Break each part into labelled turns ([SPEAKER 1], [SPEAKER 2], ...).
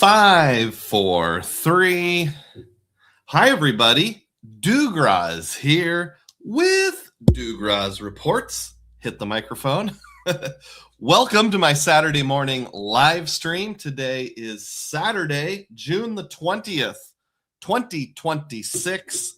[SPEAKER 1] 5, 4, 3. Hi, everybody. Dugroz here with Dugroz Reports. Hit the microphone. Welcome to my Saturday morning live stream. Today is Saturday, June the 20th, 2026.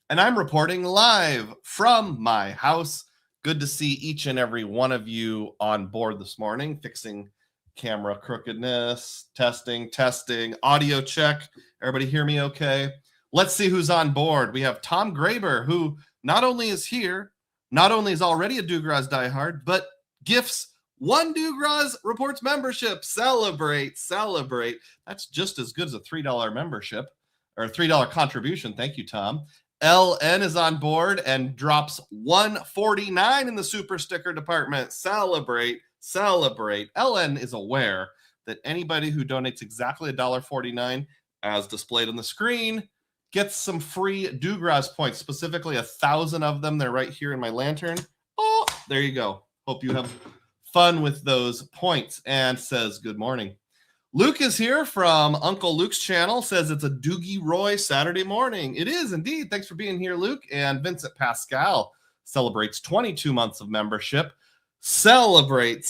[SPEAKER 1] And I'm reporting live from my house. Good to see each and every one of you on board this morning, fixing camera crookedness, testing, audio check. Everybody hear me okay? Let's see who's on board. We have Tom Graber, who not only is here, not only is already a Dugroz diehard, but gifts one Dugroz Reports membership. Celebrate. That's just as good as a $3 membership or a $3 contribution. Thank you, Tom. LN is on board and drops $149 in the super sticker department. Celebrate. LN is aware that anybody who donates exactly $1.49 as displayed on the screen gets some free Dugroz points, specifically 1,000 of them. They're right here in my lantern. Oh, there you go. Hope you have fun with those points. And says good morning. Luke is here from Uncle Luke's channel, says it's a Doogie Roy Saturday morning. It is indeed. Thanks for being here, Luke. And Vincent Pascal celebrates 22 months of membership. Celebrate.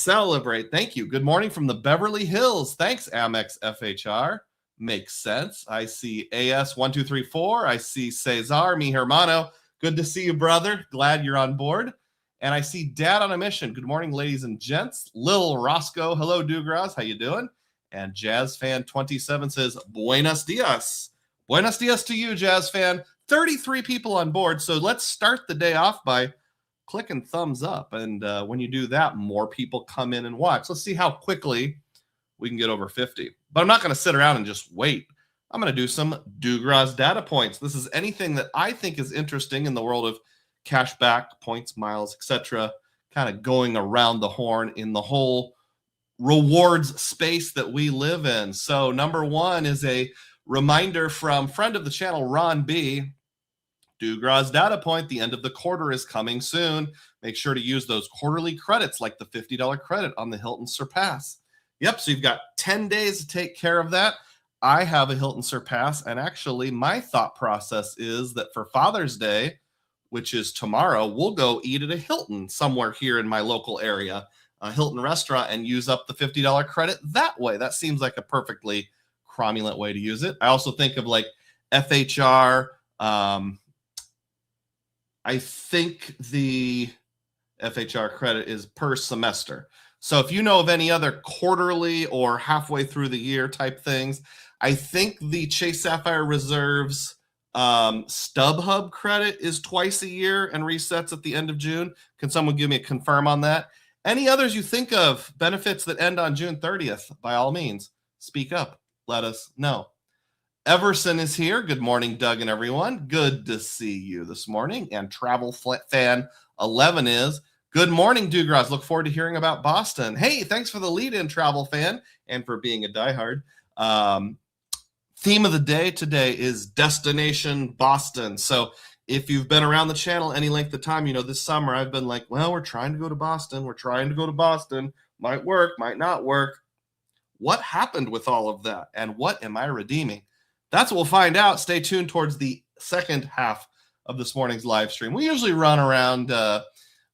[SPEAKER 1] Thank you. Good morning from the Beverly Hills. Thanks, Amex FHR. Makes sense. I see AS1234. I see Cesar, mi hermano. Good to see you, brother. Glad you're on board. And I see Dad on a mission. Good morning, ladies and gents. Lil Roscoe. Hello, Dugroz. How you doing? And Jazz Fan 27 says, Buenos dias. Buenos dias to you, Jazz Fan. 33 people on board. So let's start the day off by clicking thumbs up. And when you do that, more people come in and watch. Let's see how quickly we can get over 50. But I'm not going to sit around and just wait. I'm going to do some Dugroz data points. This is anything that I think is interesting in the world of cashback, points, miles, etc. Kind of going around the horn in the whole rewards space that we live in. So number one is a reminder from friend of the channel, Ron B. Dugroz data point, the end of the quarter is coming soon. Make sure to use those quarterly credits like the $50 credit on the Hilton Surpass. Yep, so you've got 10 days to take care of that. I have a Hilton Surpass, and actually my thought process is that for Father's Day, which is tomorrow, we'll go eat at a Hilton somewhere here in my local area, a Hilton restaurant, and use up the $50 credit that way. That seems like a perfectly cromulent way to use it. I also think of like FHR. I think the FHR credit is per semester. So if you know of any other quarterly or halfway through the year type things, I think the Chase Sapphire Reserves StubHub credit is twice a year and resets at the end of June. Can someone give me a confirm on that? Any others you think of, benefits that end on June 30th, by all means, speak up. Let us know. Everson is here. Good morning, Doug and everyone. Good to see you this morning. And Travel Fan 11 is, good morning, Dugroz. Look forward to hearing about Boston. Hey, thanks for the lead-in, Travel Fan, and for being a diehard. Theme of the day today is Destination Boston. So if you've been around the channel any length of time, you know this summer I've been like, well, we're trying to go to Boston. Might work, might not work. What happened with all of that? And what am I redeeming? That's what we'll find out. Stay tuned towards the second half of this morning's live stream. We usually run around, an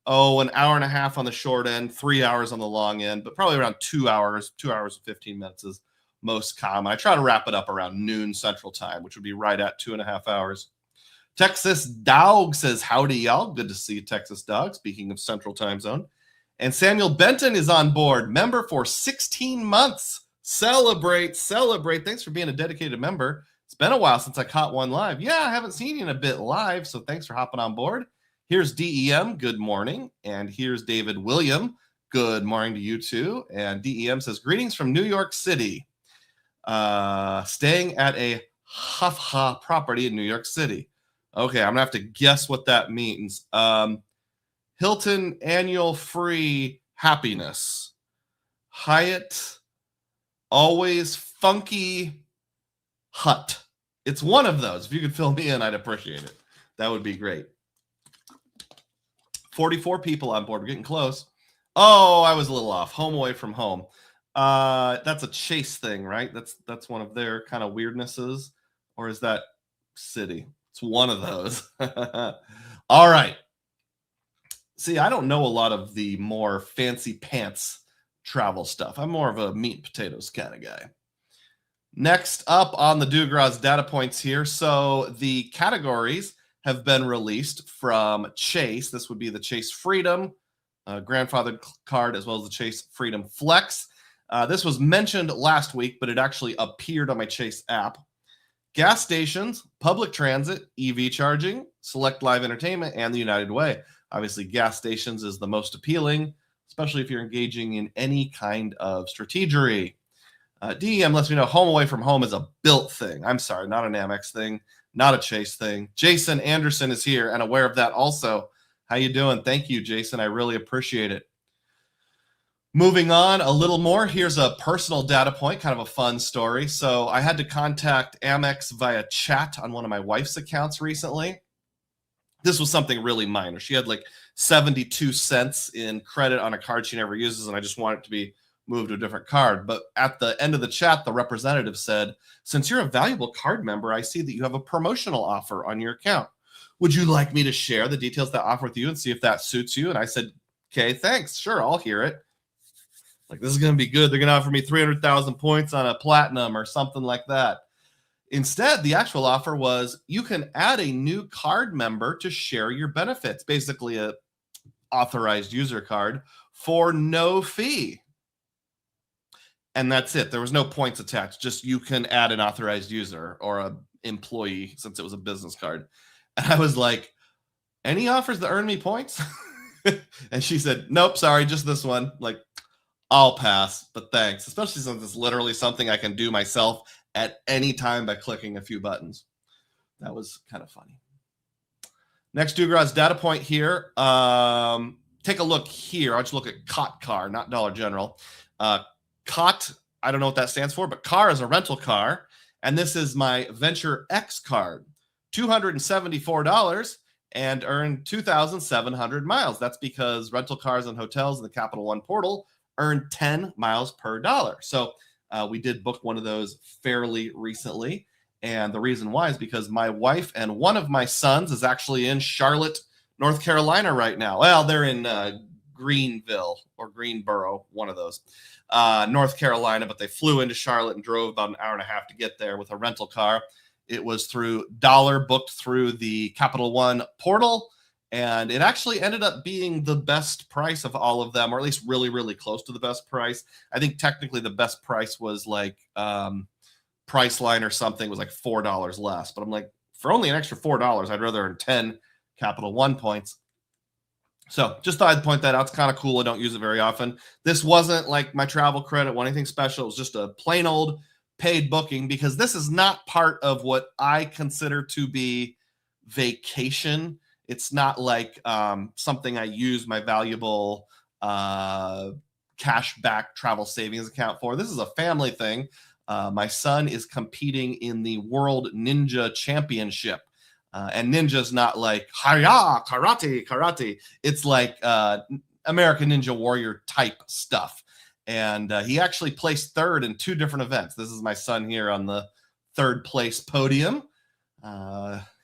[SPEAKER 1] hour and a half on the short end, 3 hours on the long end, but probably around 2 hours and 15 minutes is most common. I try to wrap it up around noon Central Time, which would be right at 2.5 hours. Texas Dog says, howdy, y'all. Good to see you, Texas Dog, speaking of Central Time Zone. And Samuel Benton is on board, member for 16 months. Celebrate. Thanks for being a dedicated member. It's been a while since I caught one live. Yeah, I haven't seen you in a bit live, so thanks for hopping on board. Here's DEM, good morning. And here's David William, good morning to you too. And DEM says, greetings from New York City. Staying at a Hafha property in New York City. Okay, I'm going to have to guess what that means. Hilton annual free happiness. Hyatt always funky hut. It's one of those. If you could fill me in, I'd appreciate it. That would be great. 44 people on board. We're getting close. Oh, I was a little off. Home away from home. That's a Chase thing, right? That's one of their kind of weirdnesses. Or is that Citi? It's one of those. All right. See, I don't know a lot of the more fancy pants travel stuff. I'm more of a meat and potatoes kind of guy. Next up on the Dugroz data points here. So the categories have been released from Chase. This would be the Chase Freedom grandfathered card, as well as the Chase Freedom Flex. This was mentioned last week, but it actually appeared on my Chase app. Gas stations, public transit, EV charging, select live entertainment, and the United Way. Obviously, gas stations is the most appealing, especially if you're engaging in any kind of strategery. DEM lets me know home away from home is a built thing. I'm sorry, not an Amex thing, not a Chase thing. Jason Anderson is here and aware of that also. How you doing? Thank you, Jason. I really appreciate it. Moving on a little more, here's a personal data point, kind of a fun story. So I had to contact Amex via chat on one of my wife's accounts recently. This was something really minor. She had like 72 cents in credit on a card she never uses, and I just want it to be moved to a different card. But at the end of the chat, the representative said, since you're a valuable card member, I see that you have a promotional offer on your account. Would you like me to share the details of that offer with you and see if that suits you? And I said, okay, thanks. Sure, I'll hear it. Like, this is going to be good. They're going to offer me 300,000 points on a platinum or something like that. Instead, the actual offer was you can add a new card member to share your benefits, basically a authorized user card for no fee. And that's it. There was no points attached. Just you can add an authorized user or an employee, since it was a business card. And I was like, any offers that earn me points? And she said, nope, sorry, just this one. Like, I'll pass, but thanks. Especially since it's literally something I can do myself at any time by clicking a few buttons. That was kind of funny. Next Dugroz data point here. Take a look here. I'll just look at COT car, not Dollar General. COT, I don't know what that stands for, but car is a rental car. And this is my Venture X card. $274 and earn 2,700 miles. That's because rental cars and hotels in the Capital One portal earn 10 miles per dollar. So we did book one of those fairly recently. And the reason why is because my wife and one of my sons is actually in Charlotte, North Carolina right now. Well, they're in Greenville or Greenboro, one of those, North Carolina, but they flew into Charlotte and drove about an hour and a half to get there with a rental car. It was through Dollar, booked through the Capital One portal, and it actually ended up being the best price of all of them, or at least really, really close to the best price. I think technically the best price was like Priceline or something, was like $4 less. But I'm like, for only an extra $4, I'd rather earn 10 Capital One points. So just thought I'd point that out. It's kind of cool. I don't use it very often. This wasn't like my travel credit or anything special. It was just a plain old paid booking, because this is not part of what I consider to be vacation. It's not like something I use my valuable cash back travel savings account for. This is a family thing. My son is competing in the World Ninja Championship. And ninja's not like hi-ya, karate. It's like American Ninja Warrior type stuff. And he actually placed third in 2 different events. This is my son here on the 3rd place podium.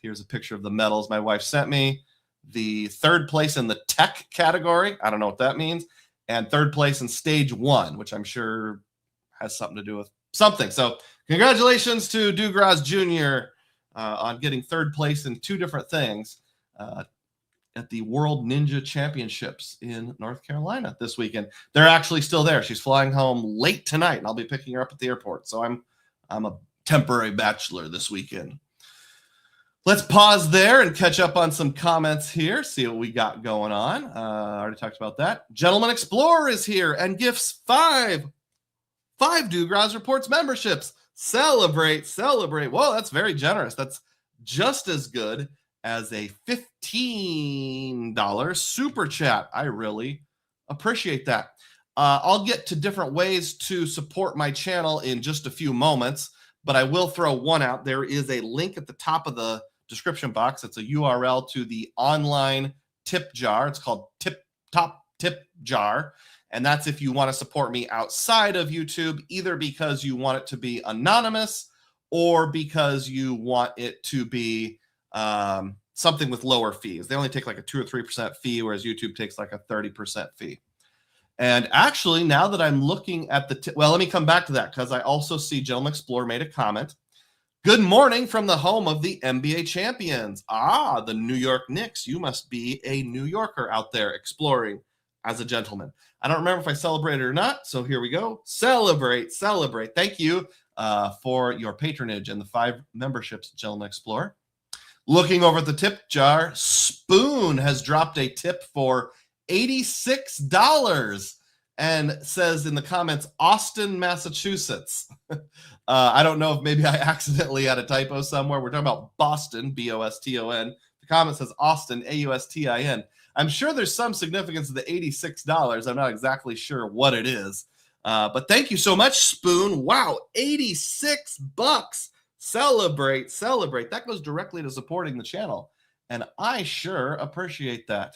[SPEAKER 1] Here's a picture of the medals my wife sent me. The 3rd place in the tech category. I don't know what that means. And 3rd place in stage 1, which I'm sure has something to do with something. So congratulations to Dugroz Jr. On getting 3rd place in 2 different things at the World Ninja Championships in North Carolina this weekend. They're actually still there. She's flying home late tonight, and I'll be picking her up at the airport. So I'm a temporary bachelor this weekend. Let's pause there and catch up on some comments here, see what we got going on. I already talked about that. Gentleman Explorer is here and gifts 5 Dugroz Reports memberships. Celebrate. Whoa, that's very generous. That's just as good as a $15 super chat. I really appreciate that. I'll get to different ways to support my channel in just a few moments, but I will throw one out. There is a link at the top of the description box. It's a URL to the online tip jar. It's called Top Tip Jar. And that's if you want to support me outside of YouTube, either because you want it to be anonymous or because you want it to be something with lower fees. They only take like a 2 or 3% fee, whereas YouTube takes like a 30% fee. And actually, now that I'm looking at the, well, let me come back to that because I also see Gentleman Explorer made a comment. Good morning from the home of the NBA champions. Ah, the New York Knicks. You must be a New Yorker out there exploring as a gentleman. I don't remember if I celebrated or not, so here we go. Celebrate, celebrate. Thank you for your patronage and the 5 memberships, Gentleman Explorer. Looking over at the tip jar, Spoon has dropped a tip for $86 and says in the comments, Austin, Massachusetts. I don't know if maybe I accidentally had a typo somewhere. We're talking about Boston, B-O-S-T-O-N. The comment says Austin, A-U-S-T-I-N. I'm sure there's some significance to the $86. I'm not exactly sure what it is. But thank you so much, Spoon. Wow, $86. Celebrate, celebrate. That goes directly to supporting the channel. And I sure appreciate that.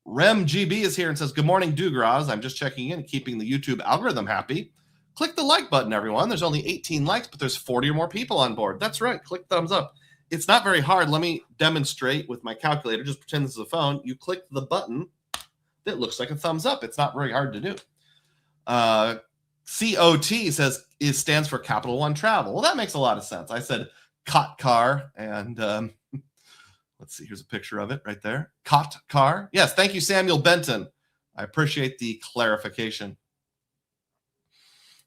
[SPEAKER 1] Rem GB is here and says, good morning, Dugroz. I'm just checking in, keeping the YouTube algorithm happy. Click the like button, everyone. There's only 18 likes, but there's 40 or more people on board. That's right. Click thumbs up. It's not very hard. Let me demonstrate with my calculator. Just pretend this is a phone. You click the button that looks like a thumbs up. It's not very hard to do. COT says it stands for Capital One Travel. Well, that makes a lot of sense. I said cot car, and let's see. Here's a picture of it right there. Cot car. Yes, thank you, Samuel Benton. I appreciate the clarification.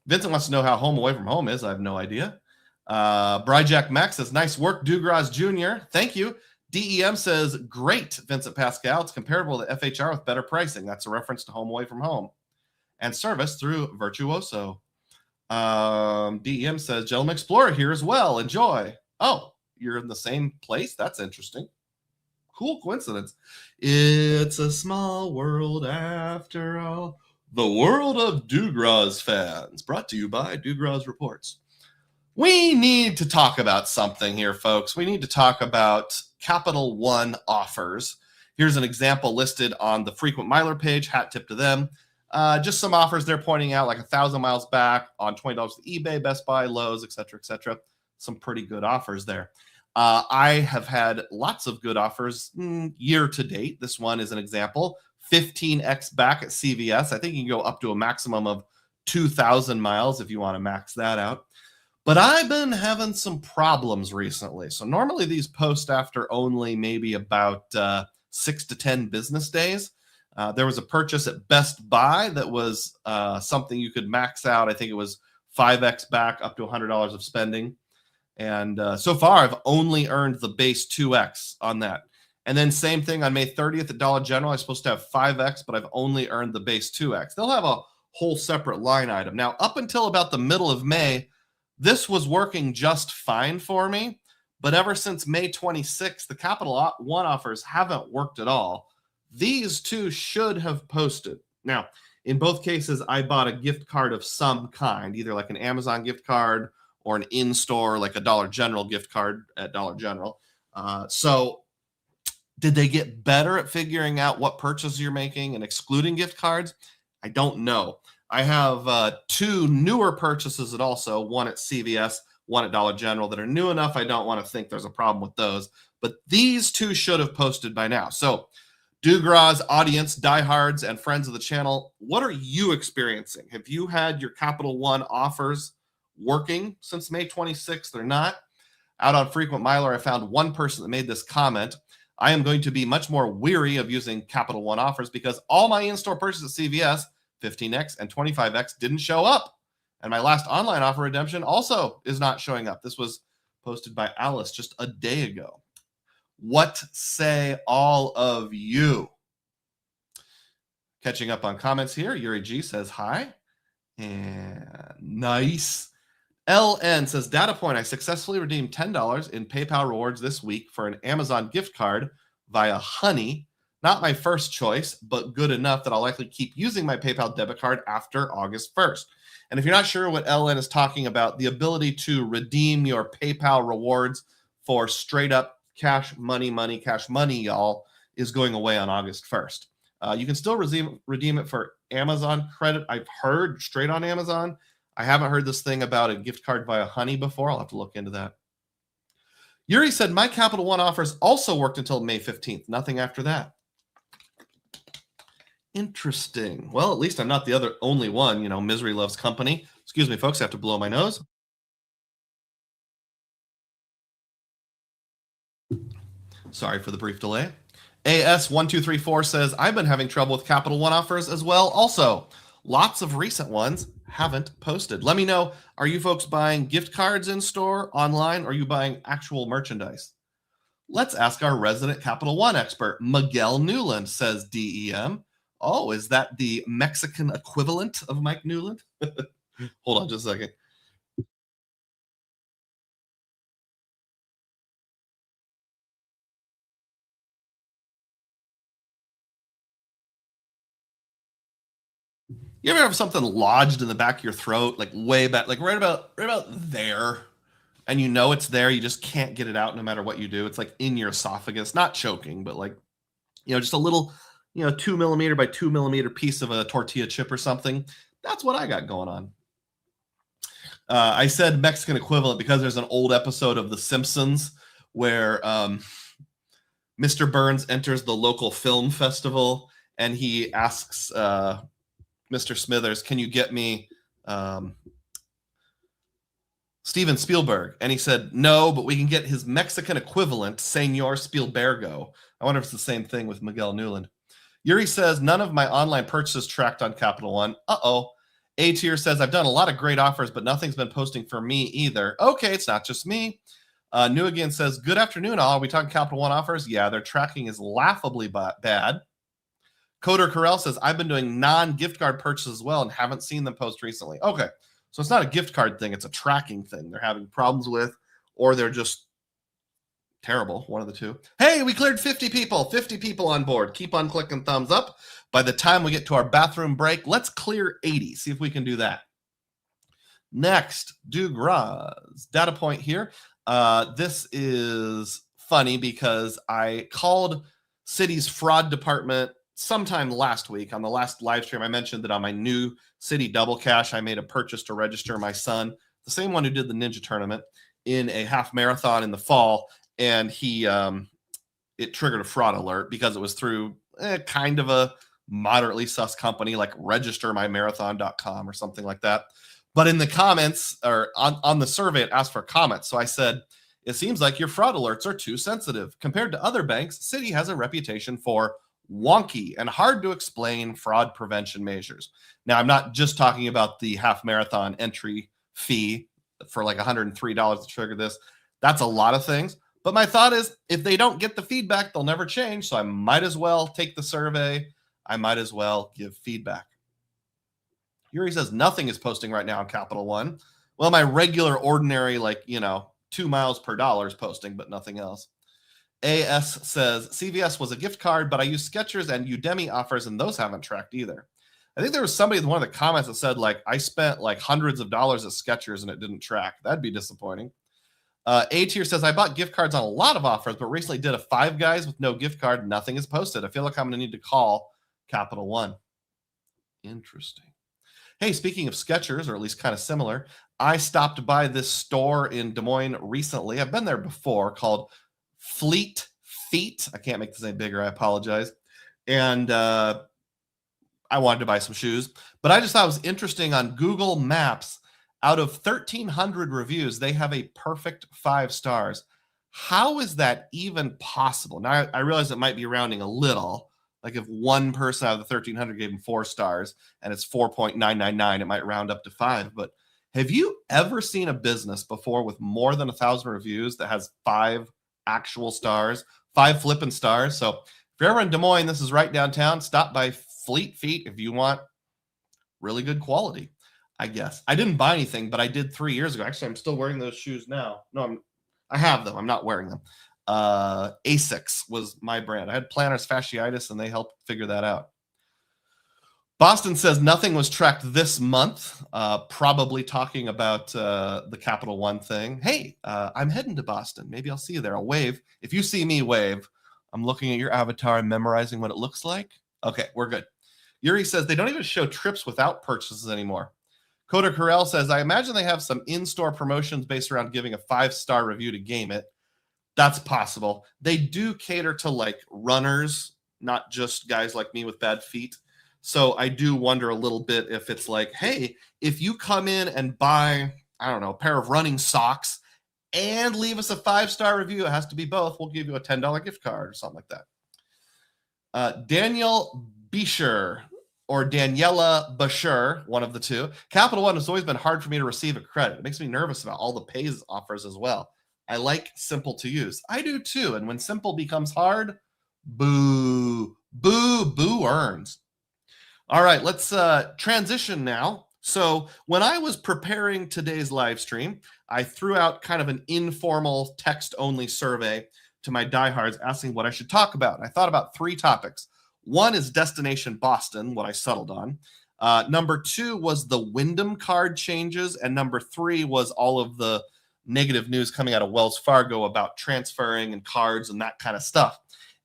[SPEAKER 1] Vincent wants to know how home away from home is. I have no idea. Bryjack Max says, nice work, Dugroz Jr. Thank you. DEM says, great, Vincent Pascal. It's comparable to FHR with better pricing. That's a reference to home away from home and service through Virtuoso. DEM says, Gentleman Explorer here as well. Enjoy. Oh, you're in the same place? That's interesting. Cool coincidence. It's a small world after all. The world of Dugroz fans. Brought to you by Dugroz Reports. We need to talk about something here, folks. We need to talk about Capital One offers. Here's an example listed on the Frequent Miler page. Hat tip to them. Just some offers they're pointing out, like 1,000 miles back on $20 to eBay, Best Buy, Lowe's, etc., etc. Some pretty good offers there. I have had lots of good offers year to date. This one is an example. 15x back at CVS. I think you can go up to a maximum of 2,000 miles if you want to max that out. But I've been having some problems recently. So normally these post after only maybe about 6 to 10 business days. There was a purchase at Best Buy that was something you could max out. I think it was 5x back up to $100 of spending. And so far, I've only earned the base 2x on that. And then same thing on May 30th at Dollar General. I'm supposed to have 5x, but I've only earned the base 2x. They'll have a whole separate line item. Now, up until about the middle of May, this was working just fine for me. But ever since May 26th, the Capital One offers haven't worked at all. These two should have posted. Now, in both cases, I bought a gift card of some kind, either like an Amazon gift card or an in-store, like a Dollar General gift card at Dollar General. So did they get better at figuring out what purchases you're making and excluding gift cards? I don't know. I have 2 newer purchases that also, one at CVS, one at Dollar General, that are new enough. I don't want to think there's a problem with those. But these 2 should have posted by now. So Dugroz audience, diehards, and friends of the channel, what are you experiencing? Have you had your Capital One offers working since May 26th or not? Out on Frequent Miler, I found one person that made this comment. I am going to be much more weary of using Capital One offers because all my in-store purchases at CVS, 15x and 25x, didn't show up. And my last online offer redemption also is not showing up. This was posted by Alice just a day ago. What say all of you? Catching up on comments here. Yuri G says hi. And nice. LN says, data point, I successfully redeemed $10 in PayPal rewards this week for an Amazon gift card via Honey. Not my first choice, but good enough that I'll likely keep using my PayPal debit card after August 1st. And if you're not sure what LN is talking about, the ability to redeem your PayPal rewards for straight up cash money, y'all, is going away on August 1st. You can still redeem it for Amazon credit. I've heard straight on Amazon. I haven't heard this thing about a gift card via Honey before. I'll have to look into that. Yuri said, my Capital One offers also worked until May 15th. Nothing after that. Interesting. Well, at least I'm not the only one. You know, misery loves company. Excuse me, folks. I have to blow my nose. Sorry for the brief delay. AS1234 says, I've been having trouble with Capital One offers as well. Also, lots of recent ones haven't posted. Let me know, are you folks buying gift cards in store, online, or are you buying actual merchandise? Let's ask our resident Capital One expert, Miguel Newland, says DEM. Oh, is that the Mexican equivalent of Mike Newland? Hold on just a second. You ever have something lodged in the back of your throat, like way back, like right about there, and you know it's there, you just can't get it out no matter what you do? It's like in your esophagus, not choking, but like, you know, just a little, 2 millimeter by 2 millimeter piece of a tortilla chip or something. That's what I got going on. I said Mexican equivalent because there's an old episode of The Simpsons where Mr. Burns enters the local film festival and he asks Mr. Smithers, can you get me Steven Spielberg? And he said, no, but we can get his Mexican equivalent, Senor Spielbergo. I wonder if it's the same thing with Miguel Newland. Yuri says, none of my online purchases tracked on Capital One. Uh-oh. A-Tier says, I've done a lot of great offers, but nothing's been posting for me either. Okay, it's not just me. New Again says, good afternoon, all. Are we talking Capital One offers? Yeah, their tracking is laughably bad. Coder Corral says, I've been doing non-gift card purchases as well and haven't seen them post recently. Okay, so it's not a gift card thing. It's a tracking thing they're having problems with, or they're just terrible, one of the two. Hey, we cleared 50 people on board. Keep on clicking thumbs up. By the time we get to our bathroom break, let's clear 80. See if we can do that. Next, Dugroz. Data point here. This is funny because I called City's fraud department sometime last week. On the last live stream, I mentioned that on my new City Double Cash, I made a purchase to register my son, the same one who did the Ninja tournament, in a half marathon in the fall. And it triggered a fraud alert because it was through kind of a moderately sus company like registermymarathon.com or something like that. But in the comments or on the survey, it asked for comments. So I said, it seems like your fraud alerts are too sensitive. Compared to other banks, Citi has a reputation for wonky and hard to explain fraud prevention measures. Now, I'm not just talking about the half marathon entry fee for like $103 to trigger this. That's a lot of things. But my thought is, if they don't get the feedback, they'll never change. So I might as well take the survey. I might as well give feedback. Yuri says nothing is posting right now on Capital One. Well, my regular, ordinary, 2 miles per dollar is posting, but nothing else. AS says CVS was a gift card, but I use Skechers and Udemy offers, and those haven't tracked either. I think there was somebody in one of the comments that said, I spent hundreds of dollars at Skechers and it didn't track. That'd be disappointing. A-Tier says, I bought gift cards on a lot of offers, but recently did a Five Guys with no gift card. Nothing is posted. I feel like I'm going to need to call Capital One. Interesting. Hey, speaking of Skechers, or at least kind of similar, I stopped by this store in Des Moines recently. I've been there before, called Fleet Feet. I can't make this any bigger. I apologize. And I wanted to buy some shoes, but I just thought it was interesting on Google Maps. Out of 1,300 reviews, they have a perfect 5 stars. How is that even possible? Now, I realize it might be rounding a little. Like if one person out of the 1,300 gave them 4 stars and it's 4.999, it might round up to 5. But have you ever seen a business before with more than 1,000 reviews that has 5 actual stars, 5 flipping stars? So if you're ever in Des Moines, this is right downtown. Stop by Fleet Feet if you want really good quality, I guess. I didn't buy anything, but I did 3 years ago. Actually, I'm still wearing those shoes now. No, I have them. I'm not wearing them. Asics was my brand. I had plantar fasciitis, and they helped figure that out. Boston says nothing was tracked this month. Probably talking about the Capital One thing. Hey, I'm heading to Boston. Maybe I'll see you there. I'll wave. If you see me, wave. I'm looking at your avatar and memorizing what it looks like. Okay, we're good. Yuri says they don't even show trips without purchases anymore. Coder Carell says, I imagine they have some in-store promotions based around giving a 5-star review to game it. That's possible. They do cater to like runners, not just guys like me with bad feet. So I do wonder a little bit if it's like, hey, if you come in and buy, I don't know, a pair of running socks and leave us a 5-star review, it has to be both, we'll give you a $10 gift card or something like that. Daniel Bisher or Daniela Bashir, one of the two. Capital One has always been hard for me to receive a credit. It makes me nervous about all the pays offers as well. I like simple to use. I do too. And when simple becomes hard, boo, boo, boo earns. All right, let's transition now. So when I was preparing today's live stream, I threw out kind of an informal text-only survey to my diehards asking what I should talk about. I thought about 3 topics. One is Destination Boston, what I settled on. Number 2 was the Wyndham card changes. And number 3 was all of the negative news coming out of Wells Fargo about transferring and cards and that kind of stuff.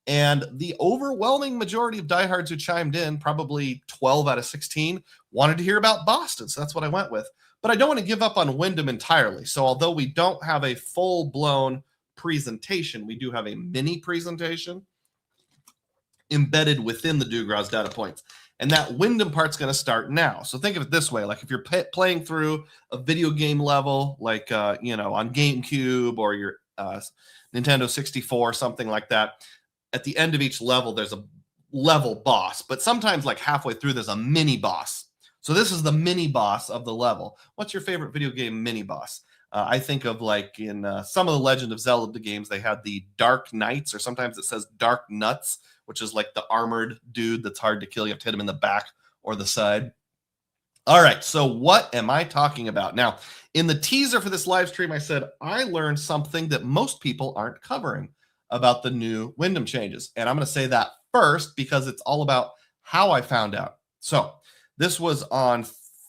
[SPEAKER 1] And the overwhelming majority of diehards who chimed in, probably 12 out of 16, wanted to hear about Boston. So that's what I went with. But I don't want to give up on Wyndham entirely. So although we don't have a full-blown presentation, we do have a mini presentation embedded within the Dugroz data points. And that Wyndham part's going to start now. So think of it this way. Like if you're playing through a video game level, like, on GameCube or your Nintendo 64, something like that, at the end of each level, there's a level boss. But sometimes like halfway through, there's a mini boss. So this is the mini boss of the level. What's your favorite video game mini boss? I think of like in some of the Legend of Zelda games, they had the Dark Knights, or sometimes it says Dark Nuts, which is like the armored dude that's hard to kill. You have to hit him in the back or the side. All right, so what am I talking about? Now, in the teaser for this live stream, I said I learned something that most people aren't covering about the new Wyndham changes. And I'm going to say that first because it's all about how I found out. So this was on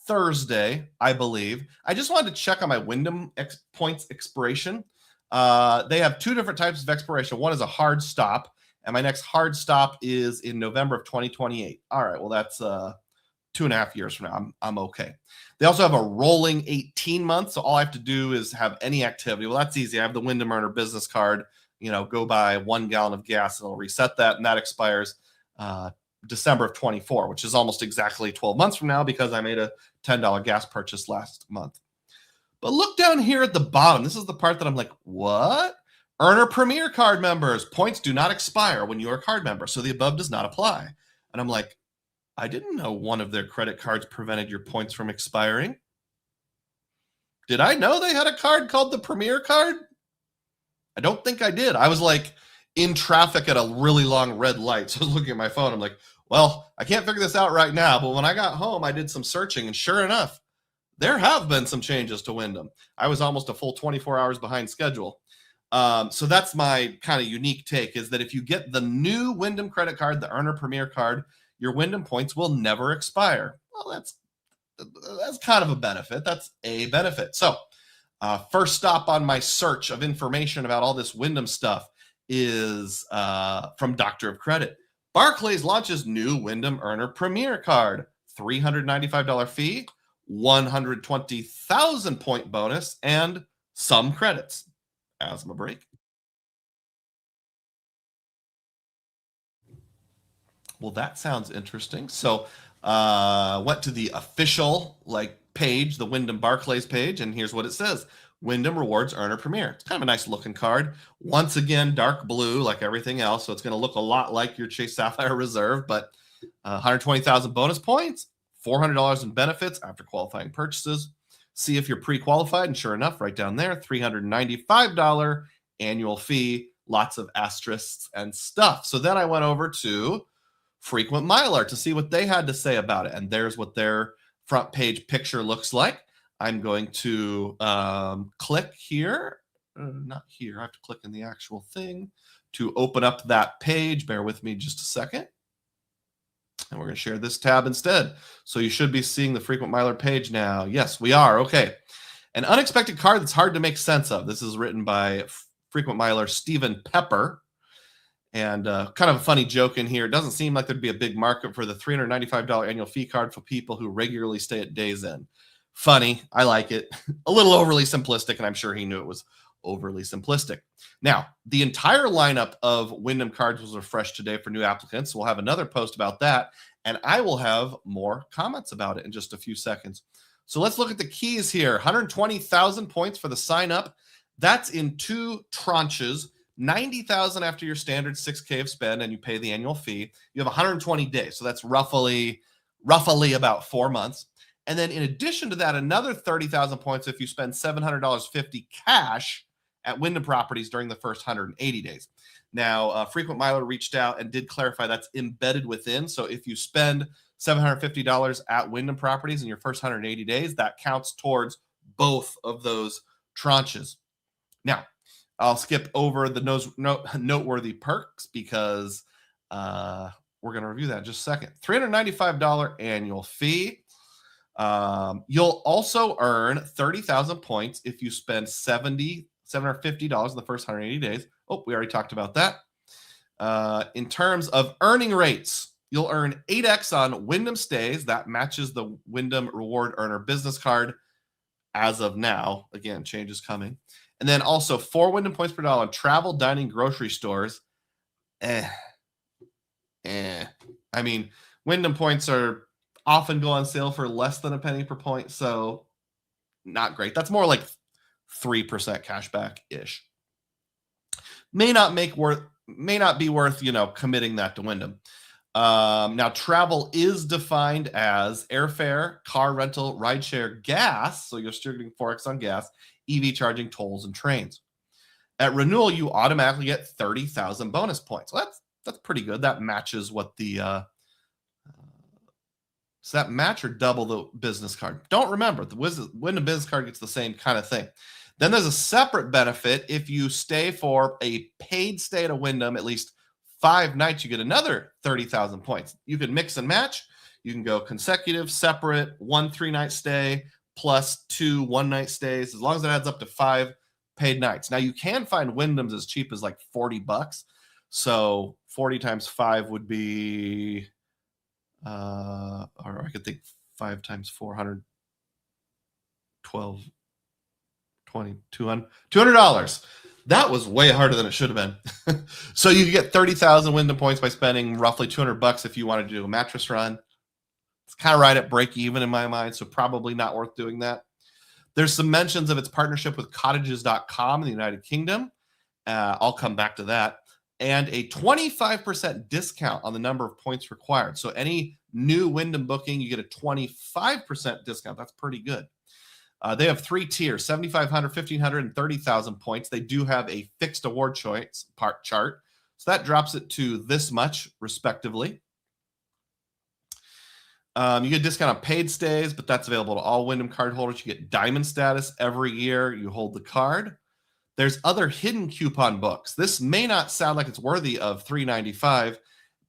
[SPEAKER 1] Thursday, I believe. I just wanted to check on my Wyndham points expiration. They have 2 different types of expiration. One is a hard stop, and my next hard stop is in November of 2028. All right, well, that's 2.5 years from now. I'm okay. They also have a rolling 18 months, so all I have to do is have any activity. Well, that's easy. I have the Wyndham Earner business card. Go buy 1 gallon of gas, and it'll reset that, and that expires December of 24, which is almost exactly 12 months from now because I made a $10 gas purchase last month. But look down here at the bottom. This is the part that I'm like, what? Earner Premier card members. Points do not expire when you are a card member, so the above does not apply. And I'm like, I didn't know one of their credit cards prevented your points from expiring. Did I know they had a card called the Premier card? I don't think I did. I was like in traffic at a really long red light. So I was looking at my phone. I'm like, well, I can't figure this out right now. But when I got home, I did some searching. And sure enough, there have been some changes to Wyndham. I was almost a full 24 hours behind schedule. So that's my kind of unique take, is that if you get the new Wyndham credit card, the Earner Premier card, your Wyndham points will never expire. Well, that's kind of a benefit. That's a benefit. So first stop on my search of information about all this Wyndham stuff is from Doctor of Credit. Barclays launches new Wyndham Earner Premier card, $395 fee, 120,000 point bonus, and some credits. Asthma break. Well, that sounds interesting. So went to the official page, the Wyndham Barclays page, and here's what it says. Wyndham Rewards Earner Premier. It's kind of a nice looking card. Once again, dark blue like everything else. So it's going to look a lot like your Chase Sapphire Reserve, but 120,000 bonus points, $400 in benefits after qualifying purchases. See if you're pre-qualified, and sure enough, right down there, $395 annual fee, lots of asterisks and stuff. So then I went over to Frequent Miler to see what they had to say about it. And there's what their front page picture looks like. I'm going to click here. Not here. I have to click in the actual thing to open up that page. Bear with me just a second. And we're going to share this tab instead. So you should be seeing the Frequent Miler page now. Yes, we are. Okay. An unexpected card that's hard to make sense of. This is written by Frequent Miler Stephen Pepper. And kind of a funny joke in here. It doesn't seem like there'd be a big market for the $395 annual fee card for people who regularly stay at Days Inn. Funny. I like it. A little overly simplistic, and I'm sure he knew it was overly simplistic. Now, the entire lineup of Wyndham cards was refreshed today for new applicants. We'll have another post about that, and I will have more comments about it in just a few seconds. So let's look at the keys here. 120,000 points for the sign up. That's in 2 tranches. 90,000 after your standard 6K of spend, and you pay the annual fee. You have 120 days, so that's roughly about 4 months. And then in addition to that, another 30,000 points if you spend $700.50 cash at Wyndham Properties during the first 180 days. Now, Frequent Miler reached out and did clarify that's embedded within. So if you spend $750 at Wyndham Properties in your first 180 days, that counts towards both of those tranches. Now, I'll skip over the noteworthy perks because we're going to review that in just a second. $395 annual fee. You'll also earn 30,000 points if you spend $750 in the first 180 days. Oh, we already talked about that. In terms of earning rates, you'll earn 8x on Wyndham stays. That matches the Wyndham Reward Earner business card as of now. Again, change is coming. And then also 4 Wyndham points per dollar on travel, dining, grocery stores. I mean, Wyndham points are often go on sale for less than a penny per point, so not great. That's more like 3% cashback-ish. May not be worth, committing that to Wyndham. Now, travel is defined as airfare, car rental, rideshare, gas. So you're still getting 4x on gas, EV charging, tolls, and trains. At renewal, you automatically get 30,000 bonus points. Well, that's pretty good. That matches what the does that match or double the business card? Don't remember. The Wyndham business card gets the same kind of thing. Then there's a separate benefit. If you stay for a paid stay at a Wyndham, at least 5 nights, you get another 30,000 points. You can mix and match. You can go consecutive, separate, 1 3-night stay plus 2 1-night stays, as long as it adds up to 5 paid nights. Now, you can find Wyndhams as cheap as like $40. So 40 times 5 would be, or I could think 5 times 400, 12, 20, $200. That was way harder than it should have been. So you can get 30,000 Wyndham points by spending roughly $200 if you wanted to do a mattress run. It's kind of right at break even in my mind, so probably not worth doing that. There's some mentions of its partnership with cottages.com in the United Kingdom. I'll come back to that. And a 25% discount on the number of points required. So any new Wyndham booking, you get a 25% discount. That's pretty good. They have 3 tiers, 7,500, 1,500, and 30,000 points. They do have a fixed award choice chart. So that drops it to this much, respectively. You get a discount on paid stays, but that's available to all Wyndham card holders. You get diamond status every year you hold the card. There's other hidden coupon books. This may not sound like it's worthy of $395,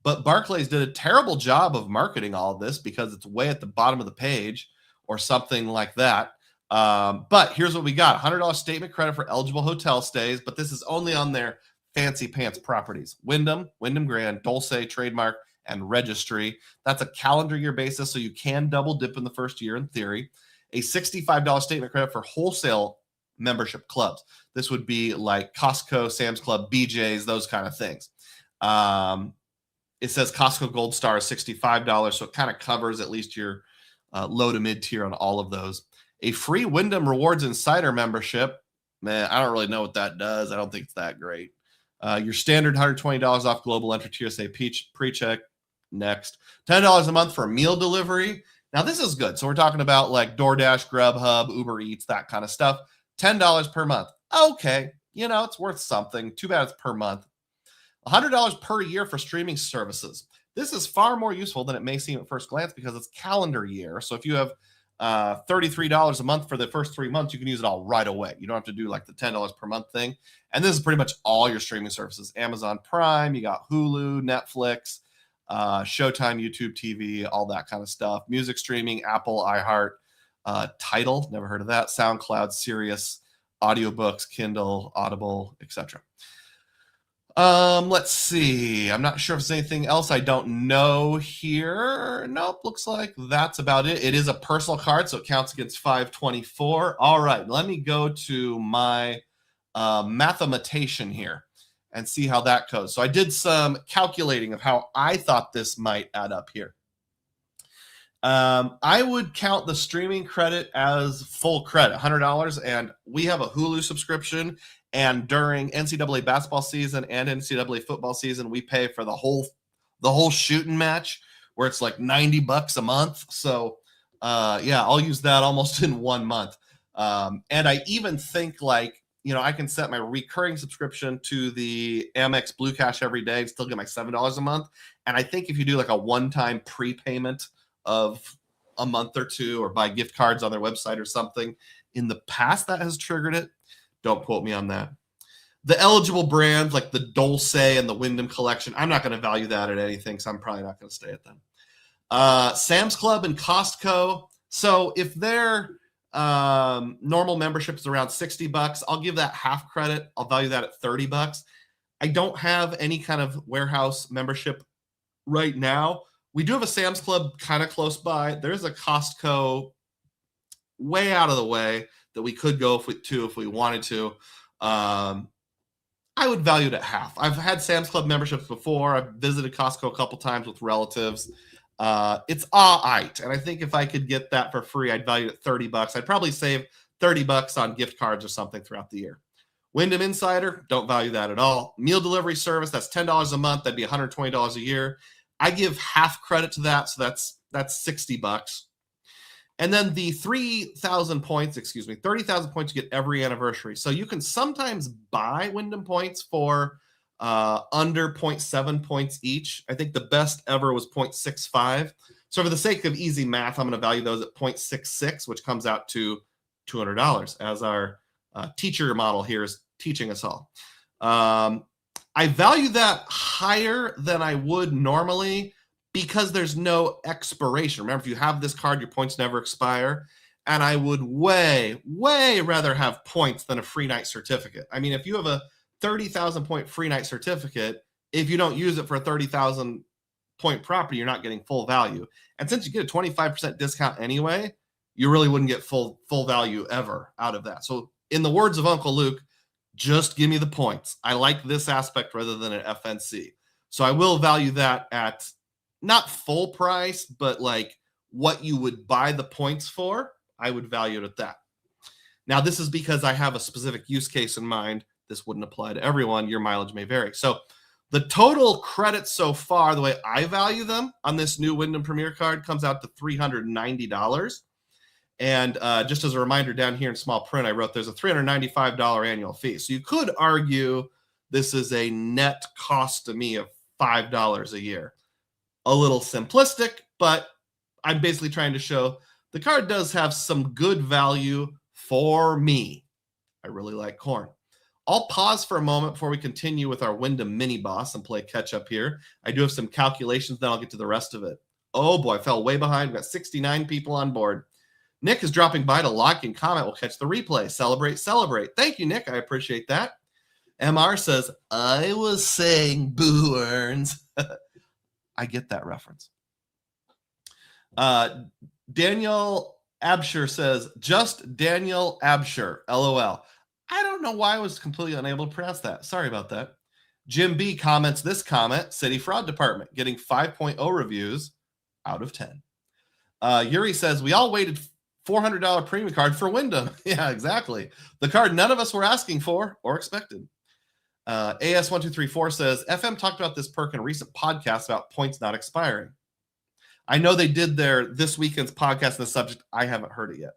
[SPEAKER 1] but Barclays did a terrible job of marketing all of this because it's way at the bottom of the page or something like that. But here's what we got. $100 statement credit for eligible hotel stays, but this is only on their fancy pants properties. Wyndham, Wyndham Grand, Dulce, Trademark, and Registry. That's a calendar year basis, so you can double dip in the first year in theory. A $65 statement credit for wholesale membership clubs. This would be like Costco, Sam's Club, BJ's, those kind of things. It says Costco Gold Star is $65, so it kind of covers at least your low to mid tier on all of those. A free Wyndham Rewards Insider membership. Man, I don't really know what that does. I don't think it's that great. Your standard $120 off global entry TSA pre-check. Next. $10 a month for a meal delivery. Now, this is good. So we're talking about like DoorDash, Grubhub, Uber Eats, that kind of stuff. $10 per month. Okay. It's worth something. Too bad it's per month. $100 per year for streaming services. This is far more useful than it may seem at first glance because it's calendar year. So if you have $33 a month for the first 3 months, you can use it all right away. You don't have to do like the $10 per month thing. And this is pretty much all your streaming services. Amazon Prime, you got Hulu, Netflix, Showtime, YouTube TV, all that kind of stuff. Music streaming, Apple, iHeart, Tidal, never heard of that, SoundCloud, Sirius, audiobooks, Kindle, Audible, etc. Let's see. I'm not sure if there's anything else I don't know here. Nope, looks like that's about it. It is a personal card, so it counts against 524. All right, let me go to my mathematician here and see how that goes. So I did some calculating of how I thought this might add up here. I would count the streaming credit as full credit, $100, and we have a Hulu subscription. And during NCAA basketball season and NCAA football season, we pay for the whole shooting match, where it's like $90 a month. So, yeah, I'll use that almost in 1 month. And I even think, like, I can set my recurring subscription to the Amex Blue Cash every day and still get my $7 a month. And I think if you do like a one-time prepayment of a month or two, or buy gift cards on their website or something, in the past that has triggered it. Don't quote me on that. The eligible brands like the Dulce and the Wyndham Collection, I'm not going to value that at anything, so I'm probably not going to stay at them. Sam's Club and Costco. So if their normal membership is around $60, I'll give that half credit. I'll value that at $30. I don't have any kind of warehouse membership right now. We do have a Sam's Club kind of close by. There's a Costco way out of the way that we could go if we wanted to. I would value it at half. I've had Sam's Club memberships before. I've visited Costco a couple times with relatives. It's all right. And I think if I could get that for free, I'd value it at $30. I'd probably save $30 on gift cards or something throughout the year. Wyndham Insider, don't value that at all. Meal delivery service, that's $10 a month. That'd be $120 a year. I give half credit to that, so that's $60. And then the 30,000 points you get every anniversary. So you can sometimes buy Wyndham points for under 0.7 points each. I think the best ever was 0.65. So for the sake of easy math, I'm going to value those at 0.66, which comes out to $200, as our teacher model here is teaching us all. I value that higher than I would normally because there's no expiration. Remember, if you have this card, your points never expire. And I would way, way rather have points than a free night certificate. I mean, if you have a 30,000 point free night certificate, if you don't use it for a 30,000 point property, you're not getting full value. And since you get a 25% discount anyway, you really wouldn't get full value ever out of that. So in the words of Uncle Luke, just give me the points. I like this aspect rather than an FNC. So I will value that at not full price, but like what you would buy the points for, I would value it at that. Now, this is because I have a specific use case in mind. This wouldn't apply to everyone. Your mileage may vary. So the total credits so far, the way I value them on this new Wyndham Premier card, comes out to $390. And just as a reminder, down here in small print, I wrote there's a $395 annual fee. So you could argue this is a net cost to me of $5 a year. A little simplistic, but I'm basically trying to show the card does have some good value for me. I really like corn. I'll pause for a moment before we continue with our Wyndham mini boss and play catch up here. I do have some calculations, then I'll get to the rest of it. Oh boy, I fell way behind. We've got 69 people on board. Nick is dropping by to like and comment. We'll catch the replay. Celebrate. Thank you, Nick. I appreciate that. MR says, I was saying boo earns. I get that reference. Daniel Absher says, just Daniel Absher, LOL. I don't know why I was completely unable to pronounce that. Sorry about that. Jim B comments this comment, City Fraud Department, getting 5.0 reviews out of 10. Yuri says, we all waited $400 premium card for Wyndham. Yeah, exactly. The card none of us were asking for or expected. AS1234 says, FM talked about this perk in a recent podcast about points not expiring. I know they did this weekend's podcast on the subject. I haven't heard it yet.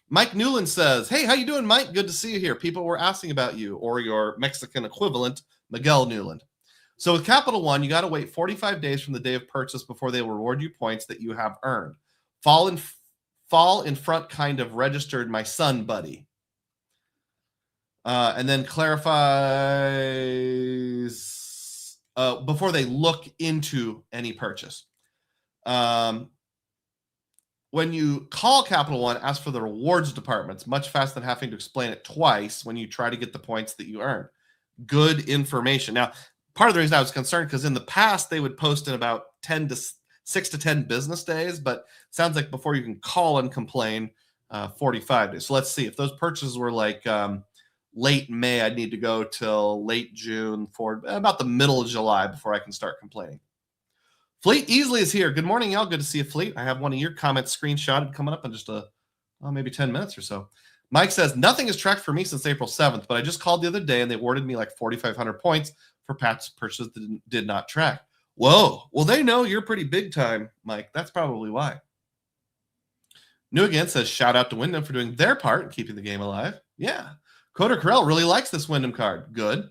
[SPEAKER 1] Mike Newland says, hey, how you doing, Mike? Good to see you here. People were asking about you or your Mexican equivalent, Miguel Newland. So with Capital One, you got to wait 45 days from the day of purchase before they will reward you points that you have earned. Fall in front kind of registered my son, buddy. And then clarifies before they look into any purchase. When you call Capital One, ask for the rewards department. It's much faster than having to explain it twice when you try to get the points that you earn. good information. Now, part of the reason I was concerned because in the past they would post in about 6 to 10 business days, but it sounds like before you can call and complain, 45 days. So let's see if those purchases were like late May, I'd need to go till late June for about the middle of July before I can start complaining. Fleet Easily is here. Good morning, y'all. Good to see you, Fleet. I have one of your comments screenshotted coming up in just maybe 10 minutes or so. Mike says, nothing has tracked for me since April 7th, but I just called the other day and they awarded me like 4,500 points for past purchases that did not track. Whoa. Well, they know you're pretty big time, Mike. That's probably why. New Again says, shout out to Wyndham for doing their part in keeping the game alive. Yeah. Coder Corral really likes this Wyndham card. Good.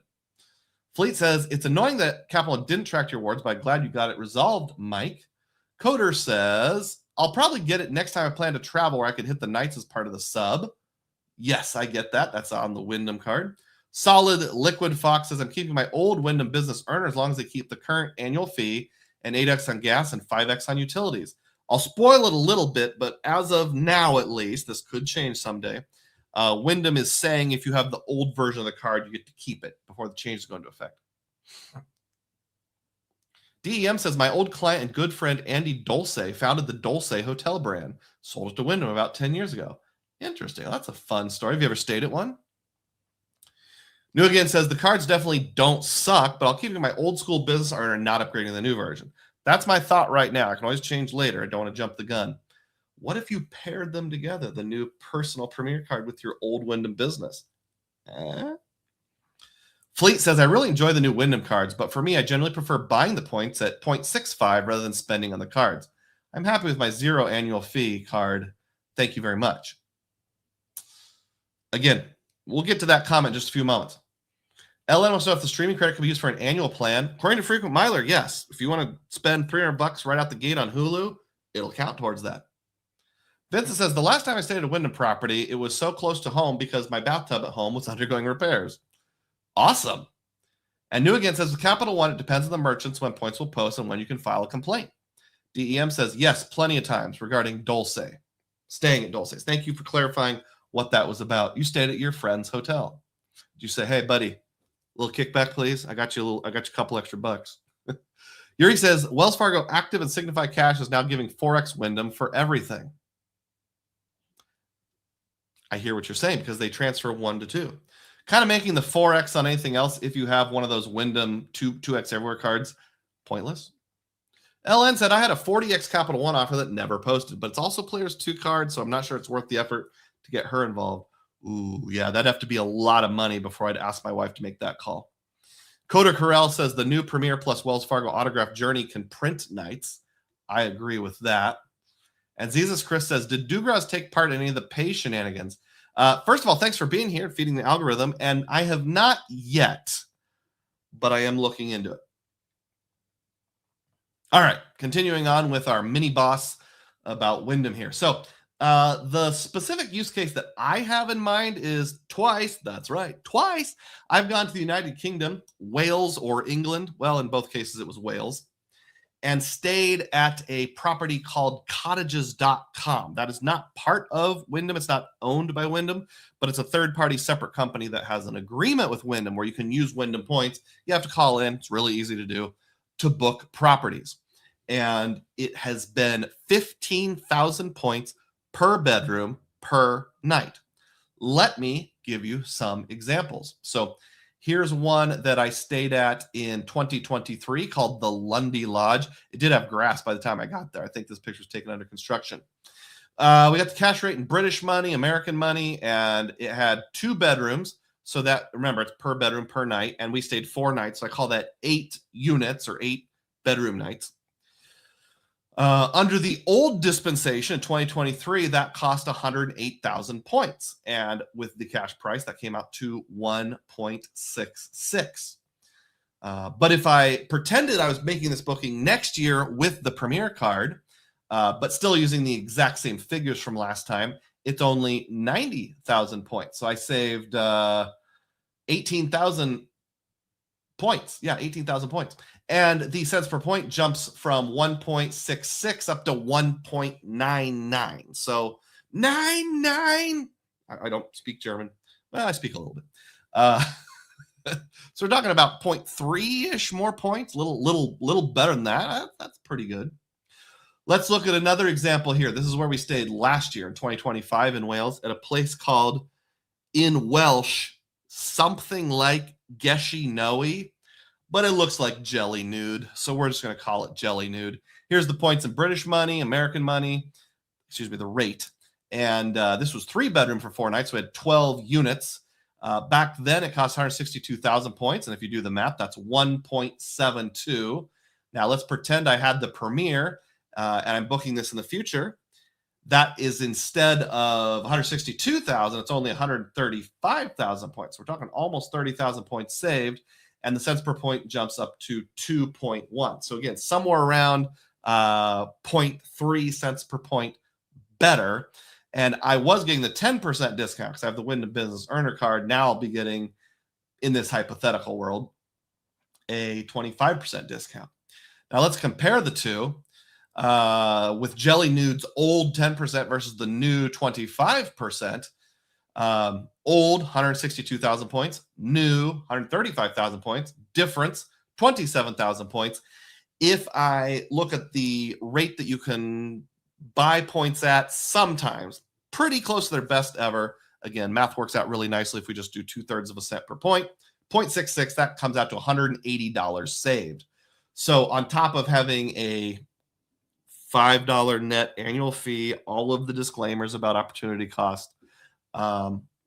[SPEAKER 1] Fleet says, it's annoying that Capital didn't track your awards, but I'm glad you got it resolved, Mike. Coder says, I'll probably get it next time I plan to travel where I can hit the Knights as part of the sub. Yes, I get that. That's on the Wyndham card. Solid Liquid Fox says, I'm keeping my old Wyndham business earner as long as they keep the current annual fee and 8x on gas and 5x on utilities. I'll spoil it a little bit, but as of now, at least, this could change someday. Wyndham is saying if you have the old version of the card, you get to keep it before the change is going into effect. DEM says, my old client and good friend Andy Dulce founded the Dulce hotel brand. Sold it to Wyndham about 10 years ago. Interesting. Well, that's a fun story. Have you ever stayed at one? New Again says, the cards definitely don't suck, but I'll keep my old school business owner and not upgrading the new version. That's my thought right now. I can always change later. I don't want to jump the gun. What if you paired them together, the new personal premier card with your old Wyndham business? Fleet says, I really enjoy the new Wyndham cards, but for me, I generally prefer buying the points at 0.65 rather than spending on the cards. I'm happy with my 0 annual fee card. Thank you very much. Again, we'll get to that comment in just a few moments. LN wants to know if the streaming credit can be used for an annual plan. According to Frequent Miler, yes. If you want to spend $300 right out the gate on Hulu, it'll count towards that. Vincent says, the last time I stayed at a Wyndham property, it was so close to home because my bathtub at home was undergoing repairs. Awesome. And New Again says, with Capital One, it depends on the merchants when points will post and when you can file a complaint. DEM says, yes, plenty of times regarding Dulce. Staying at Dulce's. Thank you for clarifying what that was about. You stayed at your friend's hotel. Did you say, hey, buddy, a little kickback, please? I got you a couple extra bucks. Yuri says, Wells Fargo Active and Signify Cash is now giving 4x Wyndham for everything. I hear what you're saying because they transfer 1 to 2. Kind of making the 4x on anything else if you have one of those Wyndham 2x everywhere cards pointless. LN said, I had a 40x Capital One offer that never posted, but it's also Players 2 cards, so I'm not sure it's worth the effort to get her involved. Ooh, yeah, that'd have to be a lot of money before I'd ask my wife to make that call. Coder Corral says the new Premier plus Wells Fargo Autograph Journey can print Knights. I agree with that. And Jesus Chris says, did Dugroz take part in any of the pay shenanigans? First of all, thanks for being here and feeding the algorithm. And I have not yet, but I am looking into it. All right, continuing on with our mini boss about Wyndham here. So the specific use case that I have in mind is twice. That's right, twice. I've gone to the United Kingdom, Wales or England. Well, in both cases, it was Wales. And stayed at a property called cottages.com. That is not part of Wyndham. It's not owned by Wyndham, but it's a third-party separate company that has an agreement with Wyndham where you can use Wyndham points. You have to call in. It's really easy to do to book properties. And it has been 15,000 points per bedroom per night. Let me give you some examples. So here's one that I stayed at in 2023 called the Lundy Lodge. It did have grass by the time I got there. I think this picture was taken under construction. We got the cash rate in British money, American money, and it had 2 bedrooms. So that, remember, it's per bedroom per night. And we stayed 4 nights. So I call that 8 units or 8 bedroom nights. Under the old dispensation in 2023, that cost 108,000 points. And with the cash price, that came out to 1.66. But if I pretended I was making this booking next year with the Premier card, but still using the exact same figures from last time, it's only 90,000 points. So I saved 18,000 points. Yeah, 18,000 points. And the cents per point jumps from 1.66 up to 1.99. So 99. I don't speak German. Well, I speak a little bit. So we're talking about 0.3-ish more points, little better than that. That's pretty good. Let's look at another example here. This is where we stayed last year in 2025 in Wales at a place called, in Welsh, something like Geshi Noe, but it looks like Jelly Nude. So we're just going to call it Jelly Nude. Here's the points in British money, American money, the rate. And this was 3-bedroom for 4 nights. So we had 12 units. Back then, it cost 162,000 points. And if you do the math, that's 1.72. Now, let's pretend I had the Premier and I'm booking this in the future. That is, instead of 162,000, it's only 135,000 points. We're talking almost 30,000 points saved. And the cents per point jumps up to 2.1. So again, somewhere around 0.3 cents per point better. And I was getting the 10% discount because I have the Wyndham Business Earner card. Now I'll be getting, in this hypothetical world, a 25% discount. Now let's compare the two with Jelly Nude's old 10% versus the new 25%. Old 162,000 points, new 135,000 points, difference 27,000 points. If I look at the rate that you can buy points at, sometimes pretty close to their best ever. Again, math works out really nicely if we just do 2/3 of a cent per point. 0.66, that comes out to $180 saved. So on top of having a $5 net annual fee, all of the disclaimers about opportunity cost,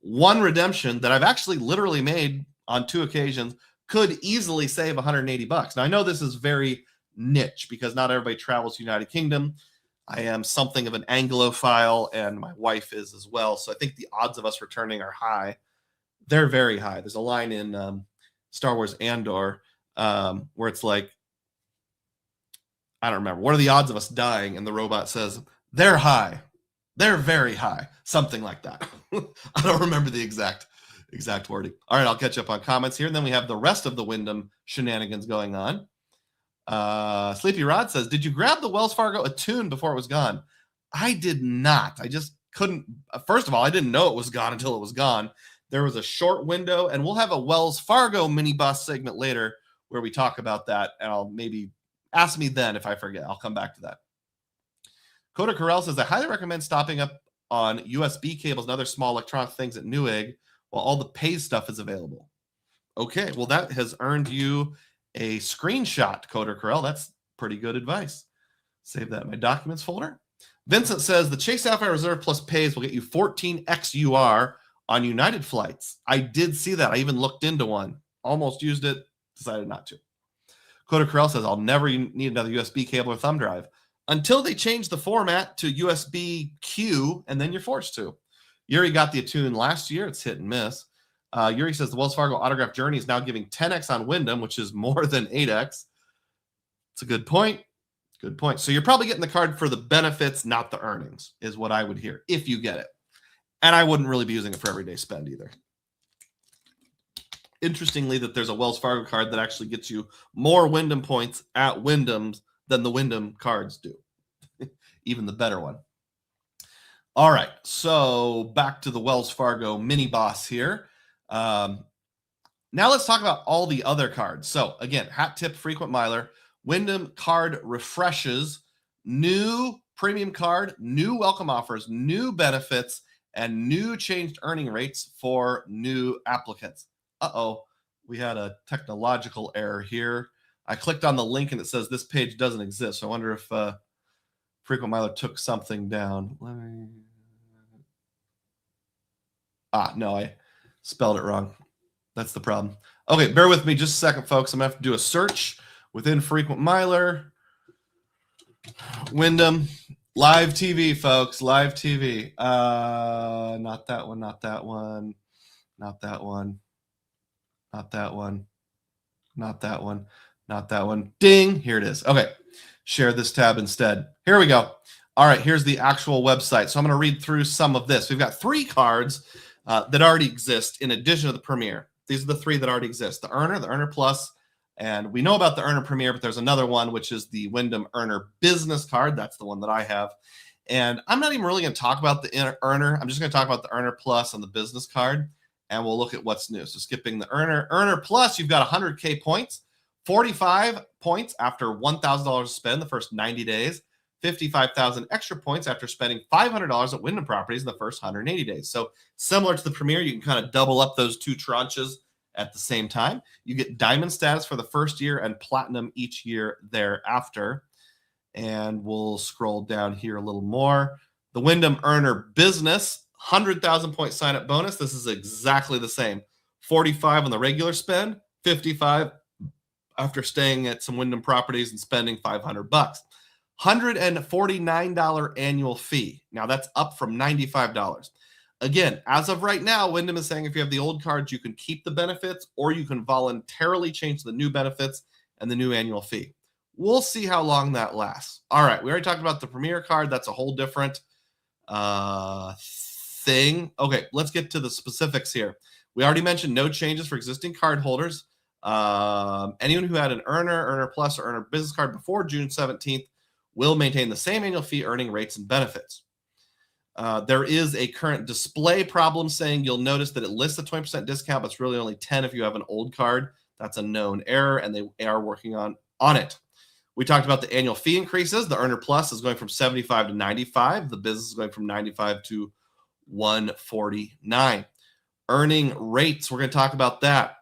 [SPEAKER 1] one redemption that I've actually literally made on 2 occasions could easily save $180. Now, I know this is very niche because not everybody travels to the United Kingdom. I am something of an Anglophile, and my wife is as well. So I think the odds of us returning are high. They're very high. There's a line in Star Wars Andor where it's like, I don't remember, what are the odds of us dying? And the robot says, they're high. They're very high. Something like that. I don't remember the exact wording. All right, I'll catch up on comments here. And then we have the rest of the Wyndham shenanigans going on. Sleepy Rod says, did you grab the Wells Fargo Attune before it was gone? I did not. I just couldn't. First of all, I didn't know it was gone until it was gone. There was a short window, and we'll have a Wells Fargo mini bus segment later where we talk about that, and I'll maybe ask me then if I forget. I'll come back to that. Coda Carell says, I highly recommend stopping up on USB cables and other small electronic things at Newegg while all the Pays stuff is available. Okay, well, that has earned you a screenshot, Coda Carell. That's pretty good advice. Save that in my documents folder. Vincent says, the Chase Sapphire Reserve plus Pays will get you 14 XUR on United flights. I did see that. I even looked into one. Almost used it. Decided not to. Coda Carell says, I'll never need another USB cable or thumb drive until they change the format to USB-Q, and then you're forced to. Yuri got the Attune last year. It's hit and miss. Yuri says the Wells Fargo Autograph Journey is now giving 10x on Wyndham, which is more than 8x. It's a good point. Good point. So you're probably getting the card for the benefits, not the earnings, is what I would hear, if you get it. And I wouldn't really be using it for everyday spend either. Interestingly, that there's a Wells Fargo card that actually gets you more Wyndham points at Wyndham's than the Wyndham cards do. Even the better one. All right, so back to the Wells Fargo mini boss here. Now let's talk about all the other cards. So again, hat tip frequent miler, Wyndham card refreshes, new premium card, new welcome offers, new benefits, and new changed earning rates for new applicants. Uh-oh, we had a technological error here. I clicked on the link and it says this page doesn't exist. So I wonder if Frequent Miler took something down. No, I spelled it wrong. That's the problem. Okay, bear with me just a second, folks. I'm going to have to do a search within Frequent Miler. Wyndham. Live TV, folks. Live TV. Not that one, not that one. Not that one. Not that one. Not that one. Not that one. Ding. Here it is. Okay. Share this tab instead. Here we go. All right. Here's the actual website. So I'm going to read through some of this. We've got 3 cards that already exist in addition to the Premier. These are the 3 that already exist. The Earner Plus, and we know about the Earner Premier, but there's another one, which is the Wyndham Earner Business Card. That's the one that I have. And I'm not even really going to talk about the Earner. I'm just going to talk about the Earner Plus and the Business Card. and we'll look at what's new. So skipping the Earner Plus, you've got 100K points, 45 points after $1,000 to spend the first 90 days, 55,000 extra points after spending $500 at Wyndham Properties in the first 180 days. So similar to the Premier, you can kind of double up those two tranches at the same time. You get Diamond status for the first year and Platinum each year thereafter. And we'll scroll down here a little more. The Wyndham Earner Business, 100,000 point sign-up bonus. This is exactly the same. 45 on the regular spend, 55 after staying at some Wyndham Properties and spending $500. $149 annual fee. Now that's up from $95. Again, as of right now, Wyndham is saying if you have the old cards, you can keep the benefits or you can voluntarily change the new benefits and the new annual fee. We'll see how long that lasts. All right, we already talked about the Premier card. That's a whole different thing. Okay, let's get to the specifics here. We already mentioned no changes for existing card holders. Anyone who had an Earner Plus, or Earner Business card before June 17th will maintain the same annual fee, earning rates and benefits. There is a current display problem saying you'll notice that it lists a 20% discount, but it's really only 10 if you have an old card. That's a known error, and they are working on it. We talked about the annual fee increases. The Earner Plus is going from $75 to $95. The Business is going from $95 to $149. Earning rates, we're going to talk about that.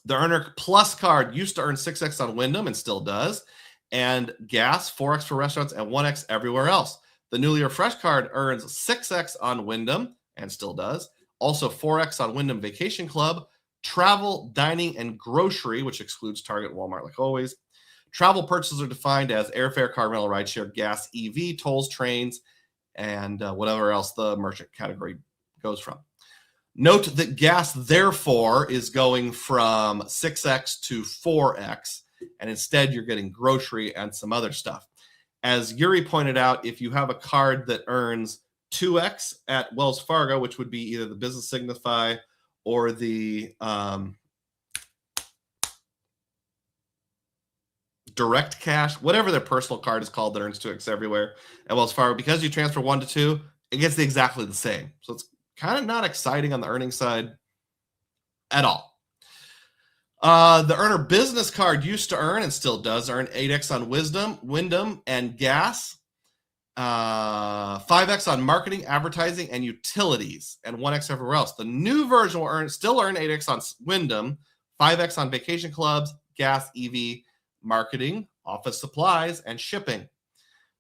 [SPEAKER 1] The Earner Plus card used to earn 6x on Wyndham and still does, and gas, 4x for restaurants, and 1x everywhere else. The newly refreshed card earns 6x on Wyndham and still does. Also 4x on Wyndham Vacation Club, travel, dining, and grocery, which excludes Target, Walmart, like always. Travel purchases are defined as airfare, car rental, rideshare, gas, EV, tolls, trains, and whatever else the merchant category goes from. Note that gas, therefore, is going from 6x to 4x, and instead you're getting grocery and some other stuff. As Yuri pointed out, if you have a card that earns 2x at Wells Fargo, which would be either the Business Signify or the Direct Cash, whatever their personal card is called that earns 2x everywhere at Wells Fargo, because you transfer 1 to 2, it gets exactly the same. So it's kind of not exciting on the earning side at all. The Earner Business card used to earn and still does earn 8x on Wyndham and gas, 5x on marketing, advertising, and utilities, and 1x everywhere else. The new version will still earn 8x on Wyndham, 5x on vacation clubs, gas, EV, marketing, office supplies, and shipping.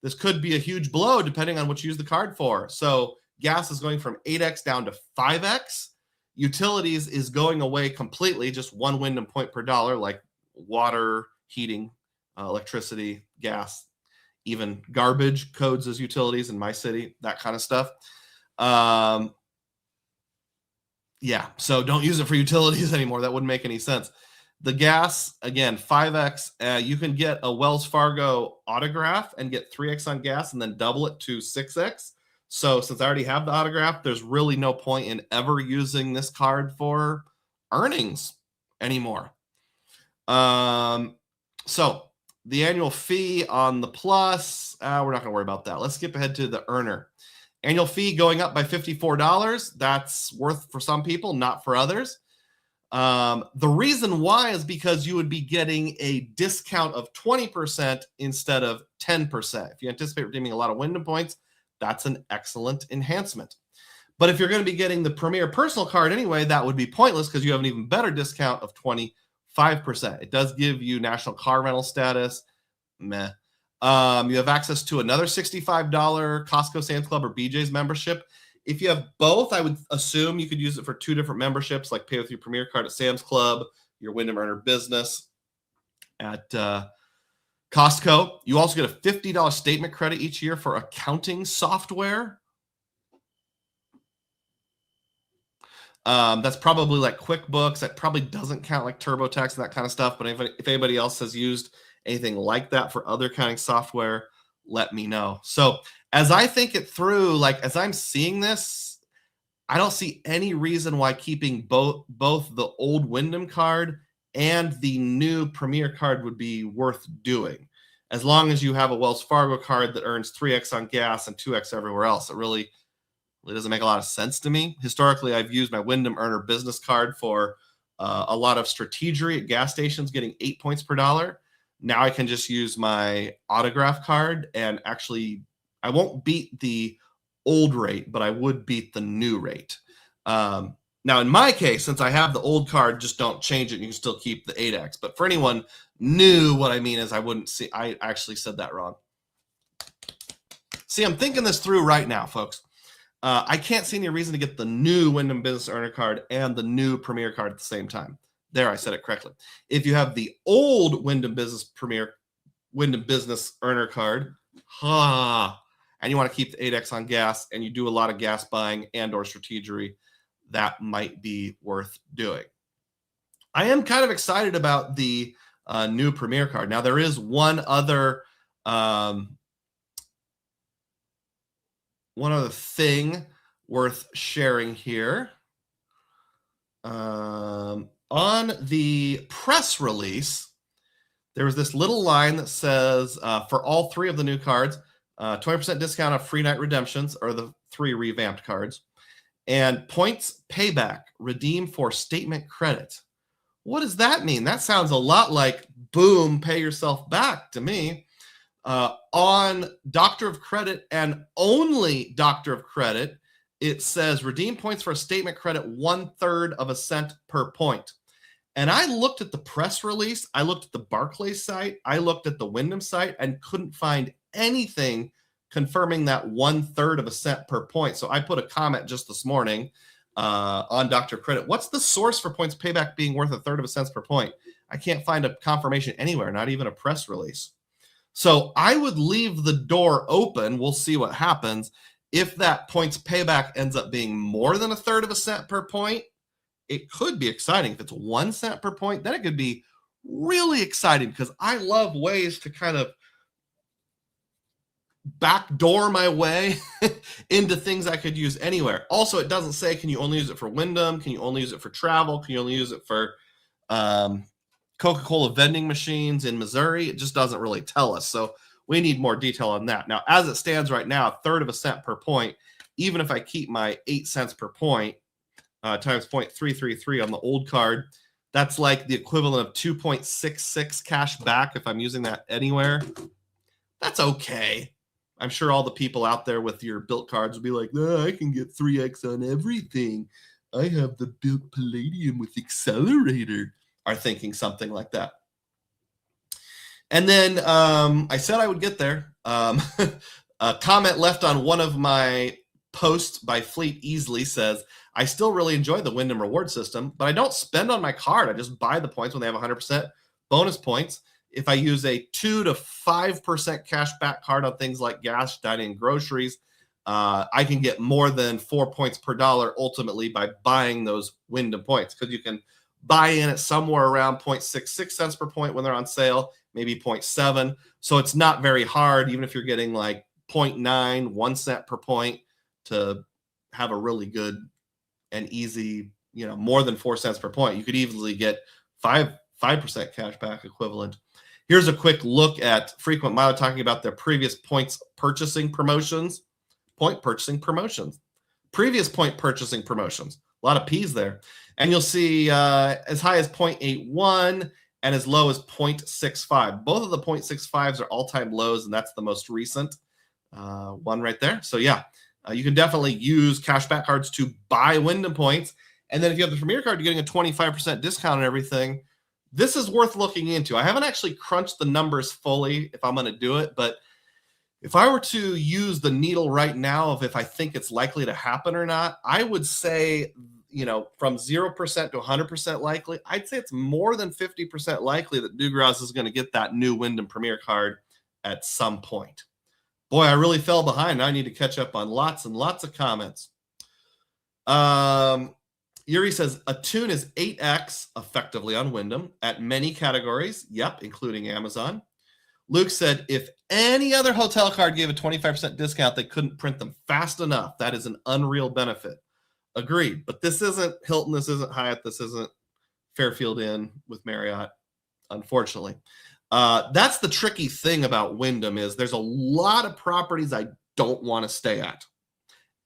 [SPEAKER 1] This could be a huge blow depending on what you use the card for. So gas is going from 8x down to 5x. Utilities is going away completely, just 1 Wyndham point per dollar, like water, heating, electricity, gas, even garbage codes as utilities in my city, that kind of stuff. Yeah, so don't use it for utilities anymore. That wouldn't make any sense. The gas, again, 5x. You can get a Wells Fargo autograph and get 3x on gas and then double it to 6x. So since I already have the autograph, there's really no point in ever using this card for earnings anymore. So the annual fee on the Plus, we're not going to worry about that. Let's skip ahead to the Earner. Annual fee going up by $54. That's worth for some people, not for others. The reason why is because you would be getting a discount of 20% instead of 10%. If you anticipate redeeming a lot of Wyndham points, that's an excellent enhancement. But if you're going to be getting the Premier Personal card anyway, that would be pointless because you have an even better discount of 25%. It does give you national car rental status. Meh. You have access to another $65 Costco, Sam's Club, or BJ's membership. If you have both, I would assume you could use it for 2 different memberships, like pay with your Premier card at Sam's Club, your Wyndham Earner Business at Costco. You also get a $50 statement credit each year for accounting software. That's probably like QuickBooks. That probably doesn't count like TurboTax and that kind of stuff. But if anybody else has used anything like that for other accounting software, let me know. So as I think it through, like as I'm seeing this, I don't see any reason why keeping both the old Wyndham card and the new Premier card would be worth doing. As long as you have a Wells Fargo card that earns 3x on gas and 2x everywhere else, it really It doesn't make a lot of sense to me. Historically, I've used my Wyndham Earner business card for a lot of strategery at gas stations, getting 8 points per dollar. Now I can just use my autograph card, and actually I won't beat the old rate, but I would beat the new rate. Now, in my case, since I have the old card, just don't change it. You can still keep the 8X. But for anyone new, what I mean is I wouldn't see. I actually said that wrong. See, I'm thinking this through right now, folks. I can't see any reason to get the new Wyndham Business Earner card and the new Premier card at the same time. There, I said it correctly. If you have the old Wyndham Business Earner card, and you want to keep the 8X on gas, and you do a lot of gas buying and or strategery, that might be worth doing. I am kind of excited about the new Premier card. Now, there is one other thing worth sharing here. On the press release, there was this little line that says, for all 3 of the new cards, 20% discount on free night redemptions, or the 3 revamped cards, and points payback, redeem for statement credit. What does that mean? That sounds a lot like boom, pay yourself back to me. On Doctor of Credit and only Doctor of Credit, it says redeem points for a statement credit 1/3 of a cent per point. And I looked at the press release, I looked at the Barclays site, I looked at the Wyndham site, and couldn't find anything confirming that 1/3 of a cent per point. So I put a comment just this morning on Dr. Credit. What's the source for points payback being worth 1/3 of a cent per point? I can't find a confirmation anywhere, not even a press release. So I would leave the door open. We'll see what happens. If that points payback ends up being more than 1/3 of a cent per point, it could be exciting. If it's 1 cent per point, then it could be really exciting, because I love ways to kind of backdoor my way into things I could use anywhere. Also, it doesn't say, can you only use it for Wyndham? Can you only use it for travel? Can you only use it for Coca-Cola vending machines in Missouri? It just doesn't really tell us. So we need more detail on that. Now, as it stands right now, 1/3 of a cent per point, even if I keep my 8 cents per point times 0.333 on the old card, that's like the equivalent of 2.66 cash back if I'm using that anywhere. That's okay. I'm sure all the people out there with your built cards will be like, I can get 3X on everything. I have the built Palladium with accelerator, are thinking something like that. And then I said I would get there. A comment left on one of my posts by Fleet Easily says, I still really enjoy the Wyndham reward system, but I don't spend on my card. I just buy the points when they have 100% bonus points. If I use a 2 to 5% cash back card on things like gas, dining, and groceries, I can get more than 4 points per dollar ultimately by buying those Wyndham points, because you can buy in at somewhere around 0.66 cents per point when they're on sale, maybe 0.7. So it's not very hard, even if you're getting like 0.9, 1 cent per point, to have a really good and easy, more than 4 cents per point. You could easily get 5% cash back equivalent. Here's a quick look at Frequent Miler talking about their previous points purchasing promotions. Previous point purchasing promotions. A lot of P's there. And you'll see as high as 0.81 and as low as 0.65. Both of the 0.65s are all-time lows, and that's the most recent one right there. So yeah, you can definitely use cashback cards to buy Wyndham points. And then if you have the Premier card, you're getting a 25% discount on everything. This is worth looking into. I haven't actually crunched the numbers fully if I'm going to do it, but if I were to use the needle right now of if I think it's likely to happen or not, I would say, from 0% to 100% likely, I'd say it's more than 50% likely that Dugroz is going to get that new Wyndham Premier card at some point. Boy, I really fell behind. Now I need to catch up on lots and lots of comments. Yuri says, a tune is 8X effectively on Wyndham at many categories. Yep, including Amazon. Luke said, if any other hotel card gave a 25% discount, they couldn't print them fast enough. That is an unreal benefit. Agreed. But this isn't Hilton. This isn't Hyatt. This isn't Fairfield Inn with Marriott, unfortunately. That's the tricky thing about Wyndham is there's a lot of properties I don't want to stay at.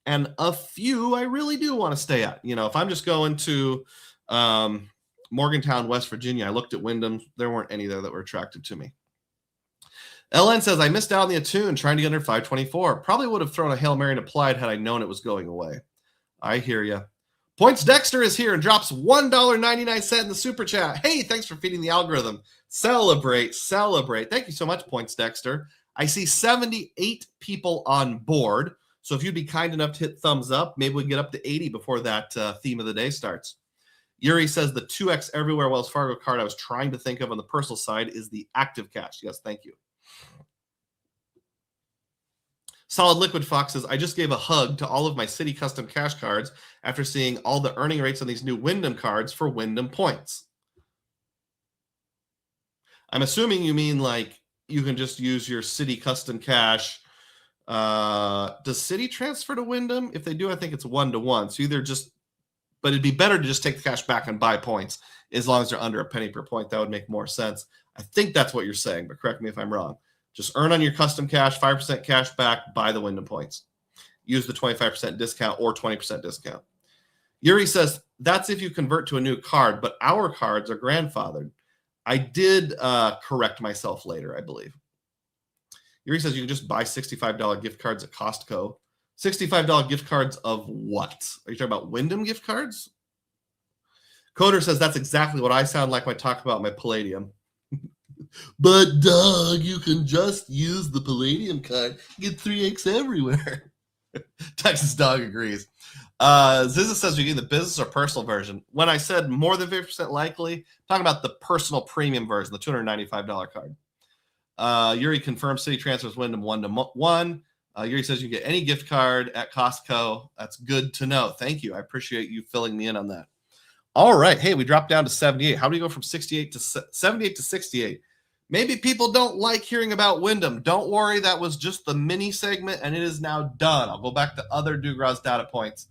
[SPEAKER 1] and a few I really do want to stay at. If I'm just going to Morgantown, West Virginia, I looked at Wyndham. There weren't any there that were attractive to me. LN says, I missed out on the Attune trying to get under 524. Probably would have thrown a Hail Mary and applied had I known it was going away. I hear you. Points Dexter is here and drops $1.99 in the super chat. Hey, thanks for feeding the algorithm. Celebrate. Thank you so much, Points Dexter. I see 78 people on board. So if you'd be kind enough to hit thumbs up, maybe we can get up to 80 before that theme of the day starts. Yuri says the 2X Everywhere Wells Fargo card I was trying to think of on the personal side is the Active Cash. Yes, thank you. Solid Liquid Fox says, I just gave a hug to all of my City Custom Cash cards after seeing all the earning rates on these new Wyndham cards for Wyndham points. I'm assuming you mean like you can just use your City Custom Cash. Does City transfer to Wyndham? If they do, I think it's 1-to-1. So either just, but it'd be better to just take the cash back and buy points as long as they're under a penny per point. That would make more sense. I think that's what you're saying, but correct me if I'm wrong. Just earn on your custom cash, 5% cash back, buy the Wyndham points. Use the 25% discount or 20% discount. Yuri says, that's if you convert to a new card, but our cards are grandfathered. I did correct myself later, I believe. Yuri says you can just buy $65 gift cards at Costco. $65 gift cards of what? Are you talking about Wyndham gift cards? Coder says that's exactly what I sound like when I talk about my Palladium. But, Doug, you can just use the Palladium card. Get 3X everywhere. Texas Dog agrees. Ziza says you're getting the business or personal version. When I said more than 50% likely, I'm talking about the personal premium version, the $295 card. Yuri confirms City transfers Wyndham 1-to-1. Yuri says you can get any gift card at Costco. That's good to know. Thank you. I appreciate you filling me in on that. All right. Hey, we dropped down to 78. How do we go from 78 to 78 to 68? Maybe people don't like hearing about Wyndham. Don't worry. That was just the mini segment, and it is now done. I'll go back to other Dugroz data points.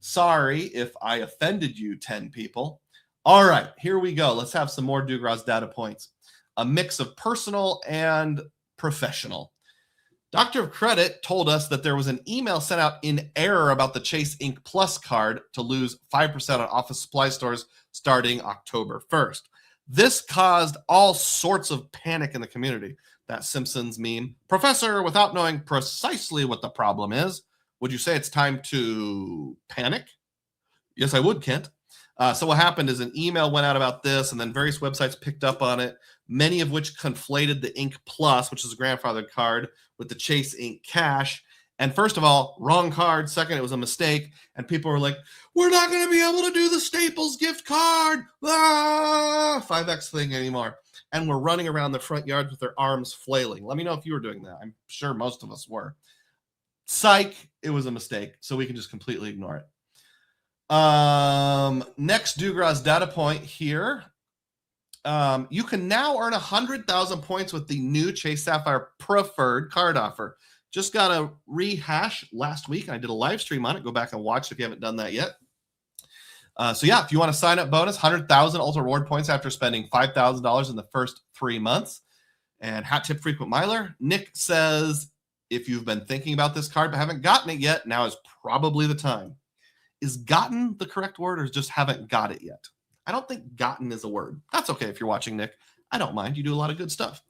[SPEAKER 1] Sorry if I offended you, 10 people. All right. Here we go. Let's have some more Dugroz data points. A mix of personal and professional. Doctor of Credit told us that there was an email sent out in error about the Chase Ink Plus card to lose 5% on office supply stores starting October 1st. This caused all sorts of panic in the community. That Simpsons meme. Professor, without knowing precisely what the problem is, would you say it's time to panic? Yes, I would, Kent. So what happened is an email went out about this, and then various websites picked up on it, many of which conflated the Ink Plus, which is a grandfathered card, with the Chase Ink Cash. And first of all, wrong card. Second, it was a mistake. And people were like, we're not going to be able to do the Staples gift card 5X thing anymore. And we're running around the front yard with their arms flailing. Let me know if you were doing that. I'm sure most of us were. Psych, it was a mistake. So we can just completely ignore it. Next Dugroz data point here. You can now earn 100,000 points with the new Chase Sapphire Preferred card offer. Just got a rehash last week. I did a live stream on it. Go back and watch if you haven't done that yet. So yeah, if you want a sign up bonus, 100,000 Ultra Reward points after spending $5,000 in the first 3 months. And hat tip frequent miler. Nick says, if you've been thinking about this card but haven't gotten it yet, now is probably the time. Is gotten the correct word or just haven't got it yet? I don't think gotten is a word. That's okay if you're watching, Nick. I don't mind. You do a lot of good stuff.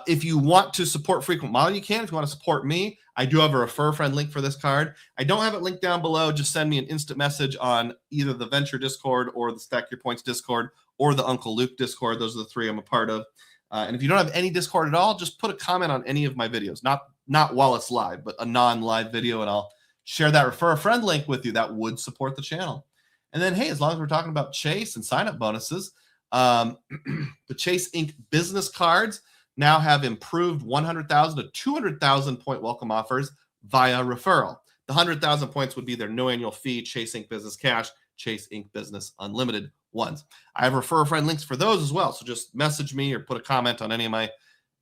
[SPEAKER 1] If you want to support Frequent Mile, you can. If you want to support me, I do have a refer friend link for this card. I don't have it linked down below. Just send me an instant message on either the Venture Discord or the Stack Your Points Discord or the Uncle Luke Discord. Those are the three I'm a part of. And if you don't have any Discord at all, just put a comment on any of my videos. Not while it's live, but a non-live video, and I'll share that refer a friend link with you. That would support the channel. And then, hey, as long as we're talking about Chase and sign-up bonuses, the Chase Ink business cards now have improved 100,000 to 200,000 point welcome offers via referral. The 100,000 points would be their no annual fee Chase Ink Business Cash, Chase Ink Business Unlimited ones. I have refer a friend links for those as well. So just message me or put a comment on any of my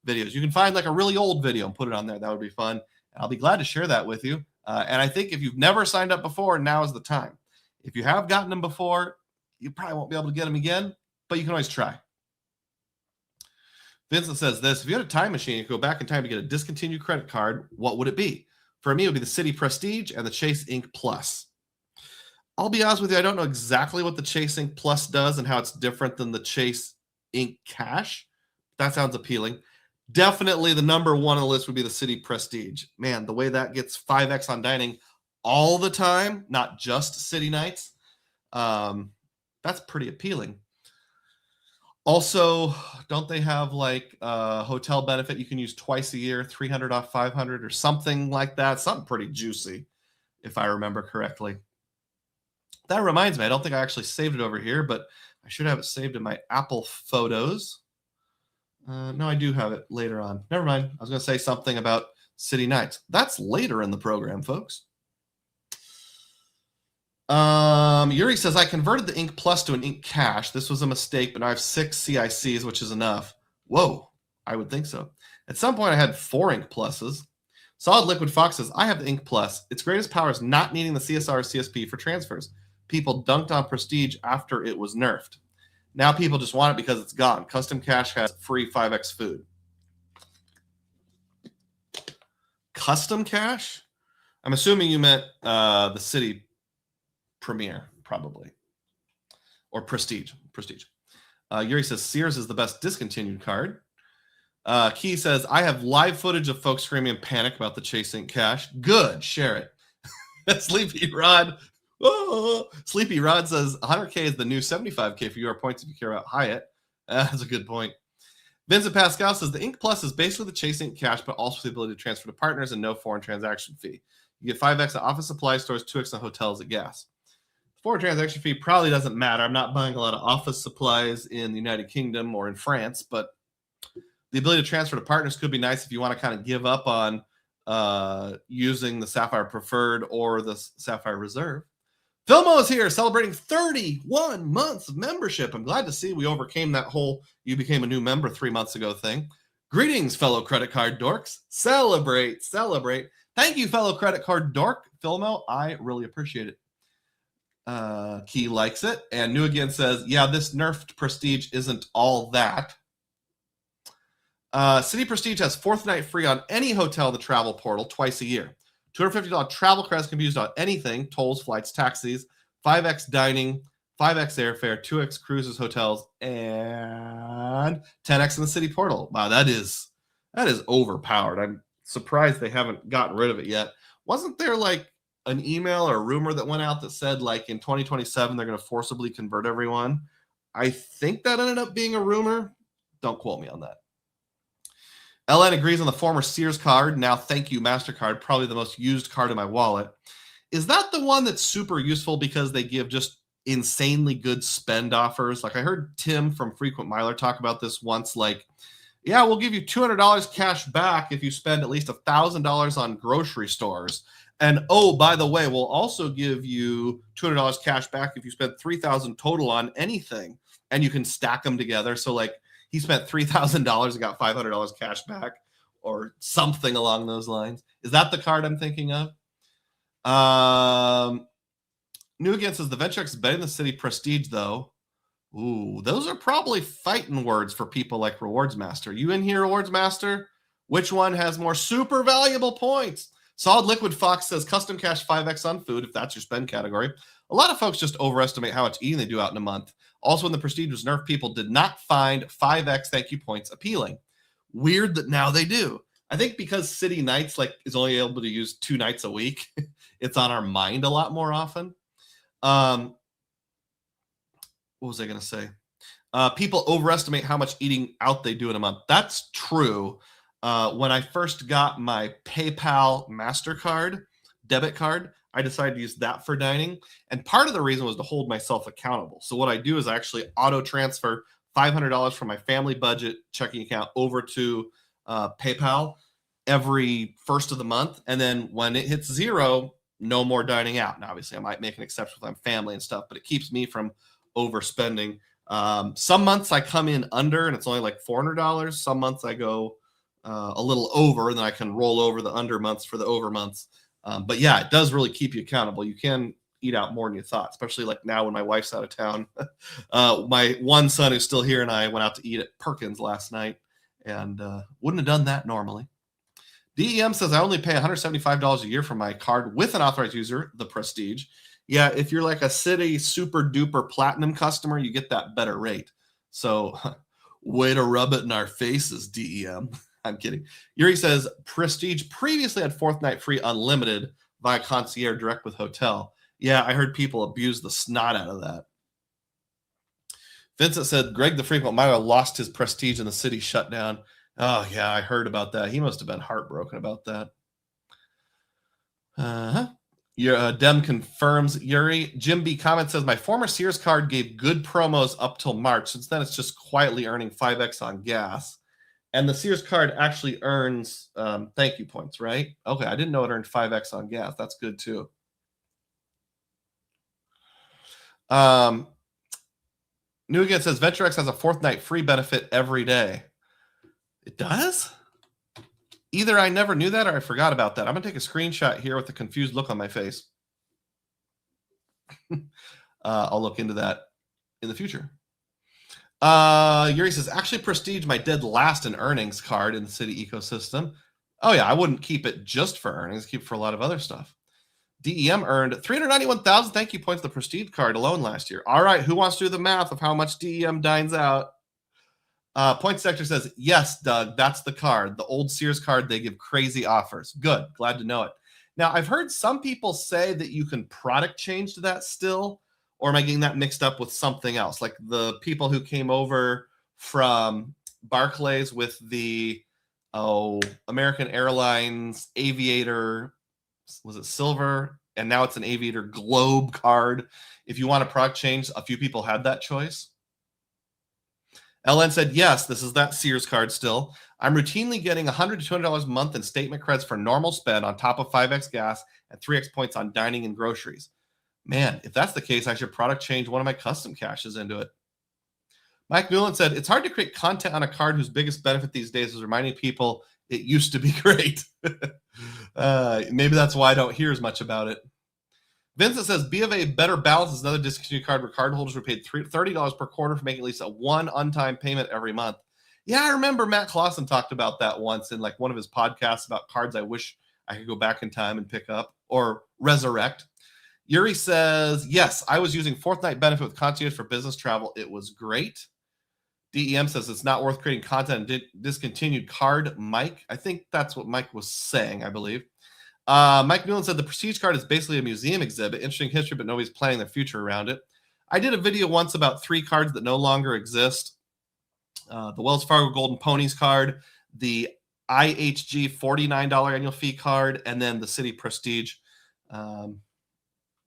[SPEAKER 1] videos. You can find like a really old video and put it on there. That would be fun. And I'll be glad to share that with you. And I think if you've never signed up before, now is the time. If you have gotten them before, you probably won't be able to get them again, but you can always try. Vincent says this: if you had a time machine, you could go back in time to get a discontinued credit card, what would it be? For me, it would be the City Prestige and the Chase Ink Plus. I'll be honest with you, I don't know exactly what the Chase Ink Plus does and how it's different than the Chase Ink Cash. That sounds appealing. Definitely the number one on the list would be the City Prestige. Man, the way that gets 5x on dining all the time, not just city nights, that's pretty appealing. Also, don't they have like a hotel benefit you can use twice a year, 300 off 500 or something like that? Something pretty juicy, if I remember correctly. That reminds me, I don't think I actually saved it over here, but I should have it saved in my Apple Photos. No, I do have it later on. Never mind. I was going to say something about city nights. That's later in the program, folks. Yuri says, I converted the Ink Plus to an Ink Cash. This was a mistake, but now I have 6 CICs, which is enough. Whoa, I would think so. At some point, I had 4 Ink Pluses. Solid Liquid Fox says, I have the Ink Plus. Its greatest power is not needing the CSR or CSP for transfers. People dunked on Prestige after it was nerfed. Now people just want it because it's gone. Custom Cash has free 5x food. Custom Cash? I'm assuming you meant the City Premier, probably. Or Prestige. Yuri says, Sears is the best discontinued card. Key says, I have live footage of folks screaming in panic about the Chase Ink Cash. Good, share it. Sleepy Rod. Oh, Sleepy Rod says 100K is the new 75K for your points if you care about Hyatt. That's a good point. Vincent Pascal says the Ink Plus is basically the Chase Ink Cash, but also the ability to transfer to partners and no foreign transaction fee. You get 5x at office supply stores, 2x at hotels at gas. Foreign transaction fee probably doesn't matter. I'm not buying a lot of office supplies in the United Kingdom or in France, but the ability to transfer to partners could be nice if you want to kind of give up on using the Sapphire Preferred or the Sapphire Reserve. Filmo is here celebrating 31 months of membership. I'm glad to see we overcame that whole you became a new member 3 months ago thing. Greetings, fellow credit card dorks. Celebrate. Thank you, fellow credit card dork. Filmo, I really appreciate it. Key likes it. And New Again says, yeah, this nerfed Prestige isn't all that. City Prestige has 4th night free on any hotel in the travel portal twice a year. $250 travel credits can be used on anything, tolls, flights, taxis, 5x dining, 5x airfare, 2x cruises, hotels, and 10x in the city portal. Wow, that is overpowered. I'm surprised they haven't gotten rid of it yet. Wasn't there like an email or a rumor that went out that said like in 2027 they're going to forcibly convert everyone? I think that ended up being a rumor. Don't quote me on that. LN agrees on the former Sears card, now Thank You MasterCard, probably the most used card in my wallet. Is that the one that's super useful because they give just insanely good spend offers? Like I heard Tim from Frequent Miler talk about this once, like, yeah, we'll give you $200 cash back if you spend at least $1,000 on grocery stores. And oh, by the way, we'll also give you $200 cash back if you spend $3,000 total on anything. And you can stack them together. So like, he spent $3,000 and got $500 cash back or something along those lines. Is that the card I'm thinking of? New Again says the Venturex is better than the City Prestige, though. Ooh, those are probably fighting words for people like Rewards Master. You in here, Rewards Master? Which one has more super valuable points? Solid Liquid Fox says custom cash 5x on food, if that's your spend category. A lot of folks just overestimate how much eating they do out in a month. Also, when the Prestige was nerfed, people did not find 5x thank you points appealing. Weird that now they do. I think because City Nights like is only able to use 2 nights a week, it's on our mind a lot more often. What was I going to say? People overestimate how much eating out they do in a month. That's true. When I first got my PayPal MasterCard debit card, I decided to use that for dining. And part of the reason was to hold myself accountable. So what I do is I actually auto transfer $500 from my family budget checking account over to PayPal every first of the month. And then when it hits 0, no more dining out. And obviously I might make an exception with my family and stuff, but it keeps me from overspending. Some months I come in under and it's only like $400. Some months I go a little over, and then I can roll over the under months for the over months. But yeah, it does really keep you accountable. You can eat out more than you thought, especially like now when my wife's out of town. My one son who's still here and I went out to eat at Perkins last night and wouldn't have done that normally. DEM says I only pay $175 a year for my card with an authorized user, the Prestige. Yeah, if you're like a City super duper platinum customer, you get that better rate. So way to rub it in our faces, DEM. I'm kidding. Yuri says Prestige previously had fourth night free unlimited via concierge direct with hotel. Yeah, I heard people abuse the snot out of that. Vincent said Greg the Frequent Miner lost his Prestige and the city shut down. Oh, yeah, I heard about that. He must have been heartbroken about that. Dem confirms Yuri. Jim B. comment says, my former Sears card gave good promos up till March. Since then, it's just quietly earning 5x on gas. And the Sears card actually earns thank you points, right? Okay, I didn't know it earned 5x on gas. That's good, too. New Again says, VentureX has a fourth night free benefit every day. It does? Either I never knew that or I forgot about that. I'm going to take a screenshot here with a confused look on my face. I'll look into that in the future. Yuri says, actually, Prestige, my dead last in earnings card in the City ecosystem. Oh, yeah, I wouldn't keep it just for earnings. Keep it for a lot of other stuff. DEM earned 391,000 thank you points the Prestige card alone last year. All right, who wants to do the math of how much DEM dines out? Point Sector says, yes, Doug, that's the card. The old Sears card, they give crazy offers. Good, glad to know it. Now, I've heard some people say that you can product change to that still, or am I getting that mixed up with something else? Like the people who came over from Barclays with the American Airlines Aviator, was it Silver? And now it's an Aviator Globe card. If you want a product change, a few people had that choice. LN said, yes, this is that Sears card still. I'm routinely getting $100 to $200 a month in statement credits for normal spend on top of 5x gas and 3x points on dining and groceries. Man, if that's the case, I should product change one of my custom caches into it. Mike Newland said, it's hard to create content on a card whose biggest benefit these days is reminding people it used to be great. Maybe that's why I don't hear as much about it. Vincent says, B of A Better Balance is another discontinued card where cardholders were paid $30 per quarter for making at least one on-time payment every month. Yeah, I remember Matt Clausen talked about that once in like one of his podcasts about cards I wish I could go back in time and pick up or resurrect. Yuri says, yes, I was using fourth night benefit with concierge for business travel. It was great. DEM says it's not worth creating content and discontinued card. Mike, I think that's what Mike was saying, I believe. Mike Newland said the Prestige card is basically a museum exhibit. Interesting history, but nobody's planning their future around it. I did a video once about 3 cards that no longer exist. The Wells Fargo Golden Ponies card, the IHG $49 annual fee card, and then the City Prestige.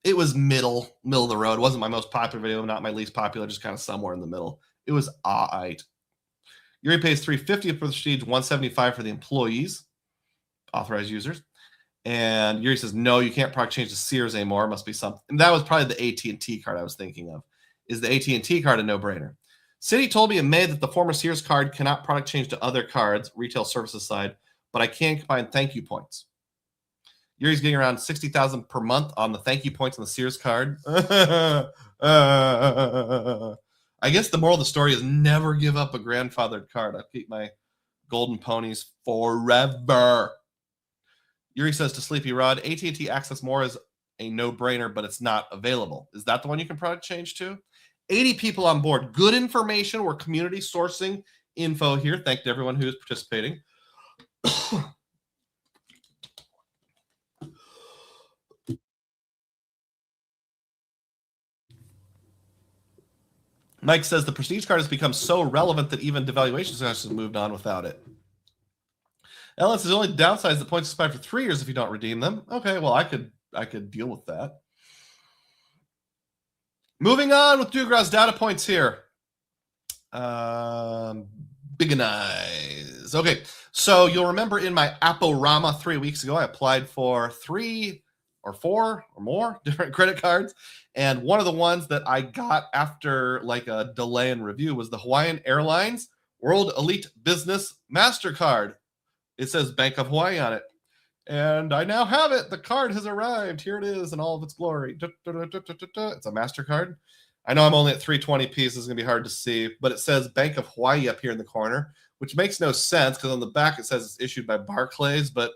[SPEAKER 1] It was middle of the road. It wasn't my most popular video, not my least popular, just kind of somewhere in the middle. It was all right. Yuri pays $350 for the Prestige, $175 for the employees, authorized users. And Yuri says, no, you can't product change to Sears anymore. It must be something. And that was probably the AT&T card I was thinking of. Is the AT&T card a no-brainer? City told me in May that the former Sears card cannot product change to other cards, retail services side, but I can combine thank you points. Yuri's getting around $60,000 per month on the thank you points on the Sears card. I guess the moral of the story is never give up a grandfathered card. I'll keep my Golden Ponies forever. Yuri says to Sleepy Rod, AT&T Access More is a no-brainer, but it's not available. Is that the one you can product change to? 80 people on board. Good information. We're community sourcing info here. Thank you to everyone who is participating. Mike says the Prestige card has become so relevant that even devaluation sessions have moved on without it. LS is only downside the points expire for 3 years if you don't redeem them. Okay, well, I could deal with that. Moving on with Dugroz data points here. Big eyes. Okay, so you'll remember in my Apporama 3 weeks ago, I applied for 3 or 4 or more different credit cards. And one of the ones that I got after like a delay in review was the Hawaiian Airlines World Elite Business MasterCard. It says Bank of Hawaii on it. And I now have it. The card has arrived. Here it is in all of its glory. It's a MasterCard. I know I'm only at 320p. This is going to be hard to see. But it says Bank of Hawaii up here in the corner, which makes no sense because on the back it says it's issued by Barclays. But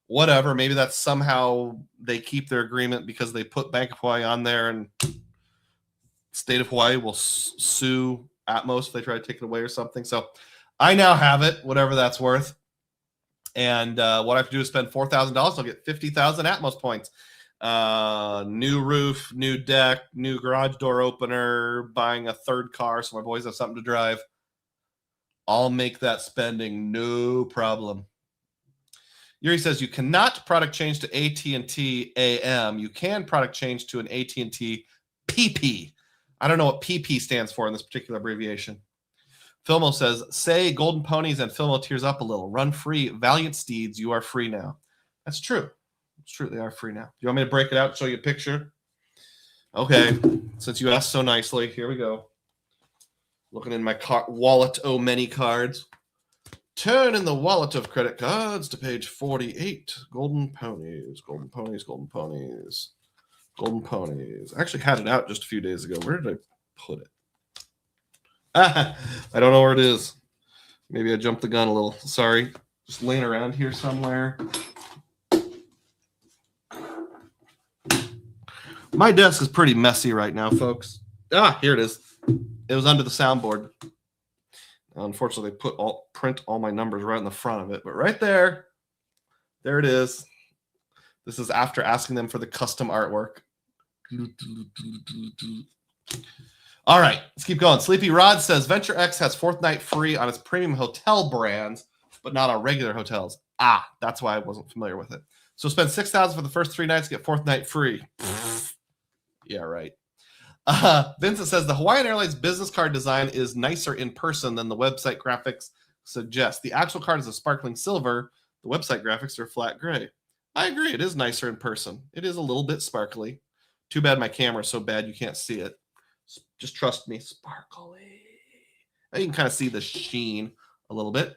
[SPEAKER 1] whatever. Maybe that's somehow they keep their agreement because they put Bank of Hawaii on there, and state of Hawaii will sue Atmos if they try to take it away or something. So I now have it, whatever that's worth. And what I have to do is spend $4,000. I'll get 50,000 Atmos points. New roof, new deck, new garage door opener, buying a third car so my boys have something to drive. I'll make that spending no problem. Yuri says you cannot product change to AT&T AM. You can product change to an AT&T PP. I don't know what PP stands for in this particular abbreviation. Filmo says, say Golden Ponies, and Filmo tears up a little. Run free. Valiant Steeds, you are free now. That's true. It's true. They are free now. You want me to break it out, show you a picture? Okay. Since you asked so nicely, here we go. Looking in my wallet, oh, many cards. Turn in the wallet of credit cards to page 48. Golden Ponies, Golden Ponies, Golden Ponies, Golden Ponies. I actually had it out just a few days ago. Where did I put it? I don't know where it is. Maybe I jumped the gun a little. Sorry. Just laying around here somewhere. My desk is pretty messy right now, folks. Here it is. It was under the soundboard. Unfortunately, they print all my numbers right in the front of it. But right there it is. This is after asking them for the custom artwork. All right, let's keep going. Sleepy Rod says Venture X has fourth night free on its premium hotel brands, but not on regular hotels. That's why I wasn't familiar with it. So spend $6,000 for the first 3 nights, get fourth night free. Yeah, right. Vincent says the Hawaiian Airlines business card design is nicer in person than the website graphics suggest. The actual card is a sparkling silver. The website graphics are flat gray. I agree. It is nicer in person. It is a little bit sparkly. Too bad my camera is so bad you can't see it. Just trust me. Sparkly. You can kind of see the sheen a little bit.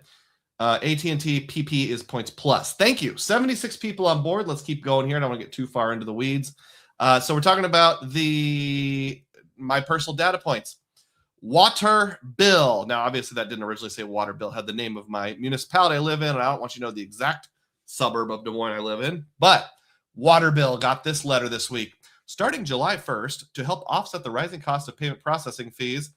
[SPEAKER 1] AT&T PP is points plus. Thank you. 76 people on board. Let's keep going here. I don't want to get too far into the weeds. So we're talking about my personal data points. Water bill. Now, obviously, that didn't originally say water bill. It had the name of my municipality I live in, and I don't want you to know the exact suburb of Des Moines I live in. But water bill got this letter this week. Starting July 1st, to help offset the rising cost of payment processing fees,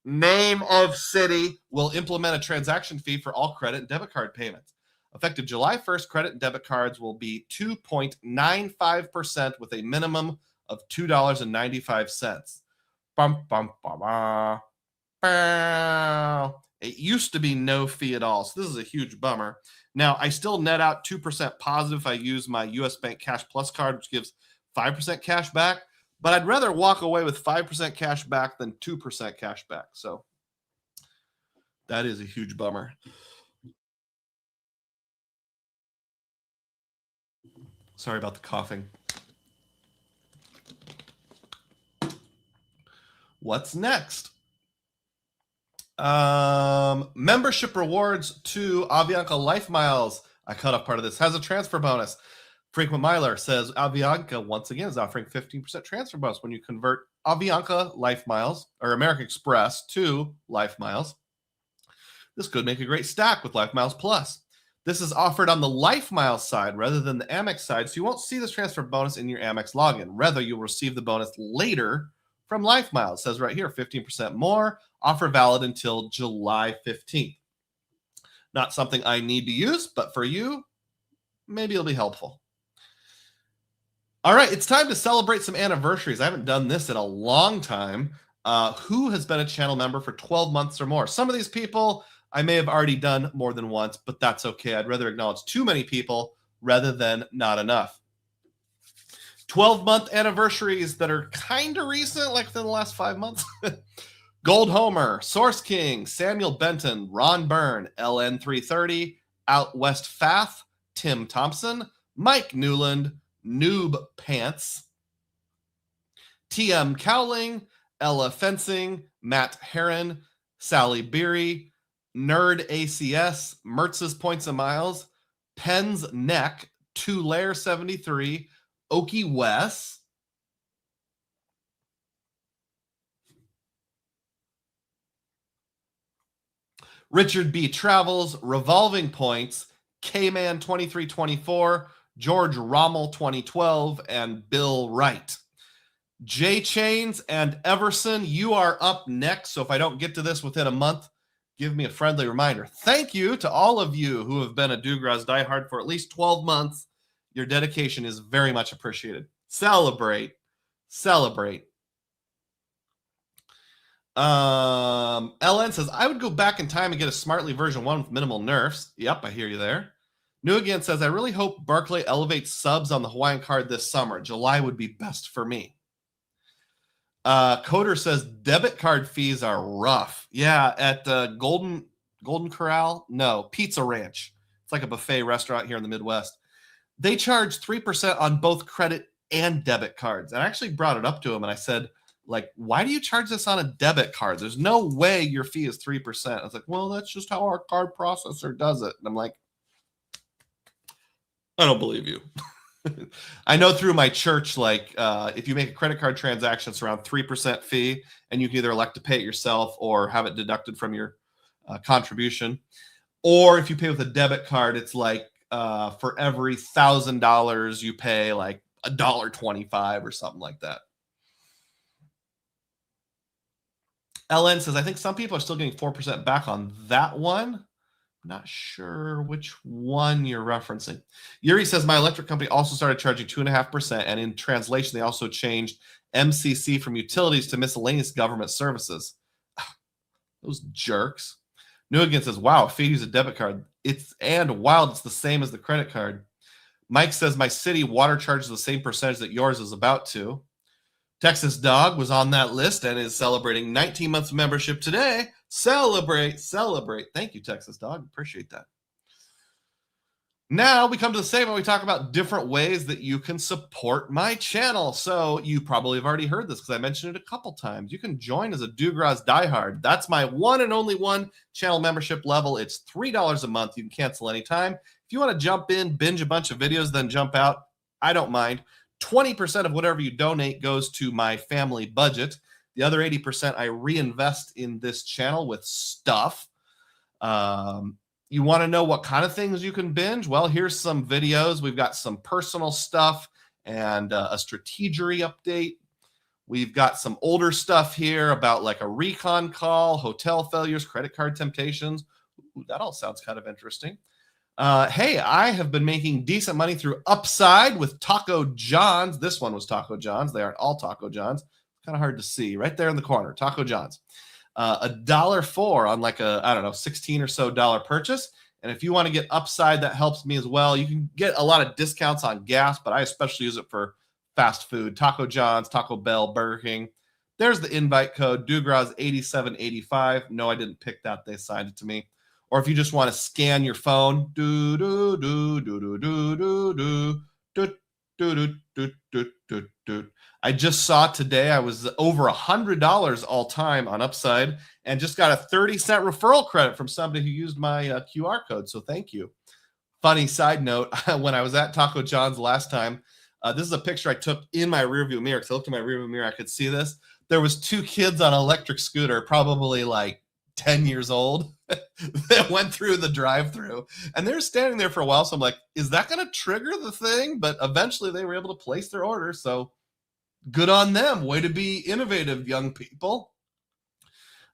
[SPEAKER 1] name of city will implement a transaction fee for all credit and debit card payments. Effective July 1st, credit and debit cards will be 2.95% with a minimum of $2.95. Bum, bum, bum, bum. It used to be no fee at all, so this is a huge bummer. Now, I still net out 2% positive if I use my U.S. Bank Cash Plus card, which gives 5% cash back, but I'd rather walk away with 5% cash back than 2% cash back. So that is a huge bummer. Sorry about the coughing. What's next? Membership rewards to Avianca Life Miles. I cut off part of this. Has a transfer bonus. Frequent Miler says Avianca once again is offering 15% transfer bonus when you convert Avianca Life Miles or American Express to Life Miles. This could make a great stack with Life Miles Plus. This is offered on the Life Miles side rather than the Amex side, so you won't see this transfer bonus in your Amex login. Rather, you'll receive the bonus later from Life Miles. It says right here, 15% more. Offer valid until July 15th. Not something I need to use, but for you, maybe it'll be helpful. All right, it's time to celebrate some anniversaries. I haven't done this in a long time. Who has been a channel member for 12 months or more? Some of these people I may have already done more than once, but that's okay. I'd rather acknowledge too many people rather than not enough. 12-month anniversaries that are kind of recent, like within the last 5 months. Gold Homer, Source King, Samuel Benton, Ron Byrne, LN330, Out West Fath, Tim Thompson, Mike Newland, Noob Pants, TM Cowling, Ella Fencing, Matt Heron, Sally Beery, Nerd ACS, Mertz's Points and Miles, Penn's Neck, Two-Layer 73, Okie Wes, Richard B. Travels, Revolving Points, K-Man 2324, George Rommel 2012, and Bill Wright. J Chains and Everson, you are up next. So if I don't get to this within a month, give me a friendly reminder. Thank you to all of you who have been a Dugroz diehard for at least 12 months. Your dedication is very much appreciated. Celebrate. Celebrate. LN says, I would go back in time and get a Smartly version 1 with minimal nerfs. Yep, I hear you there. New Again says, I really hope Barclay elevates subs on the Hawaiian card this summer. July would be best for me. Coder says, debit card fees are rough. Yeah, at Golden Corral? No, Pizza Ranch. It's like a buffet restaurant here in the Midwest. They charge 3% on both credit and debit cards. And I actually brought it up to him and I said, like, why do you charge this on a debit card? There's no way your fee is 3%. I was like, well, that's just how our card processor does it. And I'm like, I don't believe you. I know through my church, like if you make a credit card transaction, it's around 3% fee, and you can either elect to pay it yourself or have it deducted from your contribution. Or if you pay with a debit card, it's like for every $1,000 you pay like $1.25 or something like that. LN says, I think some people are still getting 4% back on that one. Not sure which one you're referencing. Yuri says, my electric company also started charging 2.5%, and in translation, they also changed MCC from utilities to miscellaneous government services. Those jerks. New Again says, wow, if you use a debit card, it's the same as the credit card. Mike says, my city water charges the same percentage that yours is about to. Texas Dog was on that list and is celebrating 19 months of membership today. Celebrate, celebrate. Thank you, Texas Dog. Appreciate that. Now we come to the segment where we talk about different ways that you can support my channel. So you probably have already heard this because I mentioned it a couple times. You can join as a Dugroz diehard. That's my one and only one channel membership level. It's $3 a month. You can cancel anytime. If you want to jump in, binge a bunch of videos, then jump out, I don't mind. 20% of whatever you donate goes to my family budget. The other 80% I reinvest in this channel with stuff. You want to know what kind of things you can binge? Well, here's some videos. We've got some personal stuff and a strategery update. We've got some older stuff here about like a recon call, hotel failures, credit card temptations. Ooh, that all sounds kind of interesting. Hey, I have been making decent money through Upside with Taco John's. This one was Taco John's. They aren't all Taco John's. Kind of hard to see right there in the corner. Taco John's. $1.04 on like a, I don't know, $16 or so purchase. And if you want to get Upside, that helps me as well. You can get a lot of discounts on gas, but I especially use it for fast food. Taco John's, Taco Bell, Burger King. There's the invite code, Dugroz8785. No, I didn't pick that. They assigned it to me. Or if you just want to scan your phone, I just saw today I was over $100 all time on Upside and just got a 30-cent referral credit from somebody who used my QR code. So thank you. Funny side note, when I was at Taco John's last time, this is a picture I took in my rearview mirror. Because I looked in my rearview mirror, I could see this. There was two kids on an electric scooter, probably like 10 years old, that went through the drive-thru, and they're standing there for a while. So I'm like, is that going to trigger the thing? But eventually they were able to place their order. So good on them. Way to be innovative, young people.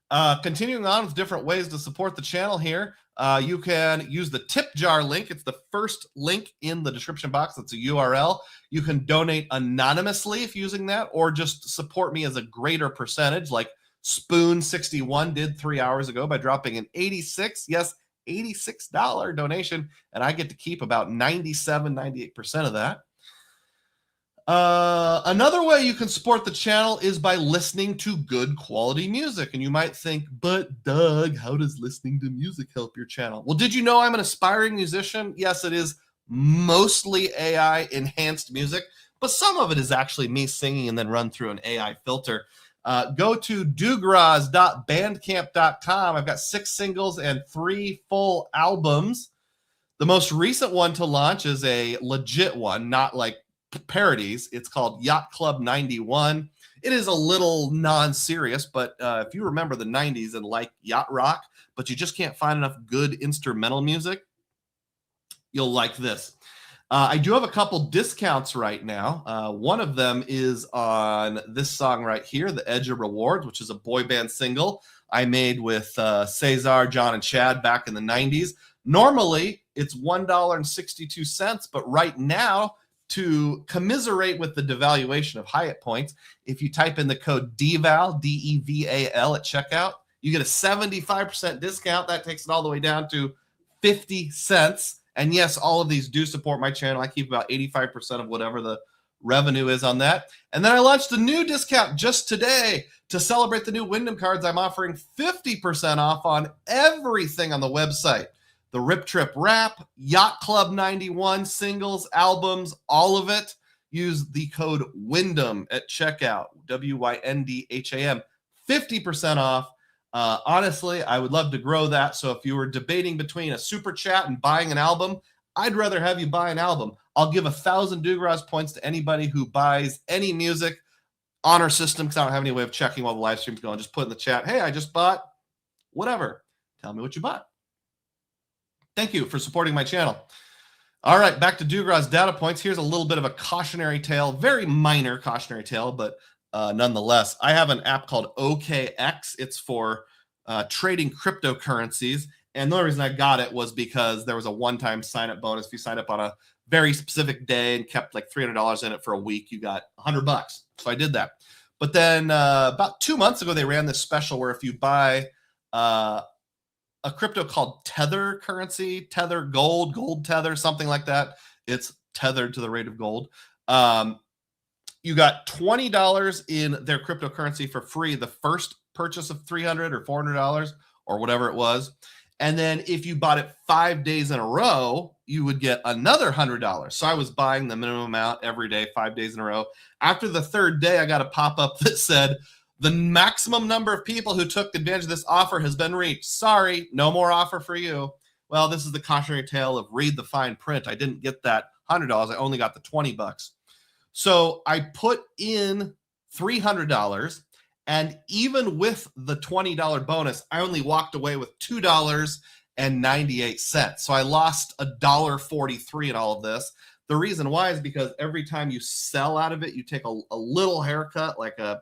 [SPEAKER 1] Continuing on with different ways to support the channel here. You can use the tip jar link. It's the first link in the description box. It's a URL. You can donate anonymously if using that, or just support me as a greater percentage, like Spoon61 did 3 hours ago by dropping an $86 donation, and I get to keep about 98% of that. Another way you can support the channel is by listening to good quality music. And you might think, but Doug, how does listening to music help your channel? Well, did you know I'm an aspiring musician? Yes, it is mostly AI enhanced music, but some of it is actually me singing and then run through an AI filter. Go to dugroz.bandcamp.com. I've got 6 singles and 3 full albums. The most recent one to launch is a legit one, not like parodies. It's called Yacht Club 91. It is a little non-serious, but if you remember the 90s and like yacht rock, but you just can't find enough good instrumental music, you'll like this. I do have a couple discounts right now. One of them is on this song right here, The Edge of Rewards, which is a boy band single I made with Cesar, John, and Chad back in the 90s. Normally, it's $1.62, but right now, to commiserate with the devaluation of Hyatt points, if you type in the code DEVAL, DEVAL at checkout, you get a 75% discount. That takes it all the way down to 50 cents. And yes, all of these do support my channel. I keep about 85% of whatever the revenue is on that. And then I launched a new discount just today to celebrate the new Wyndham cards. I'm offering 50% off on everything on the website. The Rip Trip Wrap, Yacht Club 91, singles, albums, all of it. Use the code Wyndham at checkout, WYNDHAM, 50% off. Honestly, I would love to grow that. So if you were debating between a super chat and buying an album, I'd rather have you buy an album. I'll give 1,000 Dugroz points to anybody who buys any music on our system, because I don't have any way of checking while the live stream's going. Just put in the chat, hey, I just bought whatever. Tell me what you bought. Thank you for supporting my channel. All right, back to Dugroz data points. Here's a little bit of a cautionary tale, very minor cautionary tale, but nonetheless, I have an app called OKX. It's for trading cryptocurrencies. And the only reason I got it was because there was a one-time sign-up bonus. If you sign up on a very specific day and kept like $300 in it for a week, you got $100. So I did that. But then about 2 months ago, they ran this special where if you buy a crypto called Tether currency, Tether Gold, Gold Tether, something like that. It's tethered to the rate of gold. You got $20 in their cryptocurrency for free the first purchase of $300 or $400 or whatever it was. And then if you bought it 5 days in a row, you would get another $100. So I was buying the minimum amount every day, 5 days in a row. After the third day, I got a pop-up that said, the maximum number of people who took advantage of this offer has been reached. Sorry, no more offer for you. Well, this is the cautionary tale of read the fine print. I didn't get that $100. I only got the $20. So I put in $300, and even with the $20 bonus, I only walked away with $2.98. So I lost $1.43 in all of this. The reason why is because every time you sell out of it, you take a little haircut, like a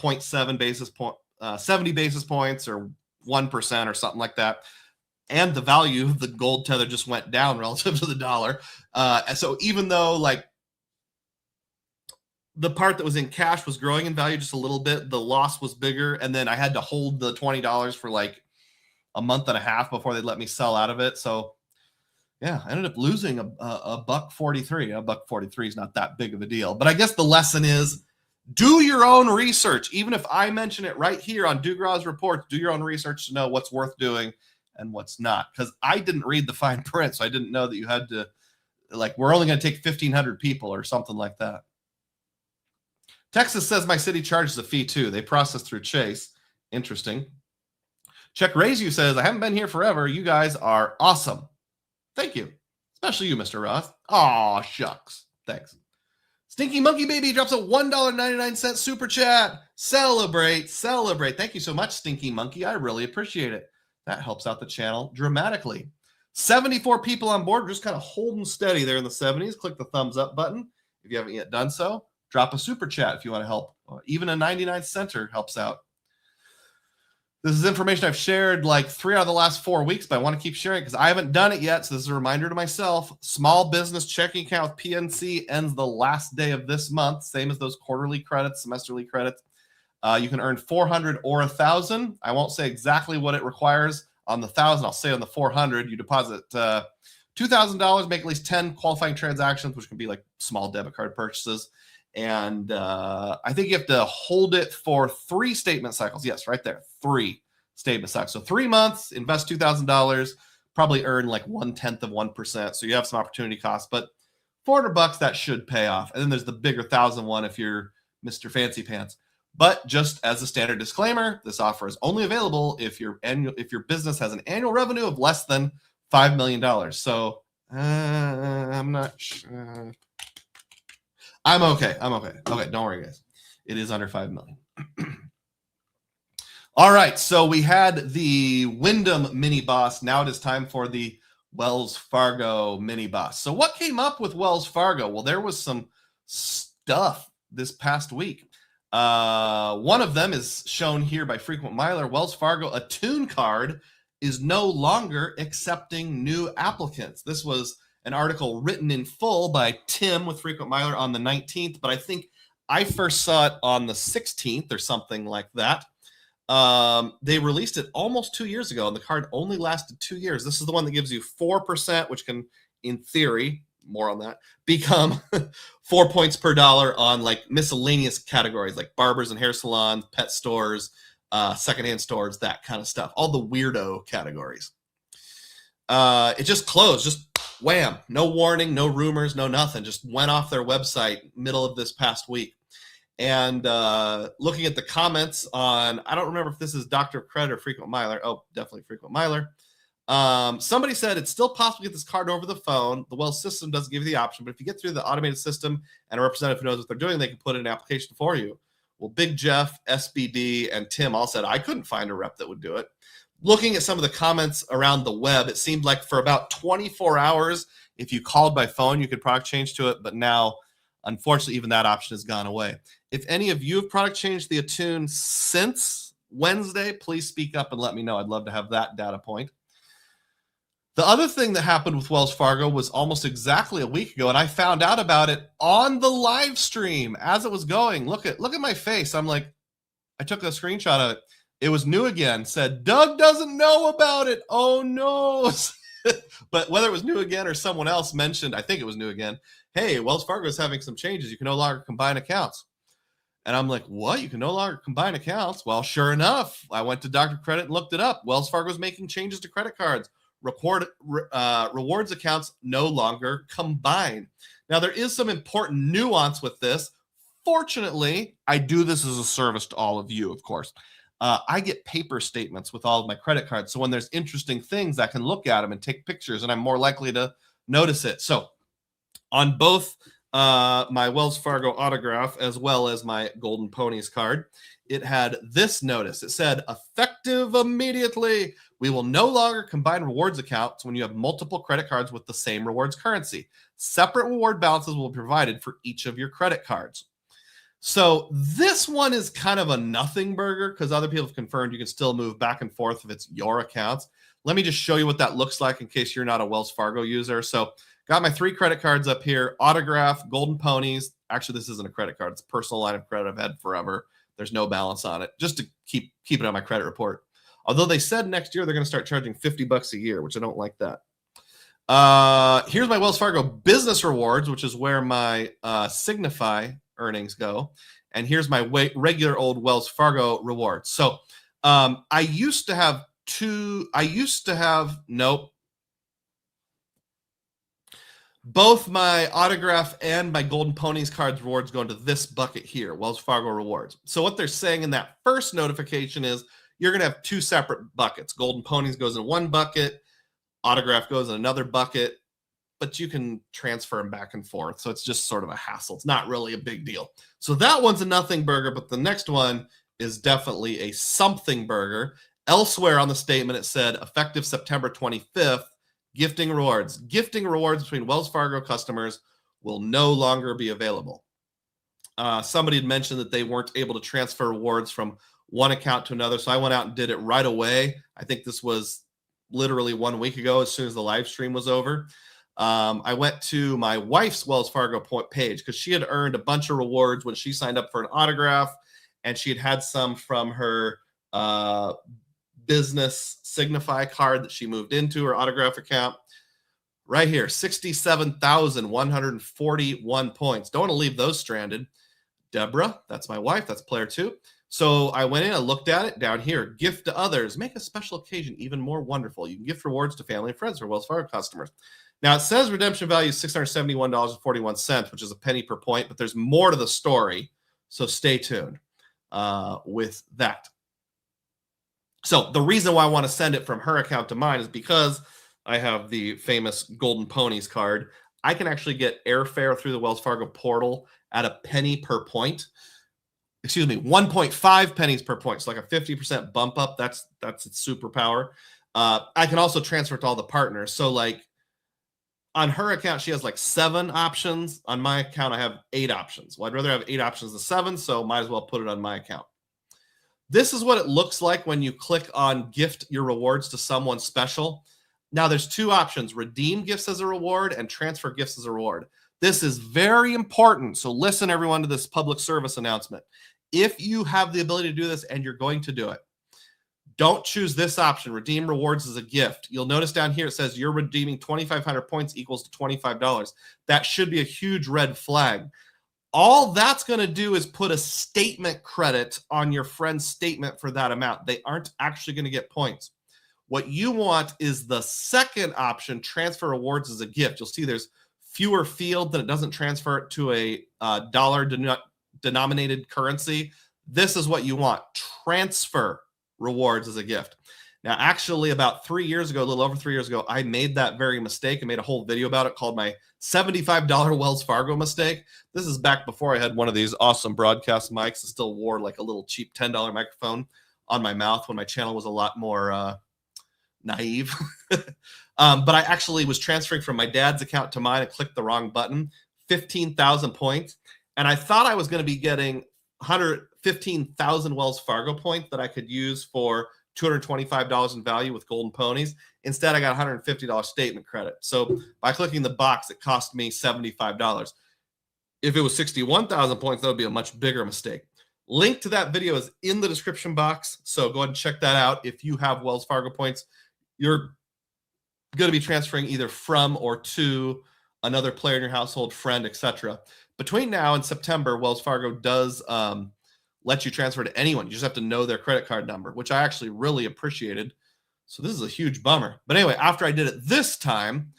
[SPEAKER 1] 0.7 basis point, 70 basis points or 1% or something like that. And the value of the gold tether just went down relative to the dollar. So even though like the part that was in cash was growing in value just a little bit, the loss was bigger. And then I had to hold the $20 for like a month and a half before they'd let me sell out of it. So yeah, I ended up losing a $1.43. $1.43 is not that big of a deal. But I guess the lesson is, do your own research. Even if I mention it right here on Dugroz Reports, do your own research to know what's worth doing and what's not. Because I didn't read the fine print, so I didn't know that you had to, like, we're only going to take 1,500 people or something like that. Texas says my city charges a fee too. They process through Chase. Interesting. Check Raise You says, I haven't been here forever. You guys are awesome. Thank you. Especially you, Mr. Ross. Aw, shucks. Thanks. Stinky Monkey Baby drops a $1.99 super chat. Celebrate, celebrate. Thank you so much, Stinky Monkey. I really appreciate it. That helps out the channel dramatically. 74 people on board. We're just kind of holding steady there in the 70s. Click the thumbs up button if you haven't yet done so. Drop a super chat if you want to help. Even a 99 center helps out. This is information I've shared like 3 out of the last 4 weeks, but I want to keep sharing it because I haven't done it yet. So this is a reminder to myself. Small business checking account with PNC ends the last day of this month, same as those quarterly credits, semesterly credits. You can earn 400 or 1,000. I won't say exactly what it requires on the 1,000. I'll say on the 400, you deposit $2,000, make at least 10 qualifying transactions, which can be like small debit card purchases. And I think you have to hold it for 3 statement cycles. Yes, right there, 3 statement cycles. So 3 months, invest $2,000, probably earn like 0.1%. So you have some opportunity costs, but $400, that should pay off. And then there's the bigger 1,000 one if you're Mr. Fancy Pants. But just as a standard disclaimer, this offer is only available if your business has an annual revenue of less than $5 million. So I'm not sure. I'm okay. Okay, don't worry, guys. It is under 5 million. All right, so we had the Wyndham mini boss. Now it is time for the Wells Fargo mini bus. So what came up with Wells Fargo? Well, there was some stuff this past week. One of them is shown here by Frequent Miler. Wells Fargo Attune card is no longer accepting new applicants. This was an article written in full by Tim with Frequent Miler on the 19th, but I think I first saw it on the 16th or something like that. They released it almost 2 years ago, and the card only lasted 2 years. This is the one that gives you 4%, which can, in theory, more on that, become 4 points per dollar on like miscellaneous categories like barbers and hair salons, pet stores, secondhand stores, that kind of stuff. All the weirdo categories. It just closed, just wham, no warning, no rumors, no nothing. Just went off their website middle of this past week. And looking at the comments on, I don't remember if this is Dr. Credit or Frequent Miler. Oh, definitely Frequent Miler. Somebody said it's still possible to get this card over the phone. The Wells system doesn't give you the option, but if you get through the automated system and a representative who knows what they're doing, they can put in an application for you. Well, Big Jeff, SBD, and Tim all said, I couldn't find a rep that would do it. Looking at some of the comments around the web, it seemed like for about 24 hours, if you called by phone, you could product change to it. But now, unfortunately, even that option has gone away. If any of you have product changed the Attune since Wednesday, please speak up and let me know. I'd love to have that data point. The other thing that happened with Wells Fargo was almost exactly a week ago, and I found out about it on the live stream as it was going. Look at my face. I'm like, I took a screenshot of it. It was new again. Said, Doug doesn't know about it. Oh, no. But whether it was new again or someone else mentioned, I think it was new again, hey, Wells Fargo is having some changes. You can no longer combine accounts. And I'm like, what? You can no longer combine accounts? Well, sure enough, I went to Dr. Credit and looked it up. Wells Fargo is making changes to credit cards. Rewards accounts no longer combine. Now, there is some important nuance with this. Fortunately, I do this as a service to all of you, of course. I get paper statements with all of my credit cards. So when there's interesting things, I can look at them and take pictures, and I'm more likely to notice it. So on both my Wells Fargo autograph as well as my Golden Ponies card, it had this notice. It said, effective immediately. We will no longer combine rewards accounts when you have multiple credit cards with the same rewards currency. Separate reward balances will be provided for each of your credit cards. So this one is kind of a nothing burger because other people have confirmed you can still move back and forth if it's your accounts. Let me just show you what that looks like in case you're not a Wells Fargo user. So got my 3 credit cards up here, autograph, Golden Ponies. Actually, this isn't a credit card. It's a personal line of credit I've had forever. There's no balance on it, just to keep it on my credit report. Although they said next year they're going to start charging $50 a year, which I don't like that. Here's my Wells Fargo business rewards, which is where my Signify earnings go. And here's my regular old Wells Fargo rewards. So I used to have both my autograph and my Golden Ponies cards rewards go into this bucket here, Wells Fargo rewards. So what they're saying in that first notification is you're going to have 2 separate buckets. Golden Ponies goes in one bucket, autograph goes in another bucket, but you can transfer them back and forth. So it's just sort of a hassle. It's not really a big deal. So that one's a nothing burger, but the next one is definitely a something burger. Elsewhere on the statement, it said effective September 25th, gifting rewards. Gifting rewards between Wells Fargo customers will no longer be available. Somebody had mentioned that they weren't able to transfer rewards from one account to another. So I went out and did it right away. I think this was literally 1 week ago, as soon as the live stream was over. I went to my wife's Wells Fargo page because she had earned a bunch of rewards when she signed up for an autograph, and she had some from her business Signify card that she moved into her autograph account. Right here, 67,141 points. Don't want to leave those stranded. Deborah, that's my wife. That's player 2. So I went in, I looked at it down here. Gift to others. Make a special occasion even more wonderful. You can gift rewards to family and friends for Wells Fargo customers. Now, it says redemption value is $671.41, which is a penny per point, but there's more to the story. So stay tuned with that. So the reason why I want to send it from her account to mine is because I have the famous Golden Ponies card. I can actually get airfare through the Wells Fargo portal at a penny per point. Excuse me, 1.5 pennies per point. So like a 50% bump up. That's its superpower. I can also transfer to all the partners. So like on her account, she has like 7 options. On my account, I have 8 options. Well, I'd rather have 8 options than 7, so might as well put it on my account. This is what it looks like when you click on gift your rewards to someone special. Now there's 2 options: redeem gifts as a reward and transfer gifts as a reward. This is very important. So listen, everyone, to this public service announcement. If you have the ability to do this and you're going to do it, don't choose this option, redeem rewards as a gift. You'll notice down here it says you're redeeming 2,500 points equals to $25. That should be a huge red flag. All that's going to do is put a statement credit on your friend's statement for that amount. They aren't actually going to get points. What you want is the second option, transfer rewards as a gift. You'll see there's fewer fields, that it doesn't transfer it to a dollar denominated currency. This is what you want, transfer rewards as a gift. Now, actually, about 3 years ago, a little over 3 years ago, I made that very mistake. I made a whole video about it called my $75 Wells Fargo mistake. This is back before I had one of these awesome broadcast mics. I still wore like a little cheap $10 microphone on my mouth when my channel was a lot more naive. But I actually was transferring from my dad's account to mine and clicked the wrong button, 15,000 points. And I thought I was going to be getting 115,000 Wells Fargo points that I could use for $225 in value with golden ponies. Instead, I got $150 statement credit. So by clicking the box, it cost me $75. If it was 61,000 points, that would be a much bigger mistake. Link to that video is in the description box. So go ahead and check that out. If you have Wells Fargo points, you're going to be transferring either from or to another player in your household, friend, etc. Between now and September, Wells Fargo does let you transfer to anyone. You just have to know their credit card number, which I actually really appreciated. So this is a huge bummer. But anyway, after I did it this time,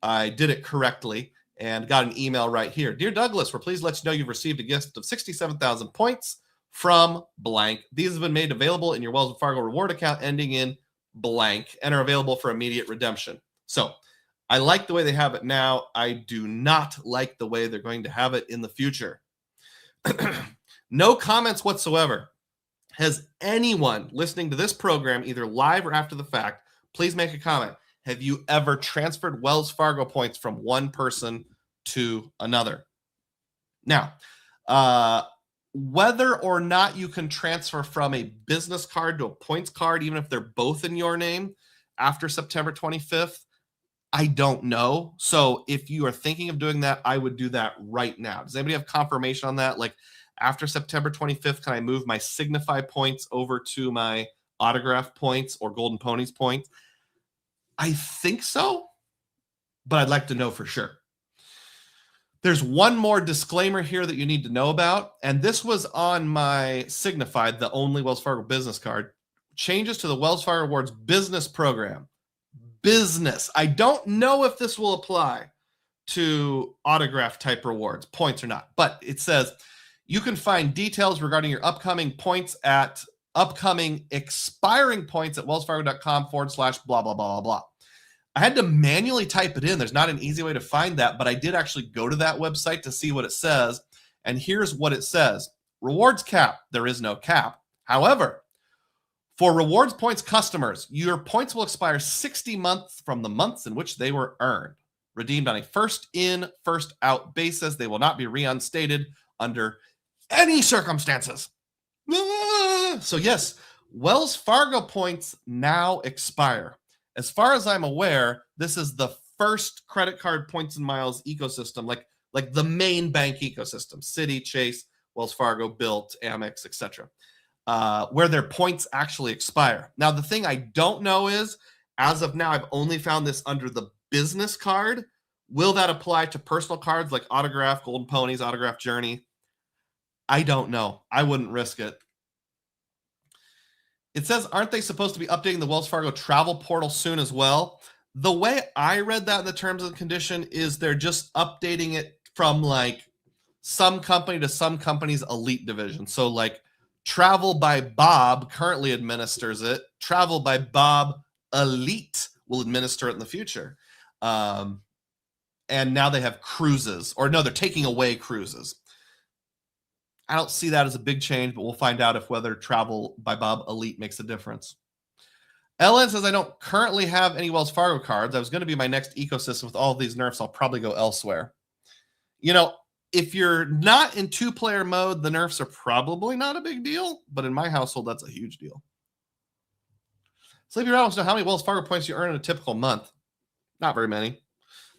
[SPEAKER 1] I did it correctly and got an email right here. Dear Douglas, we're pleased to let you know you've received a gift of 67,000 points from blank. These have been made available in your Wells Fargo reward account ending in blank and are available for immediate redemption. So I like the way they have it now. I do not like the way they're going to have it in the future. No comments whatsoever. Has anyone listening to this program, either live or after the fact, please make a comment. Have you ever transferred Wells Fargo points from one person to another? Now, whether or not you can transfer from a business card to a points card, even if they're both in your name after September 25th, I don't know. So if you are thinking of doing that, I would do that right now. Does anybody have confirmation on that? Like, after September 25th, can I move my Signify points over to my autograph points or Golden Ponies points? I think so, but I'd like to know for sure. There's one more disclaimer here that you need to know about, and this was on my Signify, the only Wells Fargo business card. Changes to the Wells Fargo Rewards business program. Business. I don't know if this will apply to autograph type rewards, points or not, but it says you can find details regarding your upcoming points at upcoming expiring points at wellsfargo.com/blah, blah, blah, blah, blah. I had to manually type it in. There's not an easy way to find that, but I did actually go to that website to see what it says. And here's what it says. Rewards cap. There is no cap. However, for rewards points customers, your points will expire 60 months from the months in which they were earned. Redeemed on a first in, first out basis. They will not be reinstated under any circumstances. So yes, Wells Fargo points now expire. As far as I'm aware, this is the first credit card points and miles ecosystem, like the main bank ecosystem, Citi, Chase, Wells Fargo, Bilt, Amex, etc., where their points actually expire. Now, the thing I don't know is, as of now, I've only found this under the business card. Will that apply to personal cards like Autograph, Golden Ponies, Autograph Journey? I don't know. I wouldn't risk it. It says, aren't they supposed to be updating the Wells Fargo travel portal soon as well? The way I read that in the terms and condition is they're just updating it from like some company to some company's elite division. So like Travel by Bob currently administers it. Travel by Bob Elite will administer it in the future. And now they have cruises, or no, they're taking away cruises. I don't see that as a big change, but we'll find out if whether Travel by Bob Elite makes a difference. Ellen says, I don't currently have any Wells Fargo cards. I was going to be my next ecosystem with all of these nerfs. I'll probably go elsewhere. You know, if you're not in 2-player mode, the nerfs are probably not a big deal. But in my household, that's a huge deal. Sleepy Rat wants to know how many Wells Fargo points you earn in a typical month. Not very many.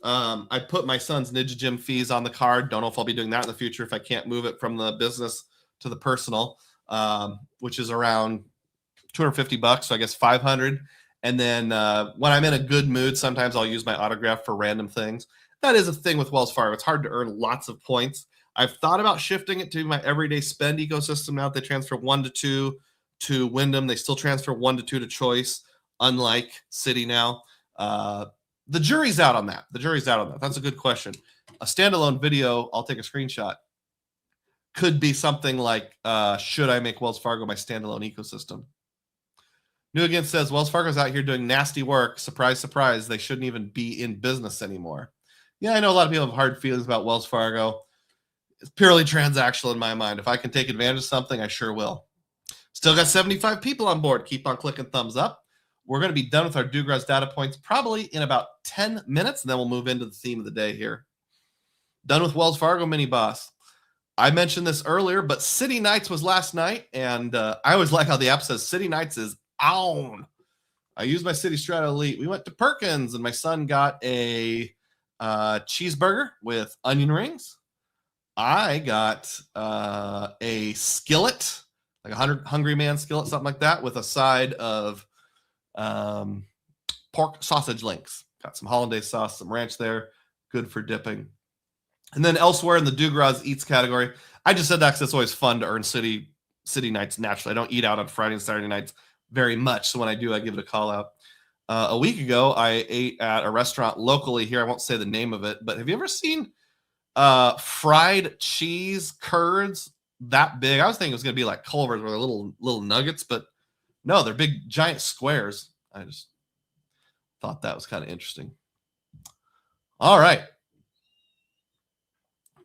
[SPEAKER 1] I put my son's Ninja Gym fees on the card. Don't know if I'll be doing that in the future if I can't move it from the business to the personal, which is around $250. So I guess 500. And then when I'm in a good mood, sometimes I'll use my autograph for random things. That is a thing with Wells Fargo. It's hard to earn lots of points. I've thought about shifting it to my everyday spend ecosystem now that they transfer 1 to 2 to Wyndham. They still transfer 1 to 2 to Choice, unlike City now. The jury's out on that. That's a good question. A standalone video, I'll take a screenshot, could be something like, should I make Wells Fargo my standalone ecosystem? New Again says, Wells Fargo's out here doing nasty work. Surprise, surprise. They shouldn't even be in business anymore. Yeah, I know a lot of people have hard feelings about Wells Fargo. It's purely transactional in my mind. If I can take advantage of something, I sure will. Still got 75 people on board. Keep on clicking thumbs up. We're going to be done with our Dugroz data points probably in about 10 minutes, and then we'll move into the theme of the day here. Done with Wells Fargo Mini Boss. I mentioned this earlier, but City Nights was last night, and I always like how the app says City Nights is on. I used my City Strata Elite. We went to Perkins, and my son got a cheeseburger with onion rings. I got a skillet, like a Hungry Man skillet, something like that, with a side of pork sausage links. Got some hollandaise sauce, some ranch there. Good for dipping. And then elsewhere in the Dugroz Eats category, I just said that because it's always fun to earn city nights naturally. I don't eat out on Friday and Saturday nights very much, so when I do, I give it a call out. A week ago, I ate at a restaurant locally here. I won't say the name of it, but have you ever seen fried cheese curds that big? I was thinking it was going to be like Culver's where they're little nuggets, but no, they're big, giant squares. I just thought that was kind of interesting. All right.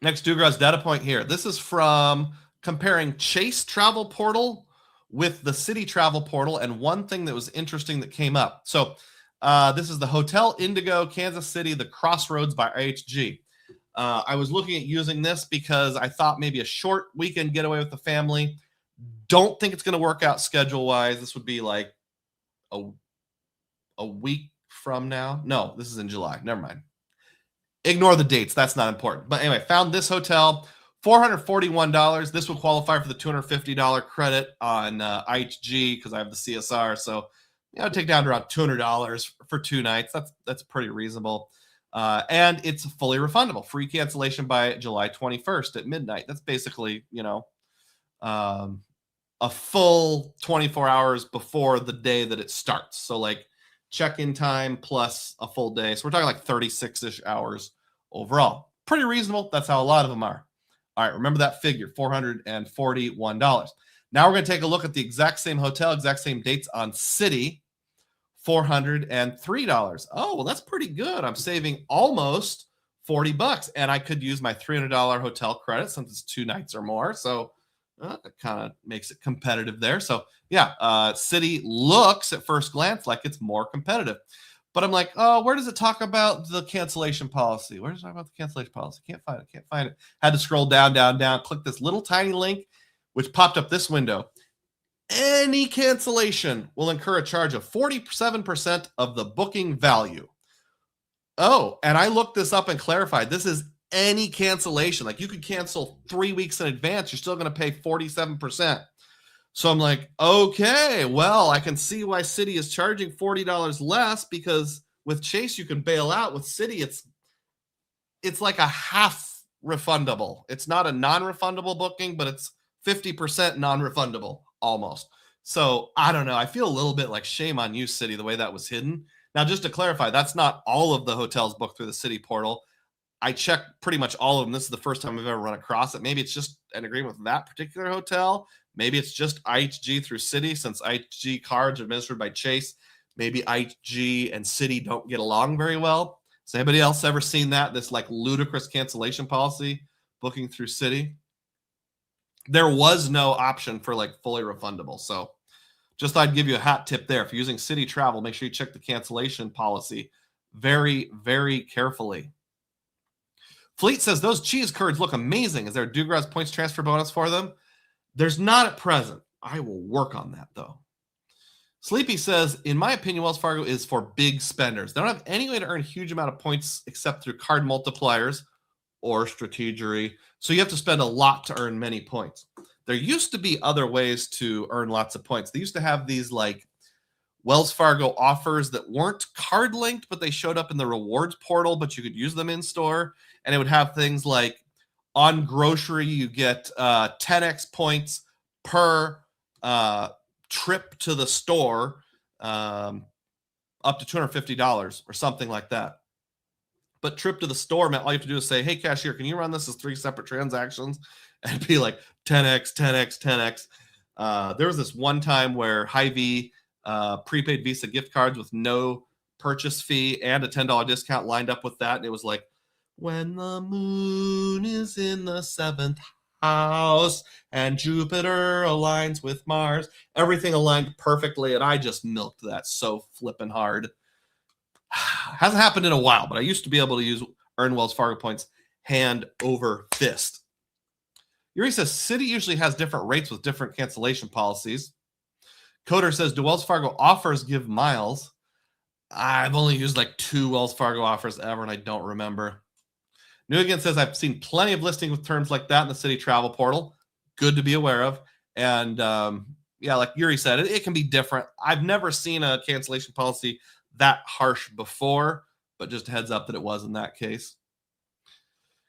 [SPEAKER 1] Next Dugroz data point here. This is from comparing Chase Travel Portal with the City Travel Portal, and one thing that was interesting that came up. So this is the Hotel Indigo, Kansas City, the Crossroads by IHG. I was looking at using this because I thought maybe a short weekend getaway with the family. Don't think it's going to work out schedule-wise. This would be like a week from now. No, this is in July. Never mind. Ignore the dates. That's not important. But anyway, found this hotel, $441. This will qualify for the $250 credit on IHG because I have the CSR. So, take down to around $200 for 2 nights. That's pretty reasonable. And it's fully refundable. Free cancellation by July 21st at midnight. That's basically, a full 24 hours before the day that it starts. So like check-in time plus a full day. So we're talking like 36-ish hours overall. Pretty reasonable. That's how a lot of them are. All right, remember that figure, $441. Now we're going to take a look at the exact same hotel, exact same dates on City, $403. Oh, well, that's pretty good. I'm saving almost $40, and I could use my $300 hotel credit since it's 2 nights or more. So it kind of makes it competitive there. So yeah, City looks at first glance like it's more competitive. But I'm like, oh, where does it talk about the cancellation policy? Where does it talk about the cancellation policy? Can't find it. Had to scroll down, click this little tiny link, which popped up this window. Any cancellation will incur a charge of 47% of the booking value. Oh, and I looked this up and clarified. This is any cancellation. Like you could cancel 3 weeks in advance. You're still going to pay 47%. So I'm like, okay, well, I can see why City is charging $40 less because with Chase, you can bail out. With City, it's like a half refundable. It's not a non-refundable booking, but it's 50% non-refundable almost. So I don't know. I feel a little bit like shame on you, City, the way that was hidden. Now, just to clarify, that's not all of the hotels booked through the City portal. I checked pretty much all of them. This is the first time I've ever run across it. Maybe it's just an agreement with that particular hotel. Maybe it's just IHG through City, since IHG cards are administered by Chase. Maybe IHG and City don't get along very well. Has anybody else ever seen that? This like ludicrous cancellation policy booking through City? There was no option for like fully refundable. So Just thought I'd give you a hat tip there. If you're using City Travel, make sure you check the cancellation policy very, very carefully. Fleet says those cheese curds look amazing. Is there a Dugroz points transfer bonus for them? There's not at present. I will work on that, though. Sleepy says, in my opinion, Wells Fargo is for big spenders. They don't have any way to earn a huge amount of points except through card multipliers or strategery. So you have to spend a lot to earn many points. There used to be other ways to earn lots of points. They used to have these like Wells Fargo offers that weren't card linked, but they showed up in the rewards portal, but you could use them in store. And it would have things like on grocery, you get 10x points per trip to the store, up to $250 or something like that. But trip to the store meant all you have to do is say, hey, cashier, can you run this as 3 separate transactions? And it'd be like 10x, 10x, 10x. There was this one time where Hy-Vee prepaid Visa gift cards with no purchase fee and a $10 discount lined up with that. And it was like, when the moon is in the 7th house and Jupiter aligns with Mars, everything aligned perfectly. And I just milked that so flippin' hard. Hasn't happened in a while, but I used to be able to earn Wells Fargo points hand over fist. Yuri says Citi usually has different rates with different cancellation policies. Coder says, do Wells Fargo offers give miles? I've only used like 2 Wells Fargo offers ever, and I don't remember. New Again says, I've seen plenty of listings with terms like that in the City Travel portal. Good to be aware of. And yeah, like Yuri said, it can be different. I've never seen a cancellation policy that harsh before, but just a heads up that it was in that case.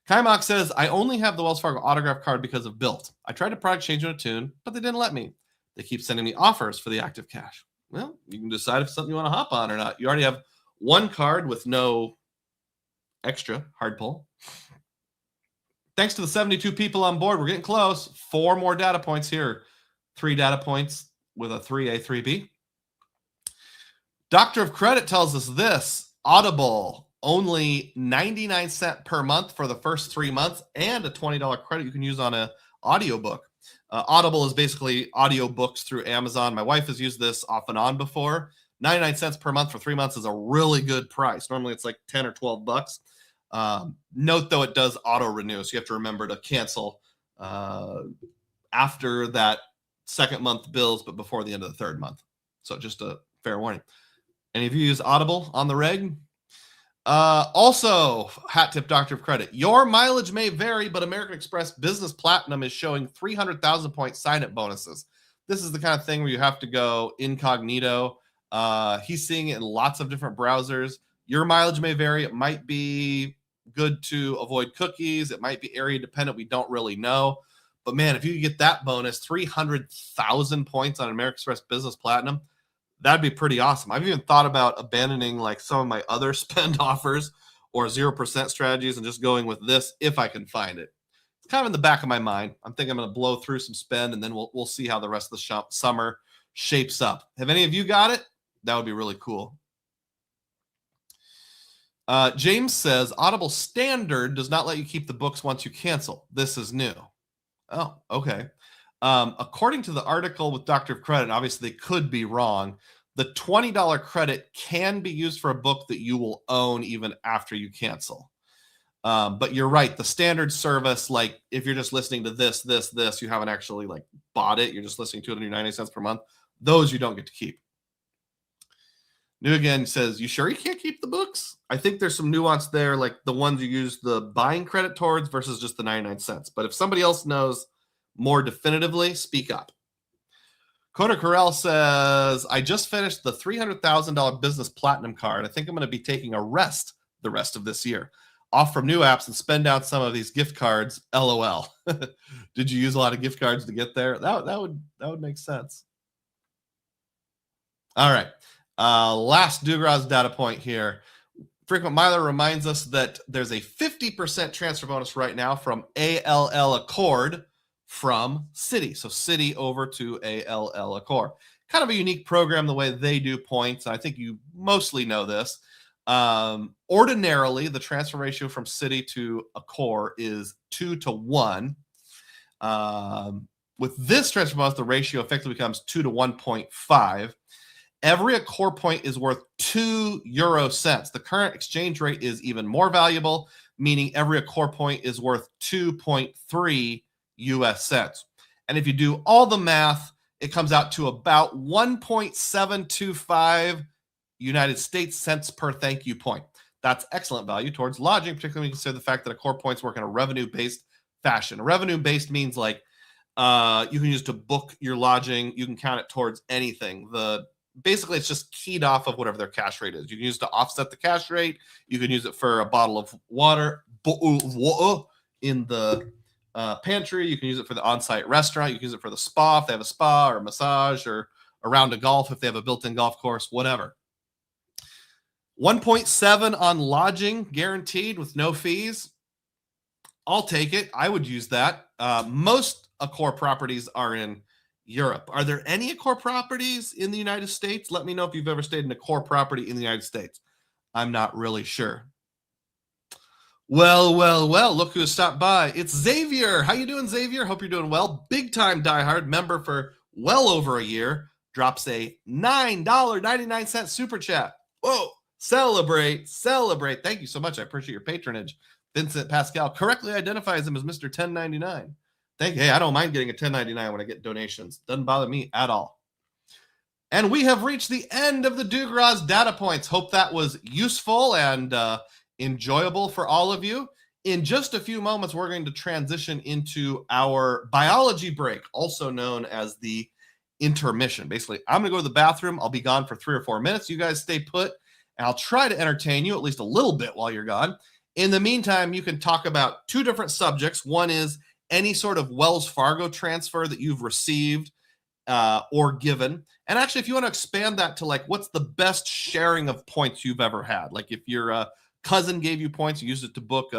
[SPEAKER 1] Kaimok says, I only have the Wells Fargo autograph card because of Built. I tried to product change in a tune, but they didn't let me. They keep sending me offers for the active cash. Well, you can decide if it's something you want to hop on or not. You already have one card with no extra hard pull. Thanks to the 72 people on board, we're getting close. 4 more data points here. 3 data points with a 3A, 3B. Doctor of Credit tells us this. Audible, only 99 cents per month for the first 3 months and a $20 credit you can use on an audiobook. Audible is basically audiobooks through Amazon. My wife has used this off and on before. 99 cents per month for 3 months is a really good price. Normally it's like 10 or 12 bucks. Note, though, it does auto renew, so you have to remember to cancel after that second month bills, but before the end of the third month. So just a fair warning. Any of you use Audible on the reg? Also, hat tip, Doctor of Credit. Your mileage may vary, but American Express Business Platinum is showing 300,000 point sign-up bonuses. This is the kind of thing where you have to go incognito. He's seeing it in lots of different browsers. Your mileage may vary. It might be good to avoid cookies. It might be area dependent. We don't really know. But man, if you get that bonus, 300,000 points on American Express Business Platinum, that'd be pretty awesome. I've even thought about abandoning like some of my other spend offers or 0% strategies and just going with this if I can find it. It's kind of in the back of my mind. I'm thinking I'm going to blow through some spend and then we'll see how the rest of the summer shapes up. Have any of you got it? That would be really cool. James says, Audible Standard does not let you keep the books once you cancel. This is new. Oh, okay. According to the article with Doctor of Credit, obviously they could be wrong. The $20 credit can be used for a book that you will own even after you cancel. But you're right. The standard service, like if you're just listening to this, you haven't actually like bought it. You're just listening to it and you're 90 cents per month. Those you don't get to keep. New Again says, you sure you can't keep the books? I think there's some nuance there, like the ones you use the buying credit towards versus just the 99 cents. But if somebody else knows more definitively, speak up. Coda Corral says, I just finished the $300,000 business platinum card. I think I'm going to be taking a rest the rest of this year. Off from new apps and spend out some of these gift cards. LOL. Did you use a lot of gift cards to get there? That would make sense. All right. Last Dugroz data point here. Frequent Miler reminds us that there's a 50% transfer bonus right now from ALL Accord from Citi. So Citi over to ALL Accord. Kind of a unique program the way they do points. I think you mostly know this. Ordinarily, the transfer ratio from Citi to Accor is 2 to 1. with this transfer bonus, the ratio effectively becomes 2 to 1.5. Every Accor point is worth 2 euro cents. The current exchange rate is even more valuable, meaning every Accor point is worth 2.3 US cents. And if you do all the math, it comes out to about 1.725 United States cents per thank you point. That's excellent value towards lodging, particularly when you consider the fact that Accor points work in a revenue-based fashion. Revenue-based means like you can use to book your lodging. You can count it towards anything. Basically, it's just keyed off of whatever their cash rate is. You can use it to offset the cash rate. You can use it for a bottle of water in the pantry. You can use it for the on-site restaurant. You can use it for the spa if they have a spa or a massage, or a round of golf if they have a built-in golf course, whatever. 1.7 on lodging guaranteed with no fees. I'll take it. I would use that. Most Accor properties are in Europe. Are there any Accor properties in the United States? Let me know if you've ever stayed in a Accor property in the United States. I'm not really sure. Well, look who has stopped by. It's Xavier. How you doing, Xavier? Hope you're doing well. Big time diehard member for well over a year. Drops a $9.99 super chat. Whoa. Celebrate. Thank you so much. I appreciate your patronage. Vincent Pascal correctly identifies him as Mr. 1099. Hey, I don't mind getting a 1099 when I get donations. Doesn't bother me at all. And we have reached the end of the Dugroz data points. Hope that was useful and enjoyable for all of you. In just a few moments, we're going to transition into our biology break, also known as the intermission. Basically, I'm going to go to the bathroom. I'll be gone for 3 or 4 minutes. You guys stay put. And I'll try to entertain you at least a little bit while you're gone. In the meantime, you can talk about 2 different subjects. One is any sort of Wells Fargo transfer that you've received or given. And actually, if you want to expand that to like, what's the best sharing of points you've ever had? Like if your cousin gave you points, you used it to book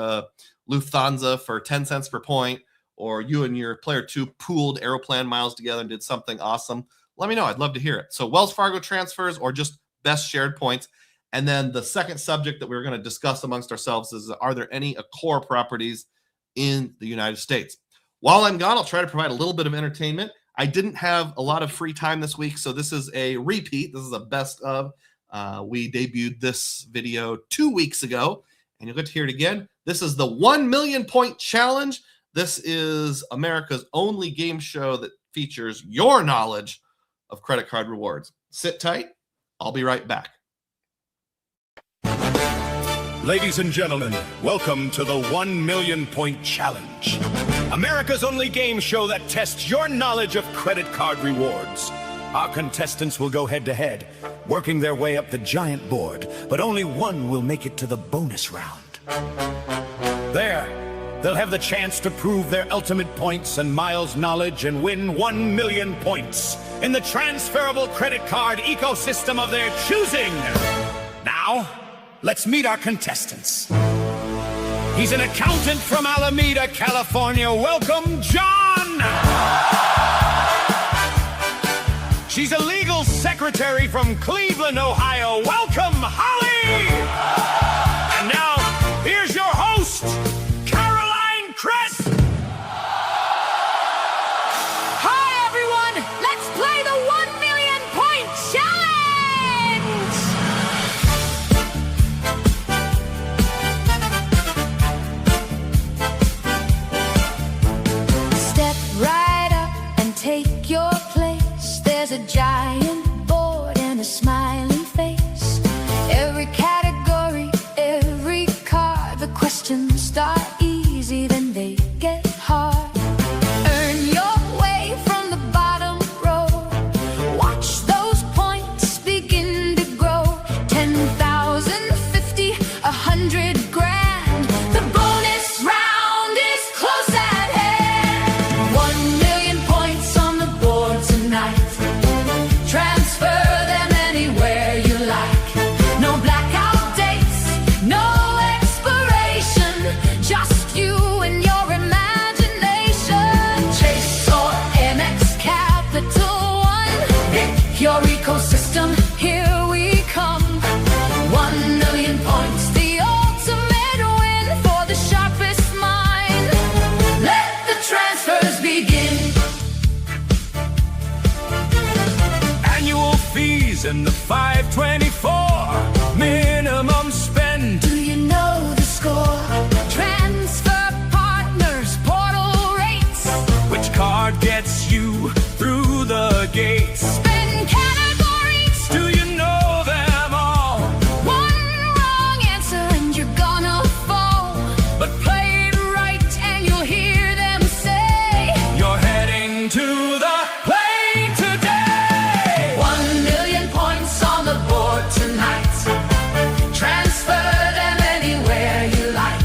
[SPEAKER 1] Lufthansa for 10 cents per point, or you and your player 2 pooled Aeroplan miles together and did something awesome. Let me know. I'd love to hear it. So Wells Fargo transfers or just best shared points. And then the second subject that we're going to discuss amongst ourselves is, are there any Accor properties in the United States? While I'm gone, I'll try to provide a little bit of entertainment. I didn't have a lot of free time this week, so this is a repeat. This is a best of. We debuted this video 2 weeks ago, and you'll get to hear it again. This is the 1 million point challenge. This is America's only game show that features your knowledge of credit card rewards. Sit tight. I'll be right back.
[SPEAKER 2] Ladies and gentlemen, welcome to the 1 million point challenge. America's only game show that tests your knowledge of credit card rewards. Our contestants will go head to head, working their way up the giant board, but only one will make it to the bonus round. There, they'll have the chance to prove their ultimate points and miles knowledge and win 1 million points in the transferable credit card ecosystem of their choosing. Now, let's meet our contestants. He's an accountant from Alameda, California. Welcome, John! She's a legal secretary from Cleveland, Ohio. Welcome, Holly! And now, here's your host, Caroline Crest!
[SPEAKER 3] Hi, everyone! Let's play the 1 million point challenge! Step right up and take your place. There's a giant board and a smiling face. Every category, every card. The questions start easy, then they get hard. Earn your way from the bottom row. Watch those points begin to grow. 10,000, 50, 100 grand. The bonus round is close at hand. 1 million points on the board tonight. Transfer them anywhere you like. No blackout dates, no expiration. Just you and your imagination. Chase or Amex, Capital One. Pick your ecosystem, here we come. 1 million points, the ultimate win for the sharpest mind. Let the transfers begin.
[SPEAKER 2] cities in the 524 minimum spend.
[SPEAKER 3] Do you know the score? Transfer partners, portal rates.
[SPEAKER 2] Which card gets you through the gates?
[SPEAKER 3] Spend categories.
[SPEAKER 2] Do you know them all?
[SPEAKER 3] One wrong answer and you're gonna fall.
[SPEAKER 2] But
[SPEAKER 3] Play it right and you'll hear them say,
[SPEAKER 2] you're heading to the play today.
[SPEAKER 3] 1 million points on the board tonight. Transfer them anywhere you like.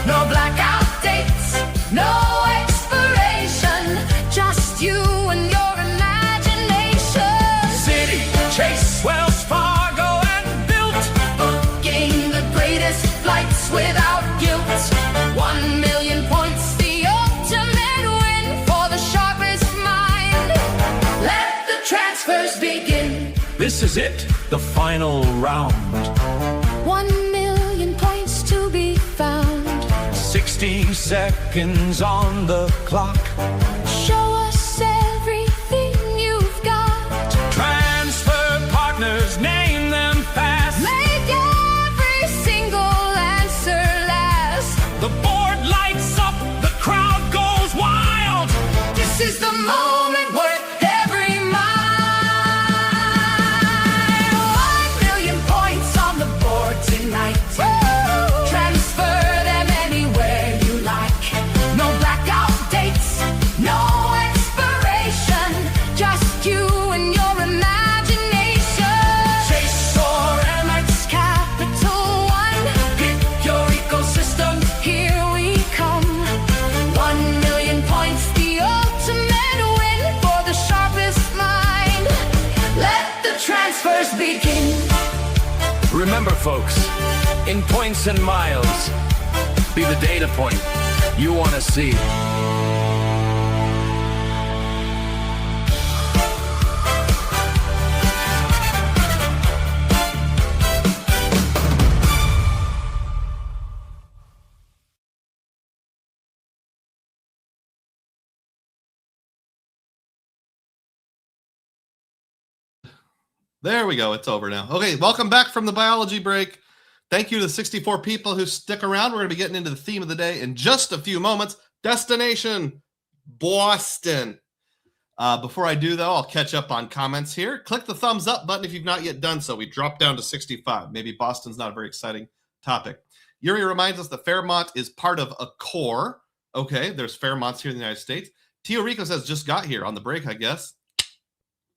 [SPEAKER 3] No blackout dates, no expiration. Just you and your imagination.
[SPEAKER 2] City, Chase, Wells Fargo, and Built.
[SPEAKER 3] Booking the greatest flights without guilt. 1 million points, the ultimate win for the sharpest mind. Let the transfers begin.
[SPEAKER 2] This is it, the final round.
[SPEAKER 3] 1 million points to be found.
[SPEAKER 2] 60 seconds on the clock.
[SPEAKER 3] Show us everything you've got.
[SPEAKER 2] Transfer partners, name them fast.
[SPEAKER 3] Make every single answer last.
[SPEAKER 2] The board lights up, the crowd goes wild.
[SPEAKER 3] This is the moment worth every mile. 1 million points on the board tonight. Transfer them anywhere you like. No blackout dates, no expiration. Just you and your imagination.
[SPEAKER 2] Chase or
[SPEAKER 3] Amex Capital One.
[SPEAKER 2] pick
[SPEAKER 3] Your ecosystem, here we come. 1 million points, the ultimate win for the sharpest mind. Let the transfers begin.
[SPEAKER 2] Remember, folks, in points and miles, be the data point you want to see.
[SPEAKER 1] There we go. It's over now. Okay, welcome back from the biology break. Thank you to the 64 people who stick around. We're going to be getting into the theme of the day in just a few moments. Destination, Boston. Before I do, though, I'll catch up on comments here. Click the thumbs up button if you've not yet done so. We dropped down to 65. Maybe Boston's not a very exciting topic. Yuri reminds us that Fairmont is part of a core. Okay, there's Fairmonts here in the United States. Tio Rico says, just got here on the break, I guess.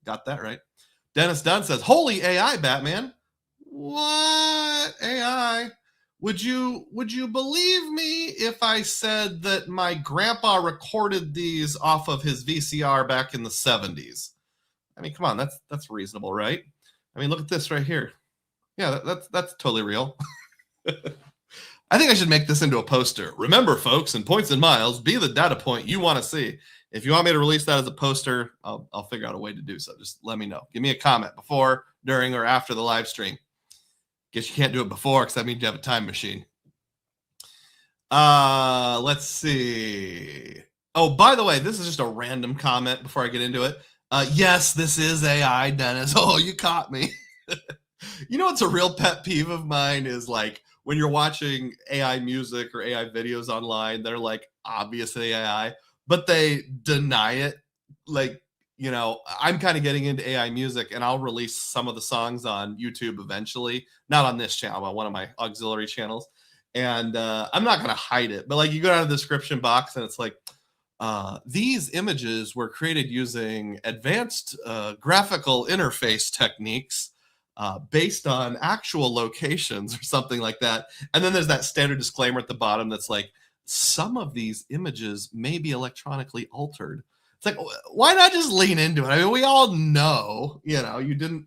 [SPEAKER 1] Got that right. Dennis Dunn says, holy AI, Batman. What? AI? Would you believe me if I said that my grandpa recorded these off of his VCR back in the 70s? I mean, come on, that's reasonable, right? I mean, look at this right here. Yeah, that's totally real. I think I should make this into a poster. Remember, folks, in points and miles, be the data point you want to see. If you want me to release that as a poster, I'll figure out a way to do so. Just let me know. Give me a comment before, during, or after the live stream. Guess you can't do it before because that means you have a time machine. Let's see. Oh, by the way, this is just a random comment before I get into it. Yes, this is AI, Dennis. Oh, you caught me. You know what's a real pet peeve of mine is like when you're watching AI music or AI videos online, they're like obviously AI, but they deny it. Like, you know, I'm kind of getting into AI music and I'll release some of the songs on YouTube eventually, not on this channel, but one of my auxiliary channels. And I'm not going to hide it, but like you go down to the description box and it's like, these images were created using advanced graphical interface techniques based on actual locations or something like that. And then there's that standard disclaimer at the bottom that's like, some of these images may be electronically altered. It's like, why not just lean into it? I mean, we all know, you know, you didn't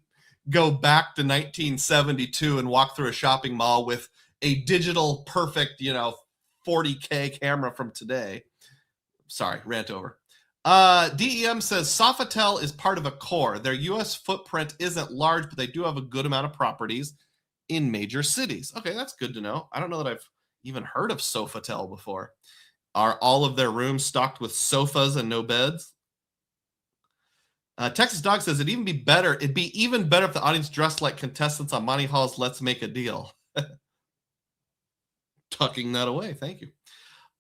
[SPEAKER 1] go back to 1972 and walk through a shopping mall with a digital perfect, you know, 40K camera from today. Sorry, rant over. DEM says Sofitel is part of a core. Their US footprint isn't large, but they do have a good amount of properties in major cities. Okay, that's good to know. I don't know that I've even heard of Sofitel before. Are all of their rooms stocked with sofas and no beds? Texas Dog says it'd be even better if the audience dressed like contestants on Monty Hall's Let's Make a Deal. Tucking that away. Thank you.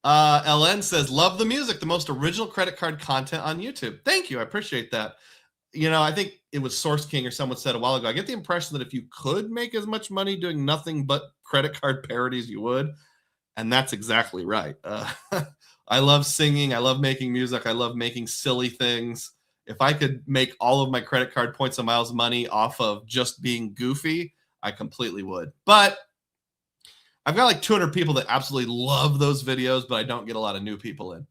[SPEAKER 1] LN says, love the music, the most original credit card content on YouTube. Thank you. I appreciate that. I think it was Source King or someone said a while ago, I get the impression that if you could make as much money doing nothing but credit card parodies, you would. And that's exactly right. I love singing. I love making music. I love making silly things. If I could make all of my credit card points and miles money off of just being goofy, I completely would. But I've got like 200 people that absolutely love those videos, but I don't get a lot of new people in.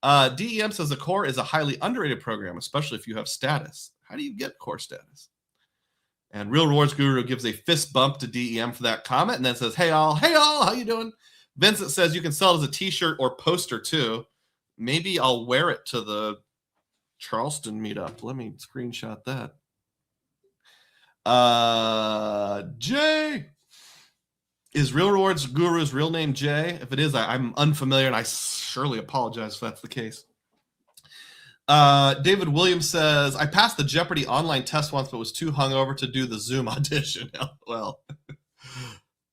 [SPEAKER 1] DEM says the core is a highly underrated program, especially if you have status. How do you get core status? And Real Rewards Guru gives a fist bump to DEM for that comment and then says, hey all, how you doing? Vincent says you can sell it as a t-shirt or poster too. Maybe I'll wear it to the Charleston meetup. Let me screenshot that. Jay. Is Real Rewards Guru's real name Jay? If it is, I'm unfamiliar, and I surely apologize if that's the case. David Williams says, I passed the Jeopardy online test once, but was too hungover to do the Zoom audition. Well,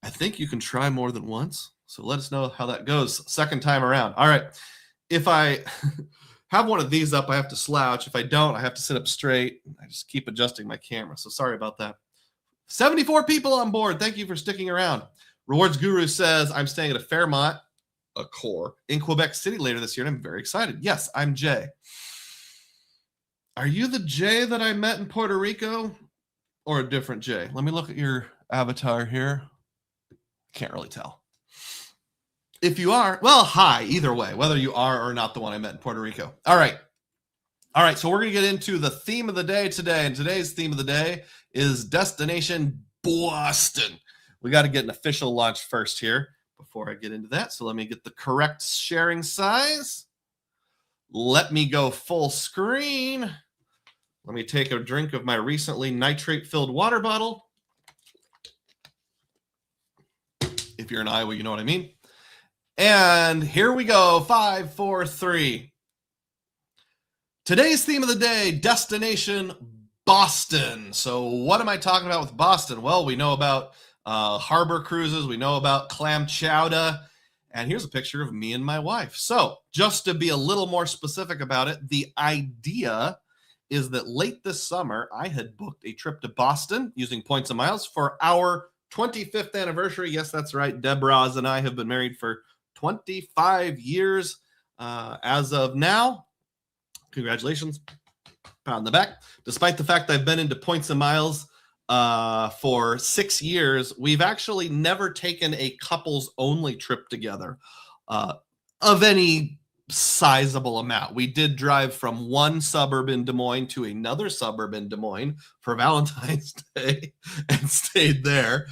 [SPEAKER 1] I think you can try more than once, so let us know how that goes second time around. All right. If I have one of these up, I have to slouch. If I don't, I have to sit up straight. I just keep adjusting my camera, so sorry about that. 74 people on board. Thank you for sticking around. Rewards Guru says, I'm staying at a Fairmont, a core, in Quebec City later this year, and I'm very excited. Yes, I'm Jay. Are you the Jay that I met in Puerto Rico or a different Jay? Let me look at your avatar here. Can't really tell. If you are, well, hi, either way, whether you are or not the one I met in Puerto Rico. All right, so we're going to get into the theme of the day today, and today's theme of the day is Destination Boston. We got to get an official launch first here before I get into that. So let me get the correct sharing size. Let me go full screen. Let me take a drink of my recently nitrate-filled water bottle. If you're in Iowa, you know what I mean. And here we go. 5, 4, 3. Today's theme of the day, Destination Boston. So what am I talking about with Boston? Well, we know about harbor cruises. We know about clam chowder. And here's a picture of me and my wife. So just to be a little more specific about it, the idea is that late this summer, I had booked a trip to Boston using points and miles for our 25th anniversary. Yes, that's right. Dugroz and I have been married for 25 years as of now. Congratulations. Pat on the back. Despite the fact I've been into points and miles for 6 years, we've actually never taken a couples only trip together of any sizable amount. We did drive from one suburb in Des Moines to another suburb in Des Moines for Valentine's Day and stayed there.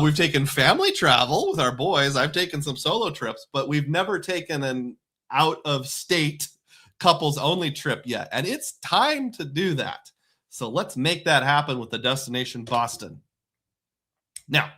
[SPEAKER 1] We've taken family travel with our boys. I've taken some solo trips, but we've never taken an out of state couples only trip yet. And it's time to do that. So let's make that happen with the Destination Boston. Now,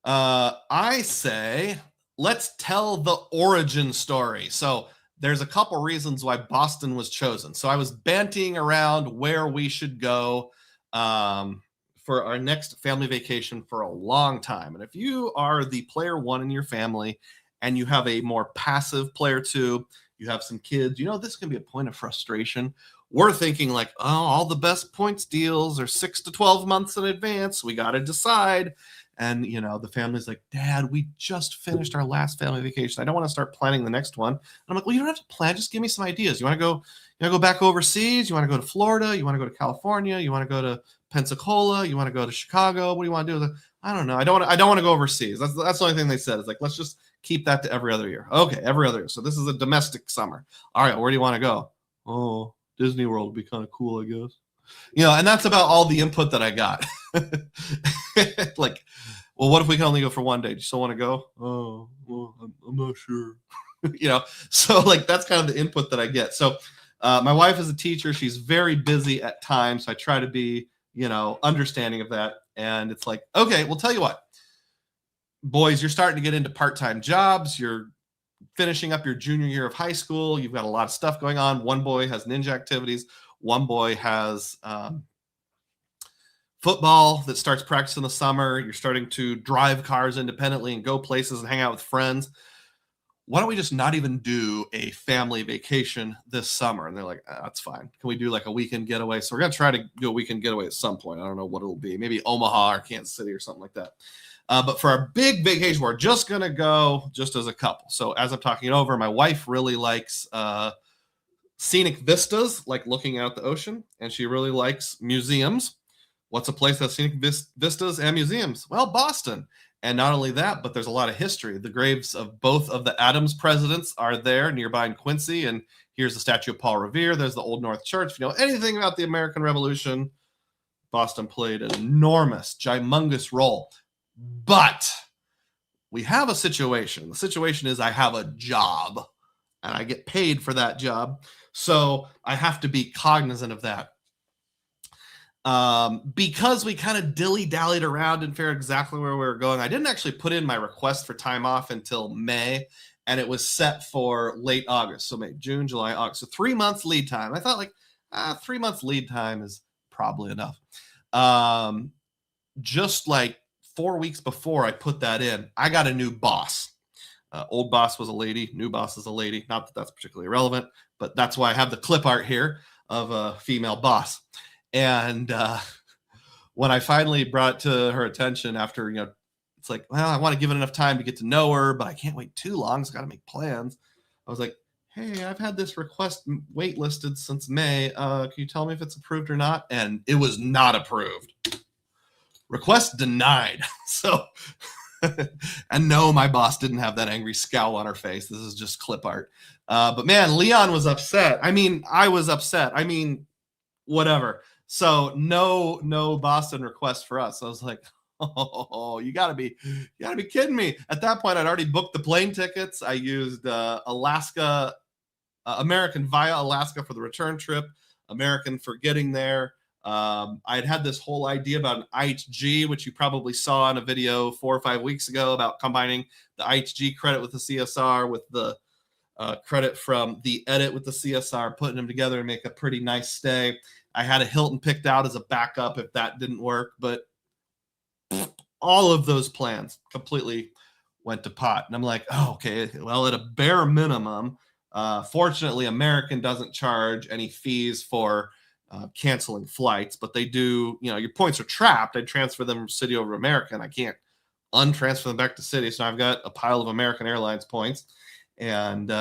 [SPEAKER 1] I say, let's tell the origin story. So there's a couple reasons why Boston was chosen. So I was bantying around where we should go for our next family vacation for a long time. And if you are the player one in your family and you have a more passive player two, you have some kids, this can be a point of frustration. We're thinking like, oh, all the best points deals are 6 to 12 months in advance. We got to decide. And, the family's like, Dad, we just finished our last family vacation. I don't want to start planning the next one. And I'm like, well, you don't have to plan. Just give me some ideas. You want to go back overseas? You want to go to Florida? You want to go to California? You want to go to Pensacola? You want to go to Chicago? What do you want to do? I don't know. I don't want to go overseas. That's the only thing they said. It's like, let's just keep that to every other year. Okay, every other year. So this is a domestic summer. All right, where do you want to go? Oh, Disney World would be kind of cool, I guess. And that's about all the input that I got. Like, well, what if we can only go for one day? Do you still want to go? Oh, well, I'm not sure. So like that's kind of the input that I get. So my wife is a teacher. She's very busy at times. So I try to be, understanding of that. And it's like, okay, well, tell you what, boys, you're starting to get into part-time jobs. You're finishing up your junior year of high school. You've got a lot of stuff going on. One boy has ninja activities. One boy has football that starts practice in the summer. You're starting to drive cars independently and go places and hang out with friends. Why don't we just not even do a family vacation this summer? And they're like, that's fine. Can we do like a weekend getaway? So we're going to try to do a weekend getaway at some point. I don't know what it'll be. Maybe Omaha or Kansas City or something like that. But for our big vacation, we're just going to go just as a couple. So as I'm talking it over, my wife really likes scenic vistas, like looking out the ocean. And she really likes museums. What's a place that has scenic vistas and museums? Well, Boston. And not only that, but there's a lot of history. The graves of both of the Adams presidents are there nearby in Quincy. And here's the statue of Paul Revere. There's the Old North Church. If you know anything about the American Revolution, Boston played an enormous, gymongous role. But we have a situation. The situation is I have a job and I get paid for that job. So I have to be cognizant of that. Because we kind of dilly-dallied around and figured exactly where we were going, I didn't actually put in my request for time off until May, and it was set for late August. So May, June, July, August. So 3 months lead time. I thought like 3 months lead time is probably enough. Just like 4 weeks before I put that in, I got a new boss. Old boss was a lady. New boss is a lady. Not that that's particularly relevant, but that's why I have the clip art here of a female boss. And when I finally brought it to her attention after, it's like, well, I want to give it enough time to get to know her, but I can't wait too long. So I got to make plans. I was like, hey, I've had this request waitlisted since May. Can you tell me if it's approved or not? And it was not approved. Request denied. So, and no, my boss didn't have that angry scowl on her face. This is just clip art. But man, Leon was upset. I mean, I was upset. I mean, whatever. So no Boston request for us. I was like, oh, you gotta be kidding me. At that point, I'd already booked the plane tickets. I used American via Alaska for the return trip, American for getting there. I'd had this whole idea about an IHG, which you probably saw in a video 4 or 5 weeks ago about combining the IHG credit with the CSR with the credit from the edit with the CSR, putting them together and make a pretty nice stay. I had a Hilton picked out as a backup if that didn't work, but all of those plans completely went to pot. And I'm like, oh, okay, well, at a bare minimum, fortunately, American doesn't charge any fees for canceling flights, but they do, your points are trapped. I transfer them from City over to American. I can't untransfer them back to City. So I've got a pile of American Airlines points. And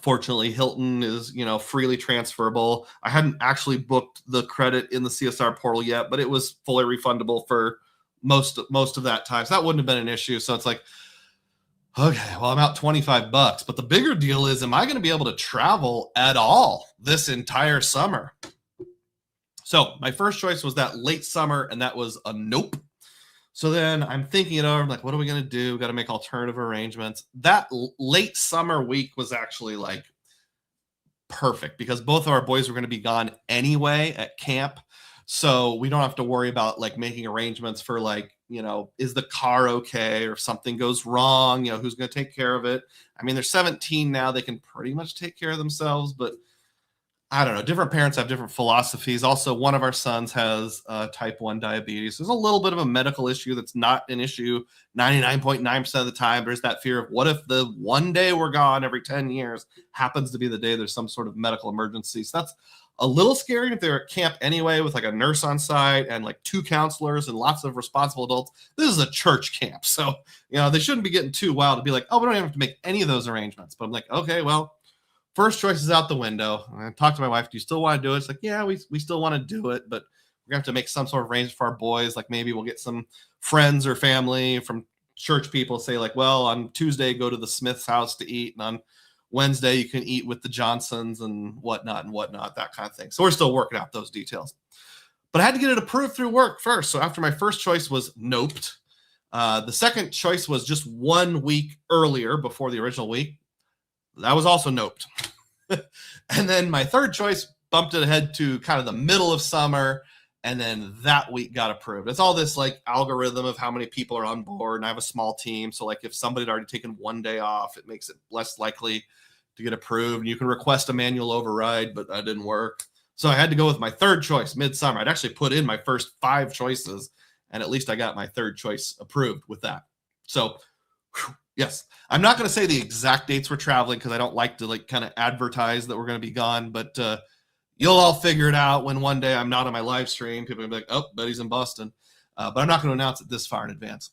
[SPEAKER 1] fortunately, Hilton is, freely transferable. I hadn't actually booked the credit in the CSR portal yet, but it was fully refundable for most of that time. So that wouldn't have been an issue. So it's like, okay, well, I'm out $25. But the bigger deal is, am I going to be able to travel at all this entire summer? So my first choice was that late summer, and that was a nope. So then I'm thinking it over. I'm like, what are we going to do? Got to make alternative arrangements. That late summer week was actually like perfect because both of our boys were going to be gone anyway at camp. So we don't have to worry about like making arrangements for like, is the car okay? Or if something goes wrong, who's going to take care of it? I mean, they're 17 now. They can pretty much take care of themselves, but I don't know. Different parents have different philosophies. Also, one of our sons has type 1 diabetes. There's a little bit of a medical issue that's not an issue 99.9% of the time. There's that fear of what if the one day we're gone every 10 years happens to be the day there's some sort of medical emergency. So that's a little scary if they're at camp anyway with like a nurse on site and like 2 counselors and lots of responsible adults. This is a church camp. So, they shouldn't be getting too wild to be like, oh, we don't have to make any of those arrangements. But I'm like, okay, well, first choice is out the window. I talked to my wife. Do you still want to do it? It's like, yeah, we still want to do it, but we're going to have to make some sort of arrangement for our boys. Like maybe we'll get some friends or family from church people say like, well, on Tuesday, go to the Smith's house to eat. And on Wednesday, you can eat with the Johnsons and whatnot, that kind of thing. So we're still working out those details. But I had to get it approved through work first. So after my first choice was noped, the second choice was just 1 week earlier before the original week. That was also noped. And then my third choice bumped it ahead to kind of the middle of summer. And then that week got approved. It's all this like algorithm of how many people are on board. And I have a small team. So like if somebody had already taken 1 day off, it makes it less likely to get approved. You can request a manual override, but that didn't work. So I had to go with my third choice, Midsummer. I'd actually put in my first 5 choices, and at least I got my third choice approved with that. So, yes, I'm not going to say the exact dates we're traveling because I don't like to kind of advertise that we're going to be gone, but you'll all figure it out when one day I'm not on my live stream. People will be like, oh, Betty's in Boston. But I'm not going to announce it this far in advance.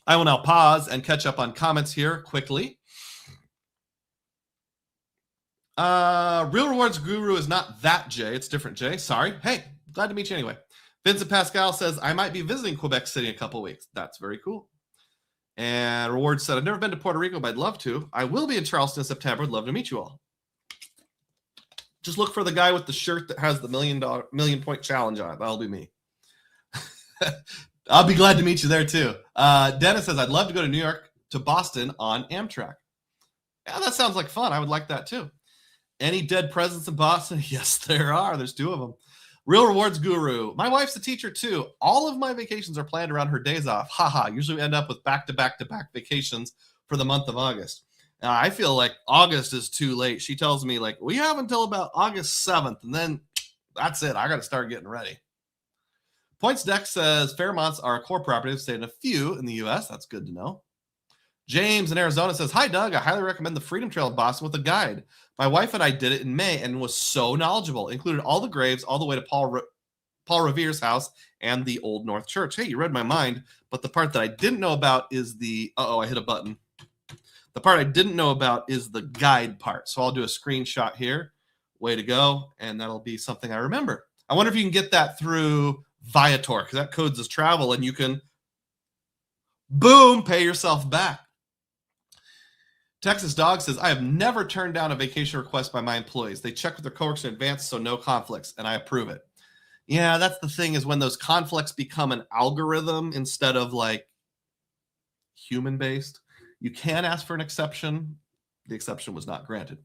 [SPEAKER 1] I will now pause and catch up on comments here quickly. Real Rewards Guru is not that Jay. It's different Jay. Sorry. Hey, glad to meet you anyway. Vincent Pascal says, I might be visiting Quebec City in a couple weeks. That's very cool. And Rewards said, I've never been to Puerto Rico, but I'd love to. I will be in Charleston in September. I'd love to meet you all. Just look for the guy with the shirt that has the million point challenge on it. That'll be me. I'll be glad to meet you there too. Dennis says, I'd love to go to New York to Boston on Amtrak. Yeah, that sounds like fun. I would like that too. Any dead presidents in Boston? Yes, there are. There's 2 of them. Real Rewards Guru. My wife's a teacher too. All of my vacations are planned around her days off. Haha. Usually we end up with back-to-back-to-back vacations for the month of August. Now, I feel like August is too late. She tells me, like, we have until about August 7th, and then that's it. I got to start getting ready. Points Deck says Fairmonts are a core property. I've stayed in a few in the U.S. That's good to know. James in Arizona says, hi, Doug. I highly recommend the Freedom Trail in Boston with a guide. My wife and I did it in May and was so knowledgeable. Included all the graves all the way to Paul Revere's house and the Old North Church. Hey, you read my mind. But the part that I didn't know about is the... Uh-oh, I hit a button. The part I didn't know about is the guide part. So I'll do a screenshot here. Way to go. And that'll be something I remember. I wonder if you can get that through Viator, because that codes as travel, and you can, boom, pay yourself back. Texas Dog says, I have never turned down a vacation request by my employees. They check with their coworkers in advance, so no conflicts, and I approve it. Yeah, that's the thing, is when those conflicts become an algorithm instead of like human-based. You can ask for an exception. The exception was not granted.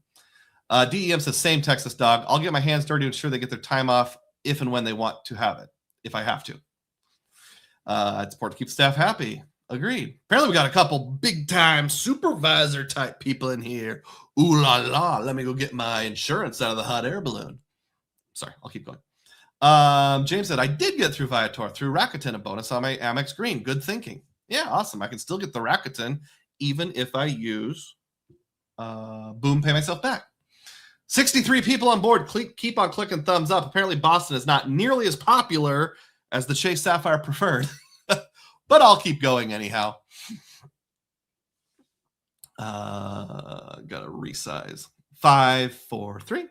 [SPEAKER 1] DEM says, same Texas Dog. I'll get my hands dirty to ensure they get their time off if and when they want to have it, if I have to. It's important to keep staff happy. Agreed. Apparently we got a couple big-time supervisor-type people in here. Ooh la la. Let me go get my insurance out of the hot air balloon. Sorry, I'll keep going. James said, I did get through Viator, through Rakuten, a bonus on my Amex Green. Good thinking. Yeah, awesome. I can still get the Rakuten even if I use Boom Pay Myself Back. 63 people on board. Keep on clicking thumbs up. Apparently Boston is not nearly as popular as the Chase Sapphire Preferred. But I'll keep going anyhow. Gotta resize. 5, 4, 3.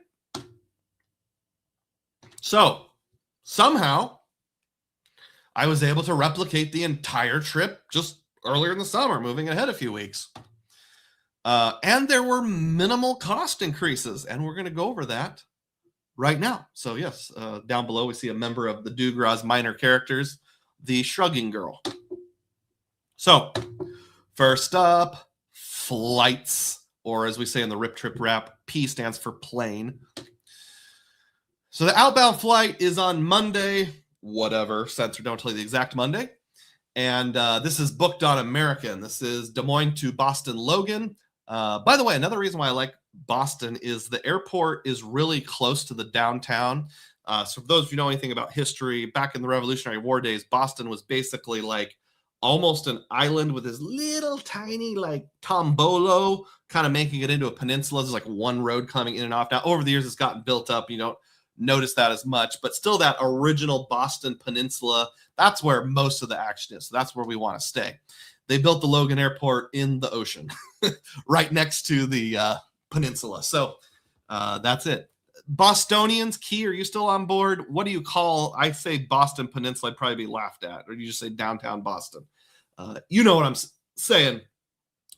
[SPEAKER 1] So somehow I was able to replicate the entire trip just earlier in the summer, moving ahead a few weeks. And there were minimal cost increases, and we're going to go over that right now. So yes, down below we see a member of the Dugroz minor characters, the Shrugging Girl. So first up, flights, or as we say in the Rip Trip Rap, P stands for plane. So the outbound flight is on Monday, whatever, censor, don't tell you the exact Monday. And this is booked on American. This is Des Moines to Boston Logan. By the way, another reason why I like Boston is the airport is really close to the downtown. So for those of you who know anything about history, back in the Revolutionary War days, Boston was basically like almost an island with this little tiny like tombolo kind of making it into a peninsula. There's like one road coming in and off. Now, over the years, it's gotten built up. You don't notice that as much, but still that original Boston peninsula, that's where most of the action is. So that's where we want to stay. They built the Logan Airport in the ocean, right next to the peninsula. So that's it. Bostonians, Key, are you still on board? What do you call, I say Boston Peninsula, I'd probably be laughed at. Or do you just say downtown Boston? You know what I'm saying.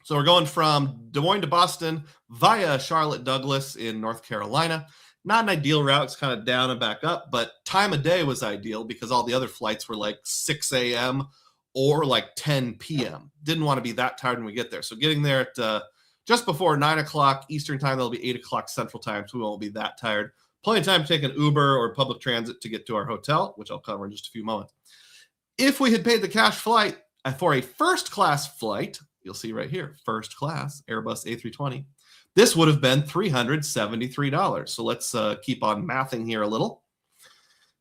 [SPEAKER 1] So we're going from Des Moines to Boston via Charlotte Douglas in North Carolina. Not an ideal route. It's kind of down and back up, but time of day was ideal because all the other flights were like 6 a.m. or like 10 p.m. Didn't want to be that tired when we get there. So getting there at just before 9 o'clock Eastern time, that'll be 8 o'clock Central time, so we won't be that tired. Plenty of time to take an Uber or public transit to get to our hotel, which I'll cover in just a few moments. If we had paid the cash flight for a first class flight, you'll see right here, first class, Airbus A320, This would have been $373. So let's keep on mathing here a little.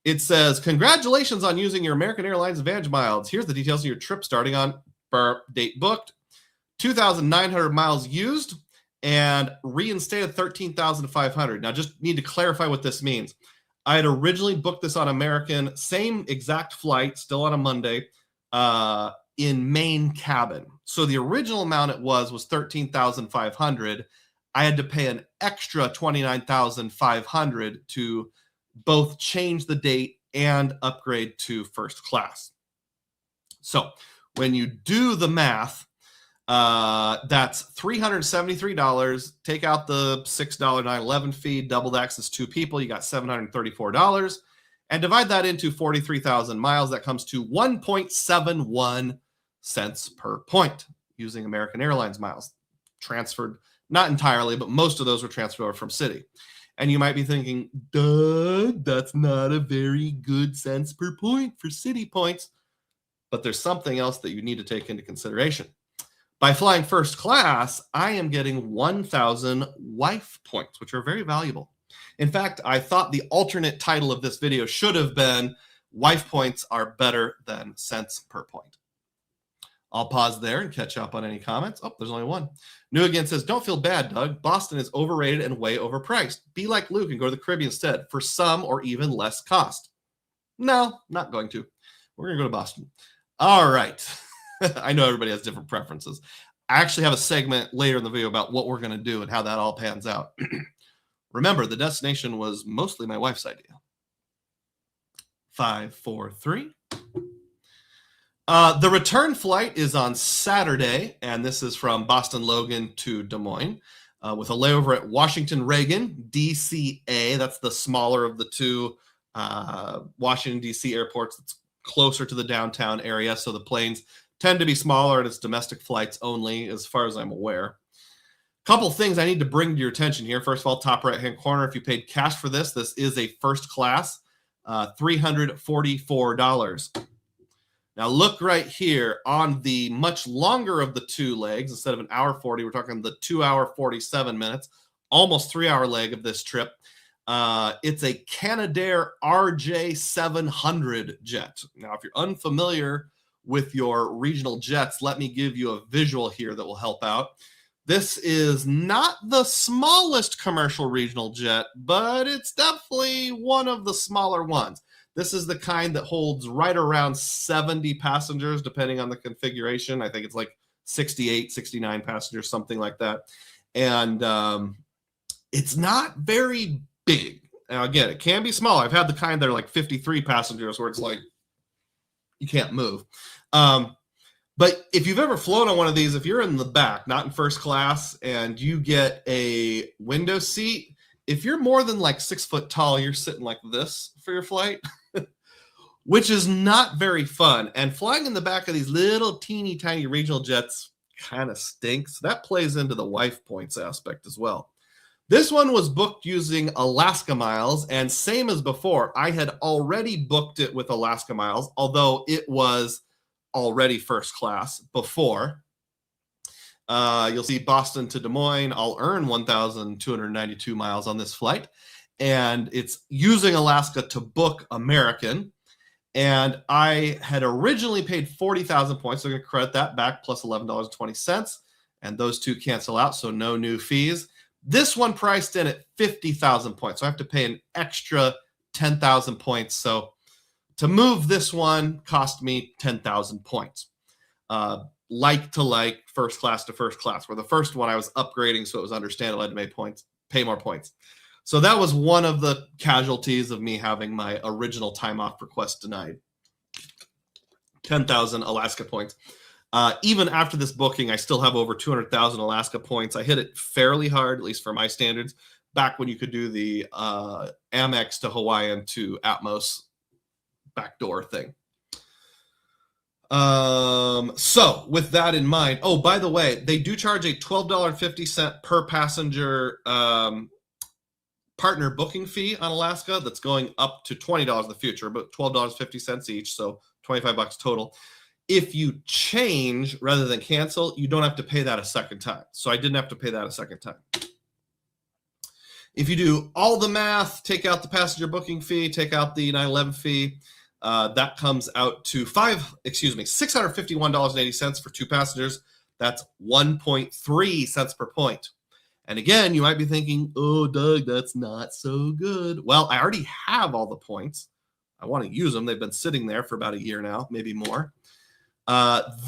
[SPEAKER 1] It says, congratulations on using your American Airlines Advantage miles. Here's the details of your trip starting on date booked, 2,900 miles used, and reinstated 13,500. Now, just need to clarify what this means. I had originally booked this on American, same exact flight, still on a Monday, in main cabin. So the original amount it was 13,500. I had to pay an extra 29,500 to both change the date and upgrade to first class. So when you do the math, that's $373. Take out the $6.911 fee, double that is 2 people. You got $734. And divide that into 43,000 miles. That comes to 1.71 cents per point using American Airlines miles. Transferred, not entirely, but most of those were transferred over from Citi. And you might be thinking, Doug, that's not a very good cents per point for Citi points. But there's something else that you need to take into consideration. By flying first class, I am getting 1,000 wife points, which are very valuable. In fact, I thought the alternate title of this video should have been Wife Points Are Better Than Cents Per Point. I'll pause there and catch up on any comments. Oh, there's only one. New Again says, don't feel bad, Doug. Boston is overrated and way overpriced. Be like Luke and go to the Caribbean instead for some or even less cost. No, not going to. We're going to go to Boston. All right. I know everybody has different preferences. I actually have a segment later in the video about what we're going to do and how that all pans out. Remember, the destination was mostly my wife's idea. 5, 4, 3. The return flight is on Saturday, and this is from Boston Logan to Des Moines, with a layover at Washington Reagan, DCA. That's the smaller of the two Washington, D.C. airports. It's closer to the downtown area, so the planes tend to be smaller, and it's domestic flights only, as far as I'm aware. Couple things I need to bring to your attention here. First of all, top right-hand corner, if you paid cash for this, this is a first class, $344. Now look right here on the much longer of the two legs. Instead of an hour 40, we're talking the 2 hour 47 minutes, almost 3 hour leg of this trip. It's a Canadair RJ700 jet. Now, if you're unfamiliar with your regional jets, let me give you a visual here that will help out. This is not the smallest commercial regional jet, but it's definitely one of the smaller ones. This is the kind that holds right around 70 passengers, depending on the configuration. I think it's like 68, 69 passengers, something like that. And it's not very big. Now, again, it can be small. I've had the kind that are like 53 passengers where it's like you can't move. But if you've ever flown on one of these, if you're in the back, not in first class, and you get a window seat, if you're more than like 6 foot tall, you're sitting like this for your flight, which is not very fun. And flying in the back of these little teeny tiny regional jets kind of stinks. That plays into the wife points aspect as well. This one was booked using Alaska Miles, and same as before, I had already booked it with Alaska Miles, although it was already first class before. You'll see Boston to Des Moines. I'll earn 1,292 miles on this flight, and it's using Alaska to book American. And I had originally paid 40,000 points. So I'm going to credit that back plus $11.20, and those two cancel out, so no new fees. This one priced in at 50,000 points, so I have to pay an extra 10,000 points. So to move this one cost me 10,000 points. Like to like, first class to first class, where the first one I was upgrading, so it was understandable I had to pay more points. So that was one of the casualties of me having my original time off request denied. 10,000 Alaska points. Even after this booking, I still have over 200,000 Alaska points. I hit it fairly hard, at least for my standards, back when you could do the Amex to Hawaiian to Atmos backdoor thing. So with that in mind, oh, by the way, they do charge a $12.50 per passenger partner booking fee on Alaska that's going up to $20 in the future, but $12.50 each, so $25 total. If you change rather than cancel, you don't have to pay that a second time. So I didn't have to pay that a second time. If you do all the math, take out the passenger booking fee, take out the 9/11 fee, that comes out to $651.80 for 2 passengers. That's 1.3 cents per point. And again, you might be thinking, oh, Doug, that's not so good. Well, I already have all the points. I want to use them. They've been sitting there for about a year now, maybe more.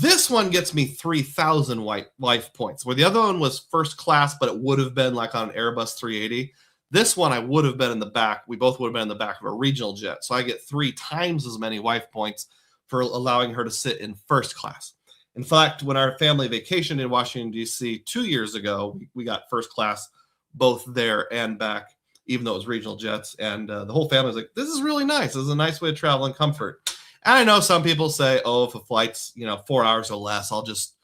[SPEAKER 1] This one gets me 3,000 life points, where the other one was first class, but it would have been like on an Airbus 380. This one, I would have been in the back. We both would have been in the back of a regional jet. So I get 3 times as many wife points for allowing her to sit in first class. In fact, when our family vacationed in Washington, D.C. 2 years ago, we got first class both there and back, even though it was regional jets. And the whole family was like, this is really nice. This is a nice way to travel in comfort. And I know some people say, oh, if a flight's 4 hours or less, I'll just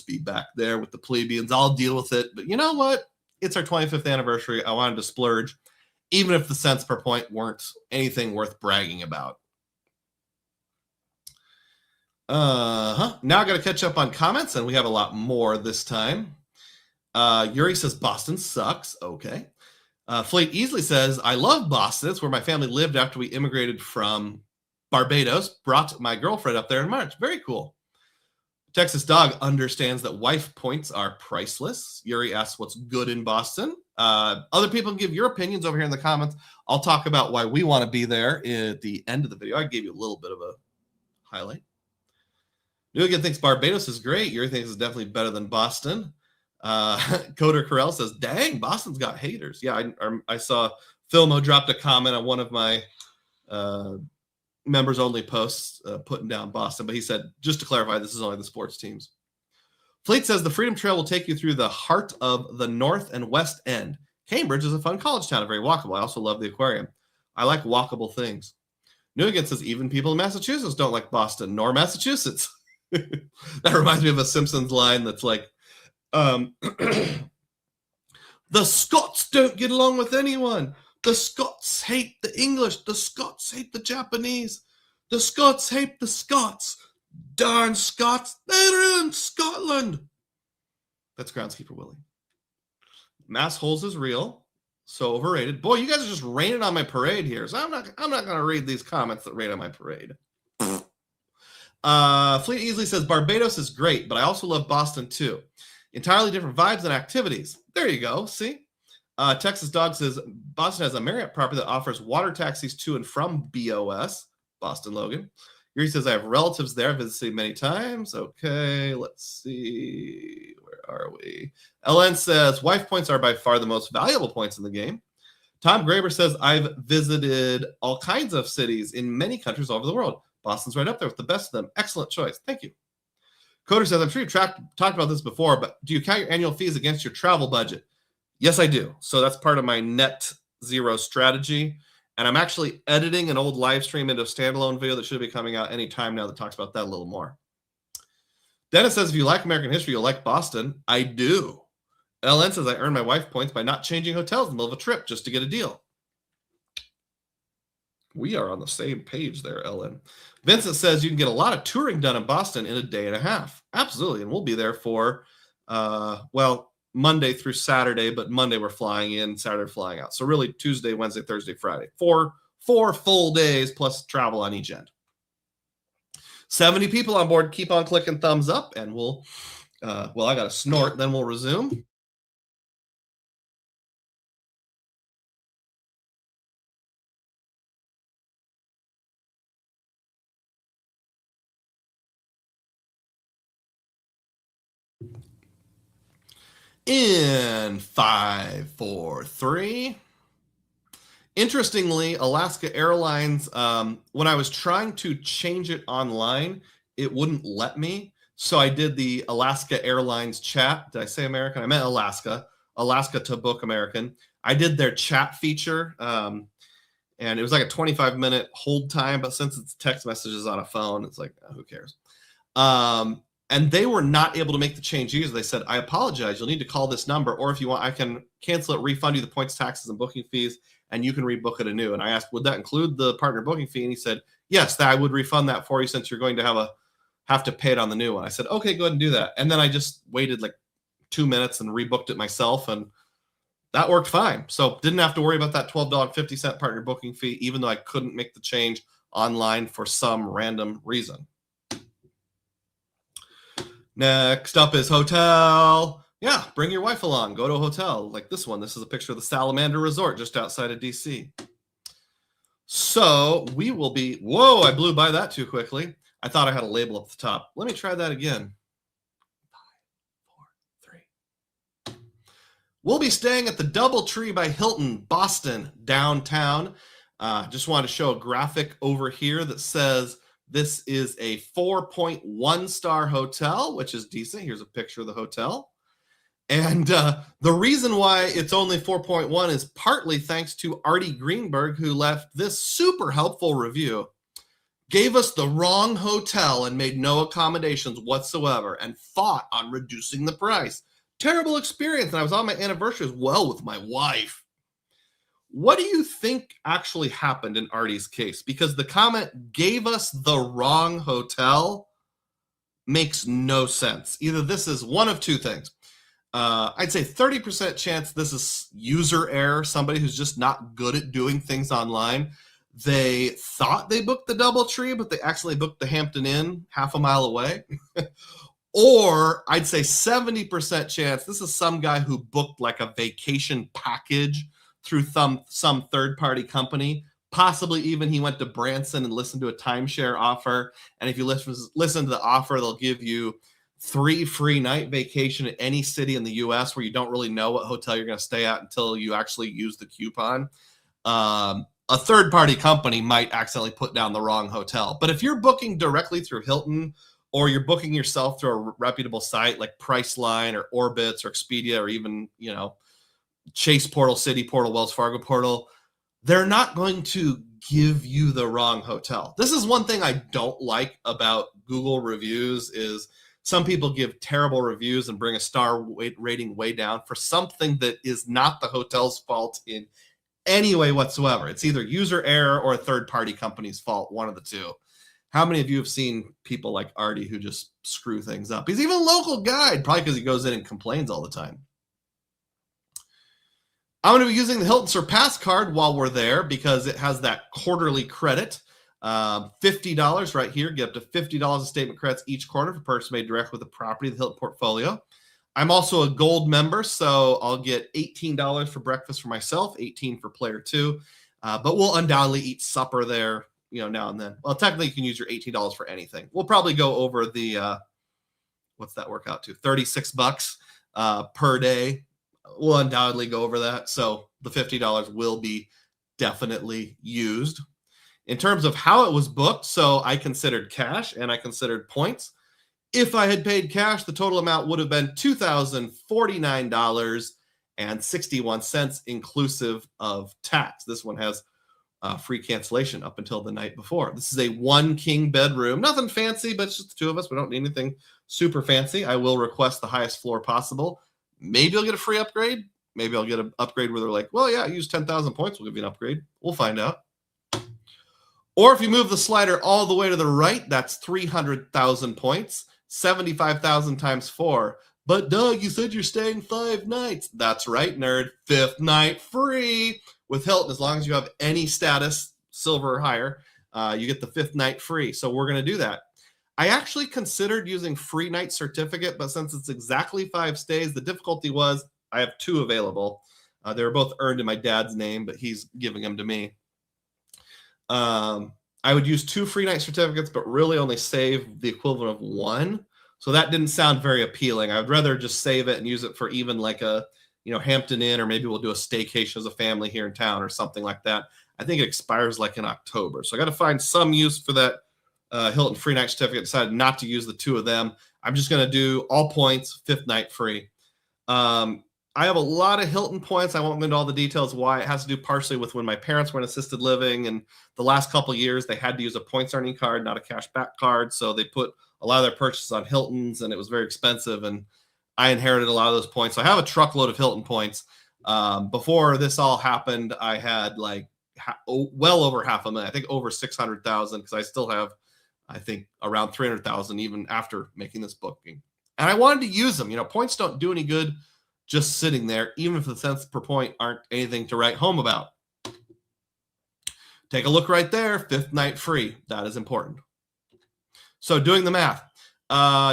[SPEAKER 1] be back there with the plebeians. I'll deal with it. But you know what? It's our 25th anniversary. I wanted to splurge, even if the cents per point weren't anything worth bragging about. Now I got to catch up on comments, and we have a lot more this time. Yuri says Boston sucks. Okay. Flate Easley says, I love Boston. It's where my family lived after we immigrated from Barbados. Brought my girlfriend up there in March. Very cool. Texas Dog understands that wife points are priceless. Yuri asks what's good in Boston. Other people give your opinions over here in the comments. I'll talk about why we want to be there at the end of the video. I gave you a little bit of a highlight. Newgate thinks Barbados is great. Yuri thinks it's definitely better than Boston. Coder Carell says, dang, Boston's got haters. Yeah, I saw Filmo dropped a comment on one of my members only posts putting down Boston, but he said, just to clarify, this is only the sports teams. Fleet says the Freedom Trail will take you through the heart of the North and West End. Cambridge is a fun college town and very walkable. I also love the aquarium. I like walkable things. Newgate says even people in Massachusetts don't like Boston nor Massachusetts. That reminds me of a Simpsons line that's like, the Scots don't get along with anyone. The Scots hate the English. The Scots hate the Japanese. The Scots hate the Scots. Darn Scots. They ruined Scotland. That's Groundskeeper Willie. Mass holes is real. So overrated. Boy, you guys are just raining on my parade here. So I'm not going to read these comments that rain on my parade. Fleet Easley says Barbados is great, but I also love Boston too. Entirely different vibes and activities. There you go. See? Texas Dog says Boston has a Marriott property that offers water taxis to and from BOS. Boston Logan. Yuri says I have relatives there. I've visited many times. Okay, let's see. Where are we? LN says wife points are by far the most valuable points in the game. Tom Graber says I've visited all kinds of cities in many countries all over the world. Boston's right up there with the best of them. Excellent choice. Thank you. Coder says, I'm sure you've talked about this before, but do you count your annual fees against your travel budget? Yes, I do. So that's part of my net zero strategy. And I'm actually editing an old live stream into a standalone video that should be coming out anytime now that talks about that a little more. Dennis says, if you like American history, you'll like Boston. I do. LN says, I earn my wife points by not changing hotels in the middle of a trip just to get a deal. We are on the same page there, Ellen. Vincent says you can get a lot of touring done in Boston in a day and a half. Absolutely. And we'll be there for, Monday through Saturday, but Monday we're flying in, Saturday flying out. So really Tuesday, Wednesday, Thursday, Friday. Four full days plus travel on each end. 70 people on board. Keep on clicking thumbs up and we'll, I got to snort, then we'll resume. In 5, 4, 3. Interestingly, Alaska Airlines, when I was trying to change it online, it wouldn't let me. So I did the Alaska Airlines chat. Did I say American? I meant Alaska. Alaska to book American. I did their chat feature, and it was like a 25-minute hold time. But since it's text messages on a phone, it's like, who cares? And they were not able to make the change either. They said, I apologize. You'll need to call this number, or if you want, I can cancel it, refund you the points, taxes, and booking fees, and you can rebook it anew. And I asked, would that include the partner booking fee? And he said, yes, I would refund that for you since you're going to have to pay it on the new one. I said, okay, go ahead and do that. And then I just waited like 2 minutes and rebooked it myself. And that worked fine. So didn't have to worry about that $12.50 partner booking fee, even though I couldn't make the change online for some random reason. Next up is hotel. Yeah, bring your wife along. Go to a hotel like this one. This is a picture of the Salamander Resort just outside of DC. So we will be, whoa, I blew by that too quickly. I thought I had a label up the top. Let me try that again. 5, 4, 3. We'll be staying at the Doubletree by Hilton, Boston, downtown. Just wanted to show a graphic over here that says this is a 4.1 star hotel, which is decent. Here's a picture of the hotel. And the reason why it's only 4.1 is partly thanks to Artie Greenberg, who left this super helpful review, gave us the wrong hotel and made no accommodations whatsoever and fought on reducing the price. Terrible experience. And I was on my anniversary as well with my wife. What do you think actually happened in Artie's case? Because the comment gave us the wrong hotel makes no sense. Either this is one of two things. I'd say 30% chance this is user error, somebody who's just not good at doing things online. They thought they booked the Doubletree, but they actually booked the Hampton Inn half a mile away. Or I'd say 70% chance this is some guy who booked like a vacation package through some third-party company. Possibly even he went to Branson and listened to a timeshare offer. And if you listen to the offer, they'll give you 3 free night vacation at any city in the US where you don't really know what hotel you're going to stay at until you actually use the coupon. A third-party company might accidentally put down the wrong hotel. But if you're booking directly through Hilton, or you're booking yourself through a reputable site like Priceline or Orbitz or Expedia or even, Chase Portal, City Portal, Wells Fargo Portal, they're not going to give you the wrong hotel. This is one thing I don't like about Google reviews is some people give terrible reviews and bring a star rating way down for something that is not the hotel's fault in any way whatsoever. It's either user error or a third-party company's fault, one of the two. How many of you have seen people like Artie who just screw things up? He's even a local guide, probably because he goes in and complains all the time. I'm going to be using the Hilton Surpass card while we're there because it has that quarterly credit. $50 right here. Get up to $50 in statement credits each quarter for purchase made direct with the property of the Hilton portfolio. I'm also a gold member, so I'll get $18 for breakfast for myself, $18 for player 2. But we'll undoubtedly eat supper there, now and then. Well, technically you can use your $18 for anything. We'll probably go over the, what's that work out to? $36 per day. We'll undoubtedly go over that. So the $50 will be definitely used. In terms of how it was booked, so I considered cash and I considered points. If I had paid cash, the total amount would have been $2,049.61 inclusive of tax. This one has free cancellation up until the night before. This is a 1 king bedroom. Nothing fancy, but it's just the two of us. We don't need anything super fancy. I will request the highest floor possible. Maybe I'll get a free upgrade. Maybe I'll get an upgrade where they're like, well, yeah, use 10,000 points. We'll give you an upgrade. We'll find out. Or if you move the slider all the way to the right, that's 300,000 points, 75,000 times 4. But Doug, you said you're staying 5 nights. That's right, nerd. 5th night free with Hilton. As long as you have any status, silver or higher, you get the 5th night free. So we're going to do that. I actually considered using free night certificate, but since it's exactly 5 stays, the difficulty was I have 2 available. They were both earned in my dad's name, but he's giving them to me. I would use 2 free night certificates, but really only save the equivalent of 1. So that didn't sound very appealing. I would rather just save it and use it for even like a, Hampton Inn, or maybe we'll do a staycation as a family here in town or something like that. I think it expires like in October. So I got to find some use for that Hilton free night certificate. Decided not to use the 2 of them. I'm just going to do all points, 5th night free. I have a lot of Hilton points. I won't go into all the details why. It has to do partially with when my parents were in assisted living, and the last couple of years they had to use a points earning card, not a cash back card. So they put a lot of their purchases on Hilton's, and it was very expensive. And I inherited a lot of those points. So I have a truckload of Hilton points. Before this all happened, I had like well over $500,000. I think over 600,000 because I still have, I think, around 300,000 even after making this booking. And I wanted to use them. Points don't do any good just sitting there, even if the cents per point aren't anything to write home about. Take a look right there. 5th night free. That is important. So doing the math,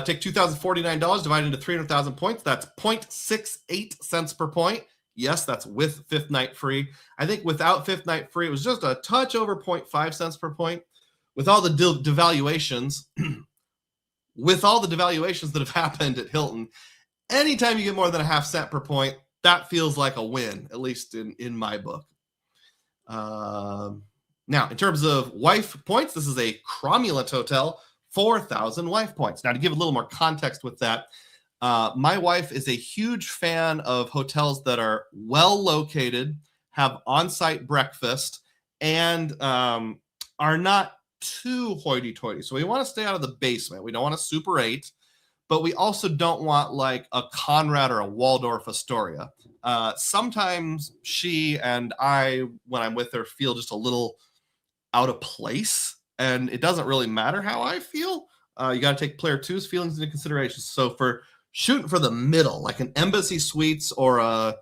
[SPEAKER 1] take $2,049 divided into 300,000 points. That's 0.68 cents per point. Yes, that's with 5th night free. I think without 5th night free, it was just a touch over 0.5 cents per point. With all the devaluations, that have happened at Hilton, anytime you get more than a half cent per point, that feels like a win, at least in my book. Now, in terms of wife points, this is a cromulent hotel, 4,000 wife points. Now, to give a little more context with that, my wife is a huge fan of hotels that are well located, have on-site breakfast, and are not too hoity-toity. So we want to stay out of the basement. We don't want a Super 8, but we also don't want like a Conrad or a Waldorf Astoria. Sometimes she and I, when I'm with her, feel just a little out of place, and it doesn't really matter how I feel. You got to take player two's feelings into consideration. So for shooting for the middle, like an Embassy Suites or a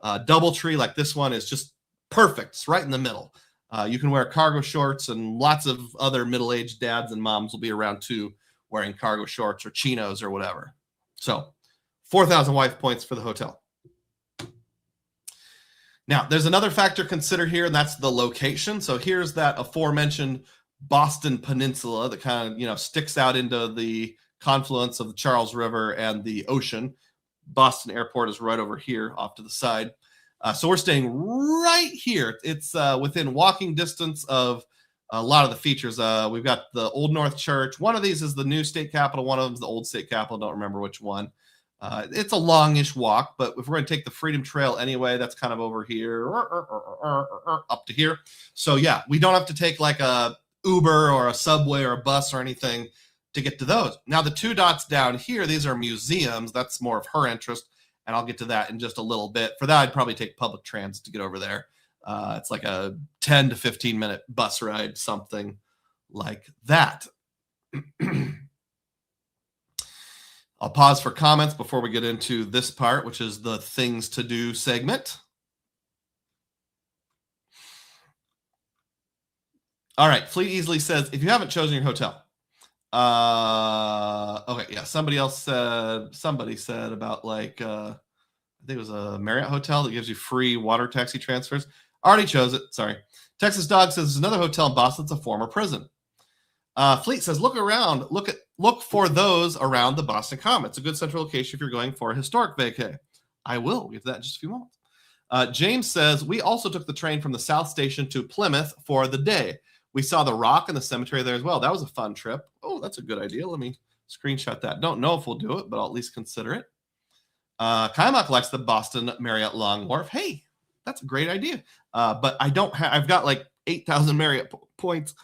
[SPEAKER 1] DoubleTree like this one is just perfect. It's right in the middle. You can wear cargo shorts, and lots of other middle-aged dads and moms will be around too, wearing cargo shorts or chinos or whatever. So 4,000 wife points for the hotel. Now, there's another factor to consider here, and that's the location. So here's that aforementioned Boston Peninsula that kind of, sticks out into the confluence of the Charles River and the ocean. Boston Airport is right over here off to the side. So we're staying right here. It's within walking distance of a lot of the features. We've got the Old North Church. One of these is the new state capitol. One of them is the old state capitol. Don't remember which one. It's a longish walk, but if we're going to take the Freedom Trail anyway, that's kind of over here, up to here. So yeah, we don't have to take like a Uber or a subway or a bus or anything to get to those. Now the 2 dots down here, these are museums. That's more of her interest, and I'll get to that in just a little bit. For that, I'd probably take public transit to get over there. It's like a 10 to 15 minute bus ride, something like that. I'll pause for comments before we get into this part, which is the things to do segment. All right, Fleet Easily says, if you haven't chosen your hotel. Okay, yeah, somebody said about like, I think it was a Marriott hotel that gives you free water taxi transfers. Already chose it, sorry. Texas Dog says, there's another hotel in Boston that's a former prison. Fleet says, look around, look for those around the Boston Common. It's a good central location if you're going for a historic vacay. I will. We'll get to that in just a few moments. James says, we also took the train from the South Station to Plymouth for the day. We saw the Rock and the cemetery there as well. That was a fun trip. Oh, that's a good idea. Let me screenshot that. Don't know if we'll do it, but I'll at least consider it. Kaimak likes the Boston Marriott Long Wharf. Hey, that's a great idea. But I don't have, I've got like 8,000 Marriott points.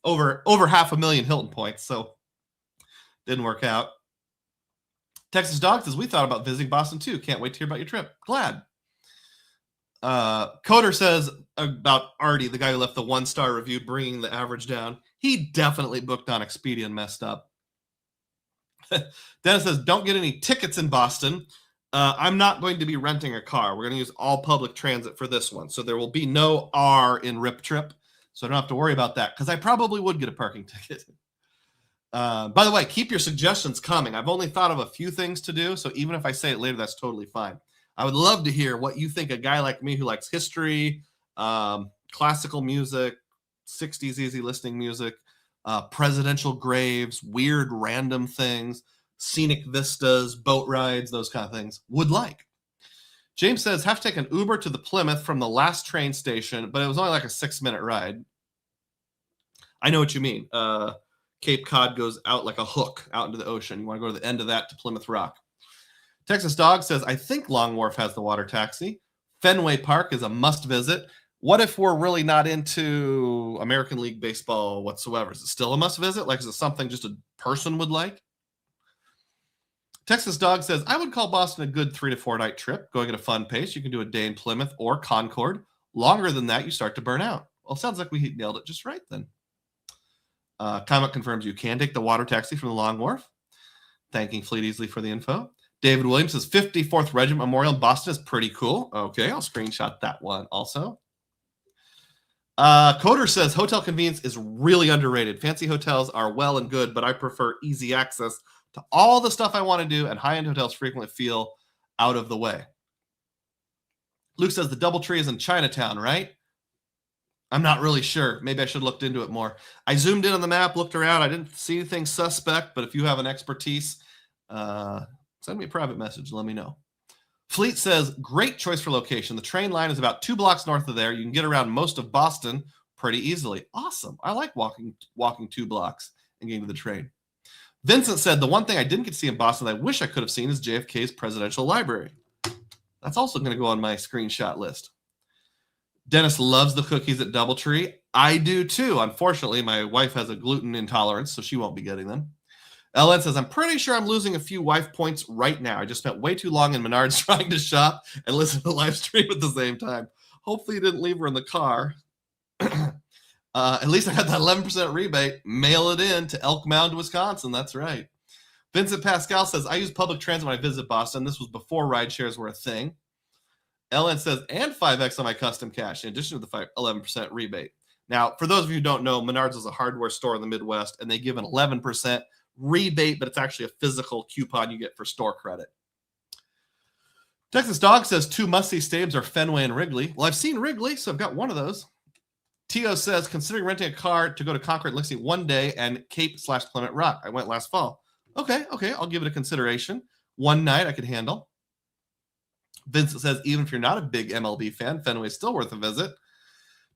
[SPEAKER 1] over 500,000 Hilton points, so didn't work out. Texas Dog says, we thought about visiting Boston too. Can't wait to hear about your trip. Glad. Coder says about Artie, the guy who left the 1-star review, bringing the average down. He definitely booked on Expedia and messed up. Dennis says, don't get any tickets in Boston. I'm not going to be renting a car. We're going to use all public transit for this one. So there will be no R in Rip Trip. So I don't have to worry about that, because I probably would get a parking ticket. By the way, keep your suggestions coming. I've only thought of a few things to do, so even if I say it later, that's totally fine. I would love to hear what you think a guy like me who likes history, classical music, 60s easy listening music, presidential graves, weird random things, scenic vistas, boat rides, those kind of things, would like. James says, have to take an Uber to the Plymouth from the last train station, but it was only like a 6-minute ride. I know what you mean. Cape Cod goes out like a hook out into the ocean. You want to go to the end of that to Plymouth Rock. Texas Dog says, I think Long Wharf has the water taxi. Fenway Park is a must visit. What if we're really not into American League Baseball whatsoever? Is it still a must visit? Like, is it something just a person would like? Texas Dog says, I would call Boston a good 3 to 4 night trip, going at a fun pace. You can do a day in Plymouth or Concord. Longer than that, you start to burn out. Well, sounds like we nailed it just right then. Comment confirms you can take the water taxi from the Long Wharf. Thanking Fleet Easily for the info. David Williams says 54th Regiment Memorial in Boston is pretty cool. Okay, I'll screenshot that one also. Coder says hotel convenience is really underrated. Fancy hotels are well and good, but I prefer easy access to all the stuff I want to do, and high-end hotels frequently feel out of the way. Luke says the DoubleTree is in Chinatown, right? I'm not really sure. Maybe I should have looked into it more. I zoomed in on the map, looked around. I didn't see anything suspect, but if you have an expertise, send me a private message. Let me know. Fleet says, great choice for location. The train line is about 2 blocks north of there. You can get around most of Boston pretty easily. Awesome. I like walking 2 blocks and getting to the train. Vincent said, the one thing I didn't get to see in Boston that I wish I could have seen is JFK's Presidential Library. That's also going to go on my screenshot list. Dennis loves the cookies at DoubleTree. I do too. Unfortunately, my wife has a gluten intolerance, so she won't be getting them. Ellen says, I'm pretty sure I'm losing a few wife points right now. I just spent way too long in Menards trying to shop and listen to the live stream at the same time. Hopefully you didn't leave her in the car. At least I got that 11% rebate. Mail it in to Elk Mound, Wisconsin. That's right. Vincent Pascal says, I use public transit when I visit Boston. This was before ride shares were a thing. Ellen says, and 5X on my custom cash in addition to the 11% rebate. Now, for those of you who don't know, Menards is a hardware store in the Midwest, and they give an 11% rebate, but it's actually a physical coupon you get for store credit. Texas Dog says 2 must-see stadiums are Fenway and Wrigley. Well, I've seen Wrigley, so I've got one of those. Tio says, considering renting a car to go to Concord and Lexington one day and Cape/Plymouth Rock. I went last fall. Okay, I'll give it a consideration. One night I could handle. Vincent says, even if you're not a big MLB fan, Fenway's still worth a visit.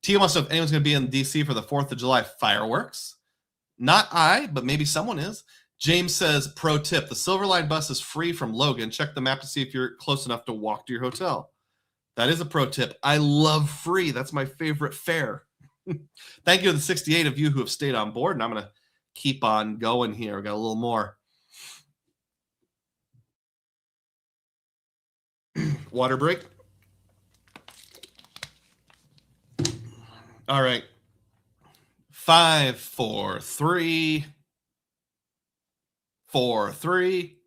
[SPEAKER 1] Tio wants to know if anyone's going to be in D.C. for the 4th of July fireworks. Not I, but maybe someone is. James says, pro tip, the Silver Line bus is free from Logan. Check the map to see if you're close enough to walk to your hotel. That is a pro tip. I love free. That's my favorite fare. Thank you to the 68 of you who have stayed on board, and I'm going to keep on going here. We got a little more. Water break. All right. 5, 4, 3, 4, 3.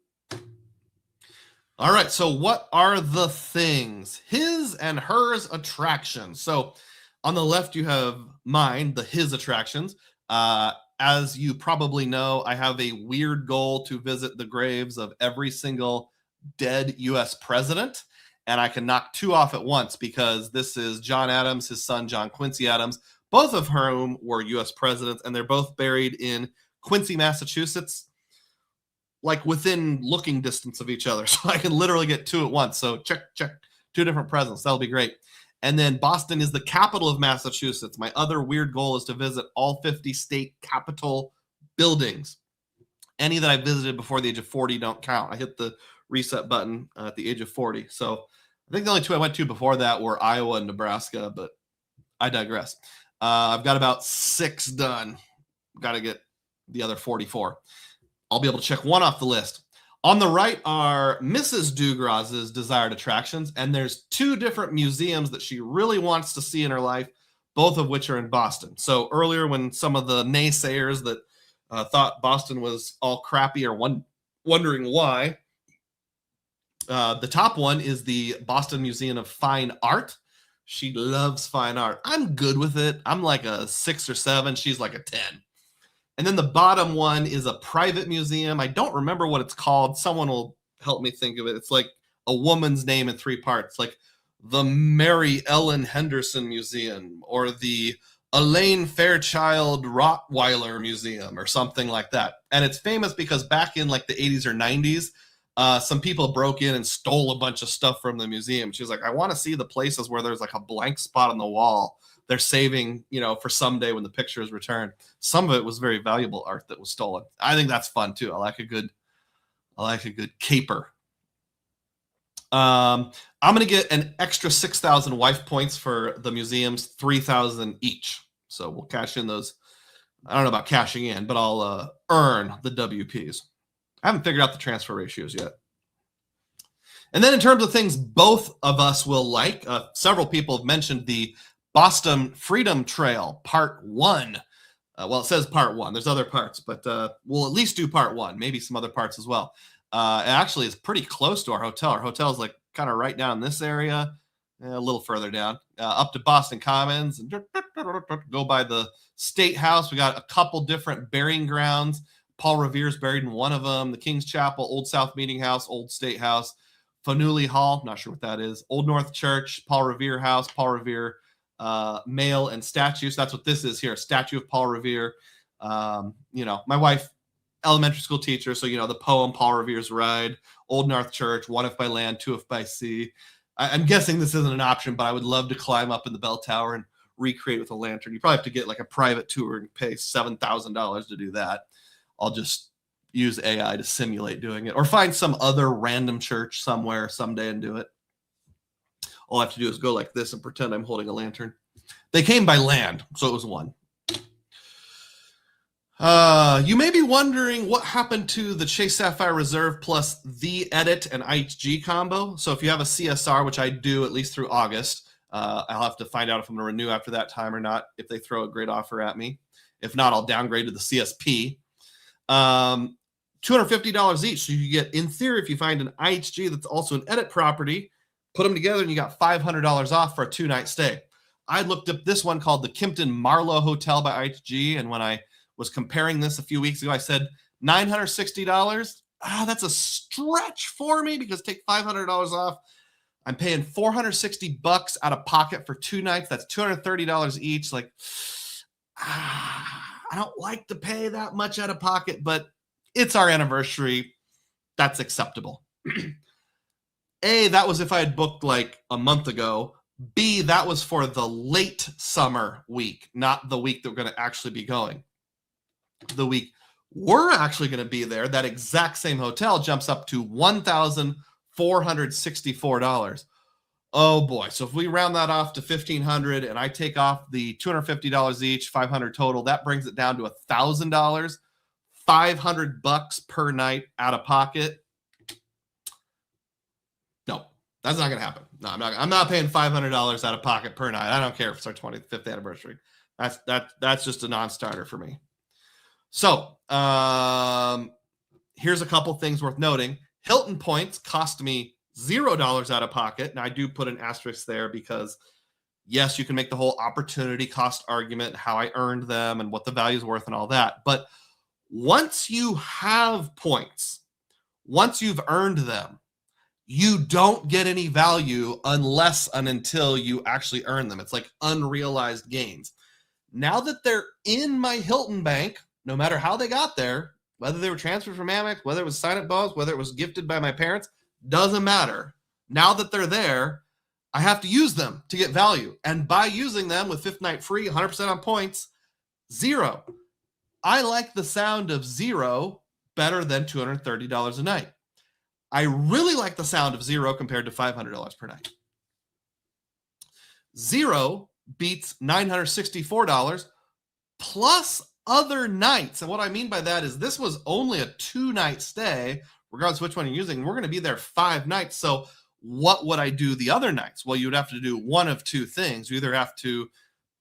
[SPEAKER 1] All right. So what are the things? His and hers attractions. So on the left, you have mine, the his attractions. As you probably know, I have a weird goal to visit the graves of every single dead U.S. president. And I can knock 2 off at once because this is John Adams, his son, John Quincy Adams, both of whom were U.S. presidents, and they're both buried in Quincy, Massachusetts, like within looking distance of each other. So I can literally get 2 at once. So check, 2 different presidents. That'll be great. And then Boston is the capital of Massachusetts. My other weird goal is to visit all 50 state capitol buildings. Any that I visited before the age of 40 don't count. I hit the reset button at the age of 40. So I think the only 2 I went to before that were Iowa and Nebraska, but I digress. I've got about 6 done. Got to get the other 44. I'll be able to check 1 off the list. On the right are Mrs. Dugroz's desired attractions, and there's 2 different museums that she really wants to see in her life, both of which are in Boston. So earlier when some of the naysayers that thought Boston was all crappy are wondering why, the top one is the Boston Museum of Fine Art. She loves fine art. I'm good with it. I'm like a 6 or 7. She's like a 10. And then the bottom one is a private museum. I don't remember what it's called. Someone will help me think of it. It's like a woman's name in 3 parts, like the Mary Ellen Henderson Museum or the Elaine Fairchild Rottweiler Museum or something like that. And it's famous because back in like the 80s or 90s, some people broke in and stole a bunch of stuff from the museum. She was like, I want to see the places where there's like a blank spot on the wall. They're saving, for someday when the picture is returned. Some of it was very valuable art that was stolen. I think that's fun too. I like a good caper. I'm going to get an extra 6,000 wife points for the museums, 3,000 each. So we'll cash in those. I don't know about cashing in, but I'll earn the WPs. I haven't figured out the transfer ratios yet. And then in terms of things both of us will like, several people have mentioned the Boston Freedom Trail Part 1. Well, it says Part 1. There's other parts, but we'll at least do Part 1, maybe some other parts as well. It actually is pretty close to our hotel. Our hotel is like kind of right down in this area, a little further down, up to Boston Commons, and go by the State House. We got a couple different burying grounds. Paul Revere's buried in one of them. The King's Chapel, Old South Meeting House, Old State House, Faneuil Hall, not sure what that is, Old North Church, Paul Revere House, Paul Revere Mail and Statues. That's what this is here, a statue of Paul Revere. My wife, elementary school teacher, so the poem Paul Revere's Ride, Old North Church, one if by land, two if by sea. I'm guessing this isn't an option, but I would love to climb up in the bell tower and recreate with a lantern. You probably have to get like a private tour and pay $7,000 to do that. I'll just use AI to simulate doing it, or find some other random church somewhere someday and do it. All I have to do is go like this and pretend I'm holding a lantern. They came by land, so it was one. You may be wondering what happened to the Chase Sapphire Reserve plus the Edit and IHG combo. So if you have a CSR, which I do at least through August, I'll have to find out if I'm going to renew after that time or not, if they throw a great offer at me. If not, I'll downgrade to the CSP. $250 each. So you get, in theory, if you find an IHG that's also an Edit property, put them together and you got $500 off for a 2-night stay. I looked up this one called the Kimpton Marlowe Hotel by IHG, and when I was comparing this a few weeks ago, I said $960. That's a stretch for me, because take $500 off. I'm paying $460 out of pocket for 2 nights. That's $230 each. Like, I don't like to pay that much out of pocket, but it's our anniversary. That's acceptable. A, that was if I had booked like a month ago. B, that was for the late summer week, not the week that we're going to actually be going. The week we're actually going to be there, that exact same hotel jumps up to $1,464. Oh boy. So if we round that off to $1,500 and I take off the $250 each, $500 total, that brings it down to $1,000, $500 per night out of pocket. No, that's not going to happen. No, I'm not paying $500 out of pocket per night. I don't care if it's our 25th anniversary. That's just a non-starter for me. So here's a couple things worth noting. Hilton points cost me $0 out of pocket. Now I do put an asterisk there because yes, you can make the whole opportunity cost argument, how I earned them and what the value is worth and all that. But once you have points, once you've earned them, you don't get any value unless and until you actually earn them. It's like unrealized gains. Now that they're in my Hilton bank, no matter how they got there, whether they were transferred from Amex, whether it was sign-up bonus, whether it was gifted by my parents, doesn't matter. Now that they're there, I have to use them to get value. And by using them with 5th night free, 100% on points, $0. I like the sound of $0 better than $230 a night. I really like the sound of $0 compared to $500 per night. $0 beats $964 plus other nights. And what I mean by that is this was only a 2-night stay, regardless of which one you're using. We're going to be there 5 nights. So what would I do the other nights? Well, you would have to do one of two things. You either have to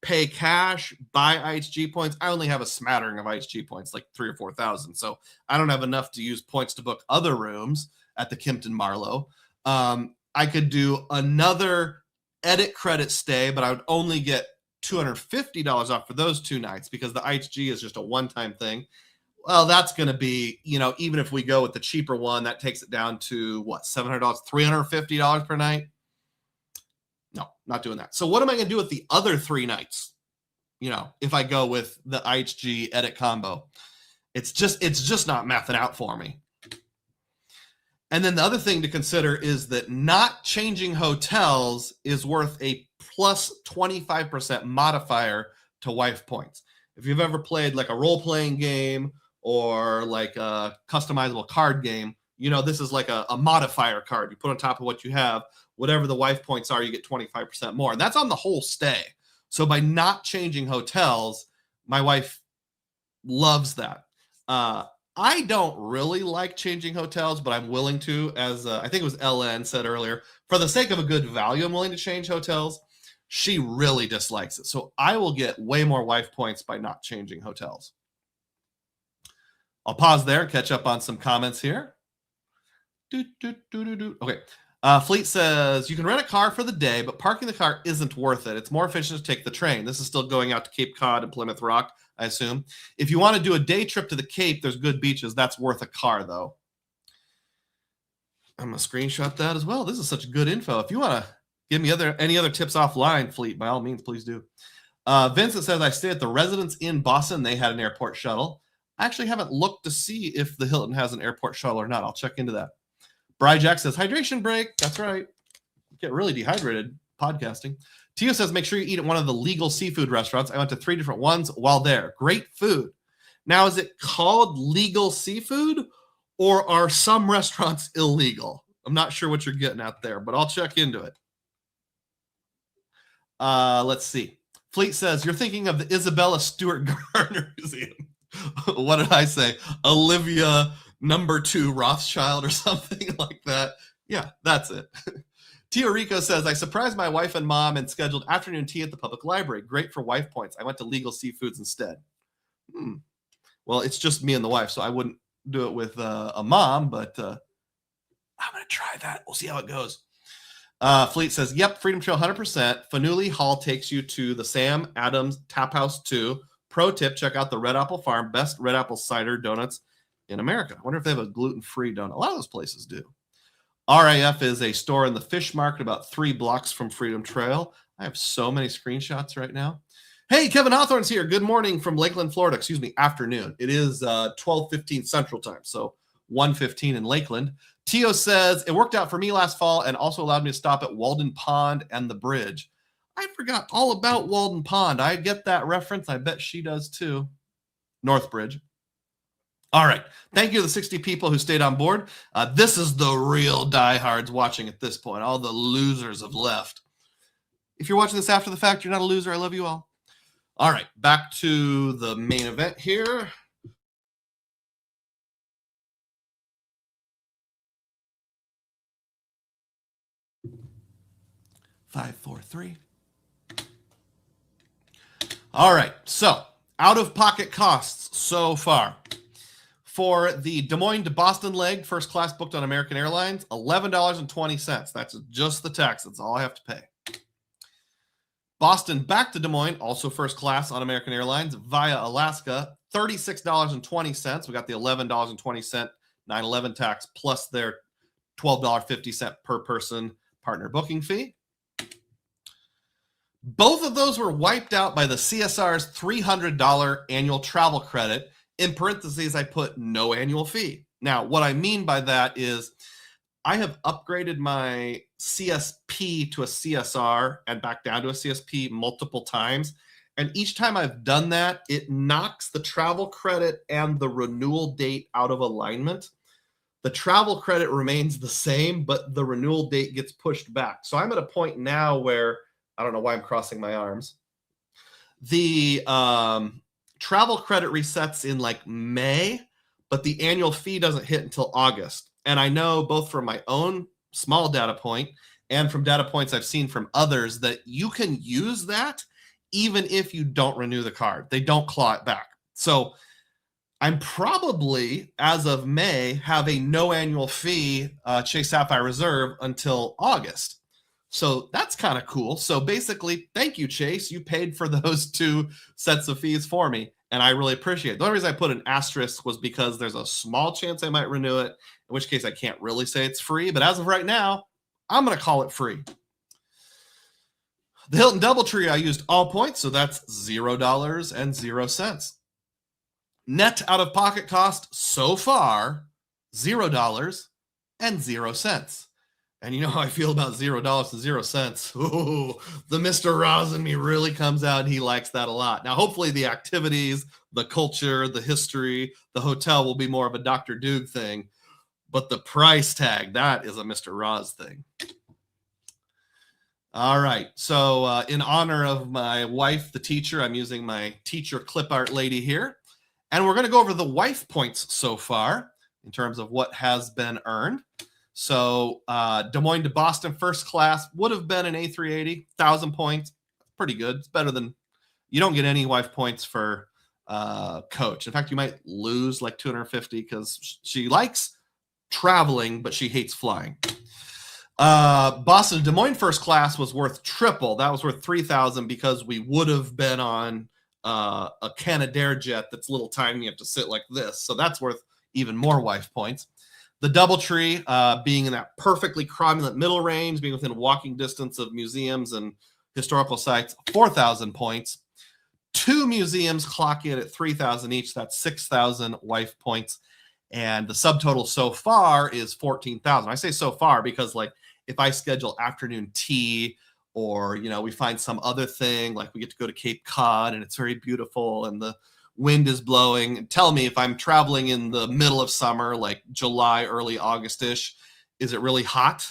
[SPEAKER 1] pay cash, buy IHG points. I only have a smattering of IHG points, like 3,000 or 4,000. So I don't have enough to use points to book other rooms at the Kimpton Marlowe. I could do another Edit credit stay, but I would only get $250 off for those 2 nights because the IHG is just a one-time thing. Well, that's going to be, even if we go with the cheaper one, that takes it down to what, $700, $350 per night? No, not doing that. So what am I going to do with the other 3 nights? If I go with the IHG Edit combo, it's just not mathing out for me. And then the other thing to consider is that not changing hotels is worth a plus 25% modifier to wife points. If you've ever played like a role-playing game or like a customizable card game, this is like a modifier card. You put on top of what you have, whatever the wife points are, you get 25% more. And that's on the whole stay. So by not changing hotels, my wife loves that. I don't really like changing hotels, but I'm willing to, as I think it was LN said earlier, for the sake of a good value, I'm willing to change hotels. She really dislikes it. So I will get way more wife points by not changing hotels. I'll pause there and catch up on some comments here. Okay. Fleet says you can rent a car for the day, but parking the car isn't worth it. It's more efficient to take the train. This is still going out to Cape Cod and Plymouth Rock, I assume. If you want to do a day trip to the Cape, there's good beaches. That's worth a car, though. I'm going to screenshot that as well. This is such good info. If you want to give me any other tips offline, Fleet, by all means, please do. Vincent says, I stay at the Residence Inn Boston. They had an airport shuttle. I actually haven't looked to see if the Hilton has an airport shuttle or not. I'll check into that. Bri Jack says, hydration break. That's right. Get really dehydrated podcasting. Tio says, make sure you eat at one of the legal seafood restaurants. I went to 3 different ones while there. Great food. Now, is it called legal seafood or are some restaurants illegal? I'm not sure what you're getting at there, but I'll check into it. Let's see. Fleet says, you're thinking of the Isabella Stewart Gardner Museum. What did I say? Olivia #2 Rothschild or something like that. Yeah, that's it. Tio Rico says, I surprised my wife and mom and scheduled afternoon tea at the public library. Great for wife points. I went to Legal Seafoods instead. Well, it's just me and the wife, so I wouldn't do it with a mom, but I'm going to try that. We'll see how it goes. Fleet says, yep, Freedom Trail 100%. Fanuli Hall takes you to the Sam Adams Tap House 2. Pro tip, check out the Red Apple Farm, best red apple cider donuts in America. I wonder if they have a gluten-free donut. A lot of those places do. RAF is a store in the fish market about 3 blocks from Freedom Trail. I have so many screenshots right now. Hey, Kevin Hawthorne's here. Good morning from Lakeland, Florida. Excuse me, afternoon. It is 12:15 Central Time, so 1:15 in Lakeland. Tio says, it worked out for me last fall and also allowed me to stop at Walden Pond and the bridge. I forgot all about Walden Pond. I get that reference. I bet she does too. North Bridge. All right. Thank you to the 60 people who stayed on board. This is the real diehards watching at this point. All the losers have left. If you're watching this after the fact, you're not a loser. I love you all. All right. Back to the main event here. Five, four, three. All right, so out-of-pocket costs so far. For the Des Moines to Boston leg, first class booked on American Airlines, $11.20. That's just the tax. That's all I have to pay. Boston back to Des Moines, also first class on American Airlines via Alaska, $36.20. We got the $11.20 9/11 tax plus their $12.50 per person partner booking fee. Both of those were wiped out by the CSR's $300 annual travel credit. In parentheses, I put no annual fee. Now, what I mean by that is I have upgraded my CSP to a CSR and back down to a CSP multiple times. And each time I've done that, it knocks the travel credit and the renewal date out of alignment. The travel credit remains the same, but the renewal date gets pushed back. So I'm at a point now where I don't know why I'm crossing my arms. The travel credit resets in like May, but the annual fee doesn't hit until August. And I know both from my own small data point and from data points I've seen from others that you can use that even if you don't renew the card. They don't claw it back. So I'm probably, as of May, have a no annual fee Chase Sapphire Reserve until August. So that's kind of cool. So basically, thank you, Chase. You paid for those 2 sets of fees for me, and I really appreciate it. The only reason I put an asterisk was because there's a small chance I might renew it, in which case I can't really say it's free. But as of right now, I'm going to call it free. The Hilton Doubletree, I used all points, so that's $0.00. Net out-of-pocket cost so far, $0.00. And you know how I feel about $0.00. Ooh, the Mr. Roz in me really comes out. He likes that a lot. Now, hopefully the activities, the culture, the history, the hotel will be more of a Dr. Doog thing. But the price tag, that is a Mr. Roz thing. All right. So in honor of my wife, the teacher, I'm using my teacher clip art lady here. And we're going to go over the wife points so far in terms of what has been earned. So Des Moines to Boston first class would have been an A380, 1,000 points. Pretty good. It's better than, you don't get any wife points for coach. In fact, you might lose like 250 because she likes traveling, but she hates flying. Boston Des Moines first class was worth triple. That was worth $3,000 because we would have been on a Canadair jet that's little tiny. You have to sit like this. So that's worth even more wife points. The DoubleTree, being in that perfectly cromulent middle range, being within walking distance of museums and historical sites, 4,000 points. 2 museums clock in at 3,000 each. That's 6,000 wife points. And the subtotal so far is 14,000. I say so far because, like, if I schedule afternoon tea, or, you know, we find some other thing, like we get to go to Cape Cod and it's very beautiful and the wind is blowing. Tell me, if I'm traveling in the middle of summer, like July, early August-ish, is it really hot,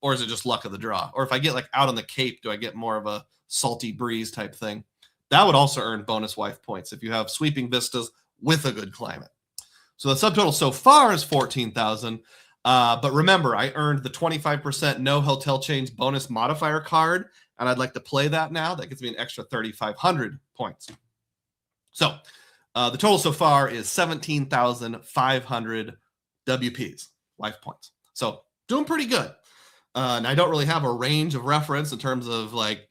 [SPEAKER 1] or is it just luck of the draw? Or if I get like out on the Cape, do I get more of a salty breeze type thing? That would also earn bonus wife points if you have sweeping vistas with a good climate. So the subtotal so far is 14,000. But remember, I earned the 25% no hotel chains bonus modifier card, and I'd like to play that now. That gives me an extra 3,500 points. So the total so far is 17,500 WPs, life points. So doing pretty good. And I don't really have a range of reference in terms of like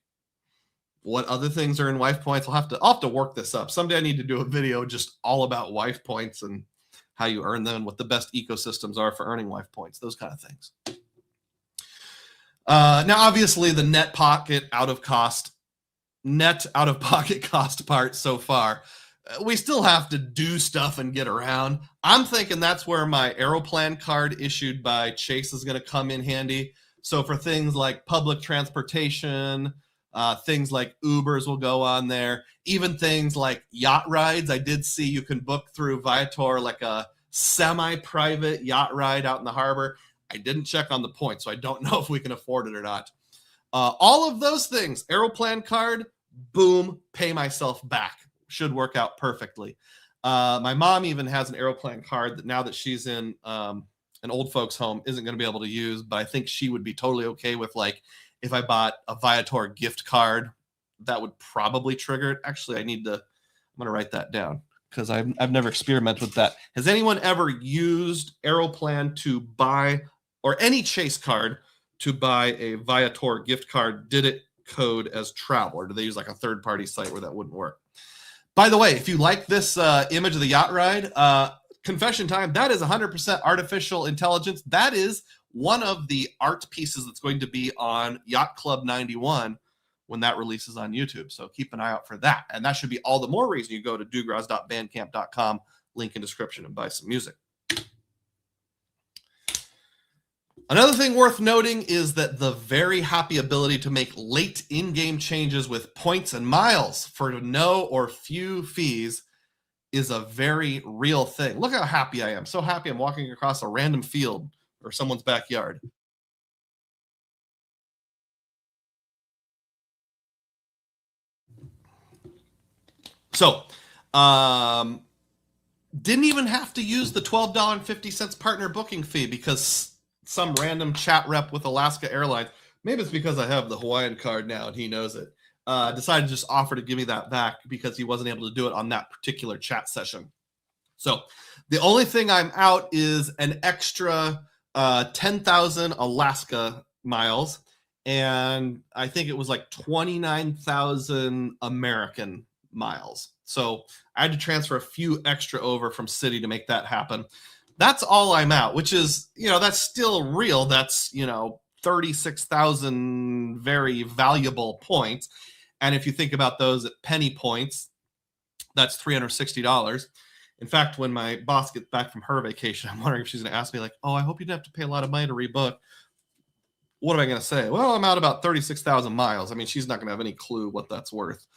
[SPEAKER 1] what other things are in wife points. I'll have to work this up. Someday I need to do a video just all about wife points and how you earn them and what the best ecosystems are for earning wife points, those kind of things. Now, obviously, the net out of pocket cost part so far, we still have to do stuff and get around. I'm thinking that's where my Aeroplan card issued by Chase is going to come in handy. So for things like public transportation, things like Ubers will go on there. Even things like yacht rides. I did see you can book through Viator like a semi-private yacht ride out in the harbor. I didn't check on the points, so I don't know if we can afford it or not. All of those things, Aeroplan card, boom, pay myself back. Should work out perfectly. My mom even has an Aeroplan card that now that she's in an old folks home isn't going to be able to use, but I think she would be totally okay with, like, if I bought a Viator gift card, that would probably trigger it. Actually, I'm going to write that down because I've never experimented with that. Has anyone ever used Aeroplan to buy, or any Chase card to buy a Viator gift card? Did it code as travel, or do they use like a third-party site where that wouldn't work? By the way, if you like this image of the yacht ride, confession time, that is 100% artificial intelligence. That is one of the art pieces that's going to be on Yacht Club 91 when that releases on YouTube. So keep an eye out for that. And that should be all the more reason you go to dugroz.bandcamp.com, link in description, and buy some music. Another thing worth noting is that the very happy ability to make late in-game changes with points and miles for no or few fees is a very real thing. Look how happy I am. So happy I'm walking across a random field or someone's backyard. So, didn't even have to use the $12.50 partner booking fee because some random chat rep with Alaska Airlines, maybe it's because I have the Hawaiian card now and he knows it, decided to just offer to give me that back because he wasn't able to do it on that particular chat session. So the only thing I'm out is an extra 10,000 Alaska miles, and I think it was like 29,000 American miles. So I had to transfer a few extra over from City to make that happen. That's all I'm out, which is, that's still real. That's, 36,000 very valuable points. And if you think about those at penny points, that's $360. In fact, when my boss gets back from her vacation, I'm wondering if she's going to ask me like, oh, I hope you didn't have to pay a lot of money to rebook. What am I going to say? Well, I'm out about 36,000 miles. I mean, she's not going to have any clue what that's worth.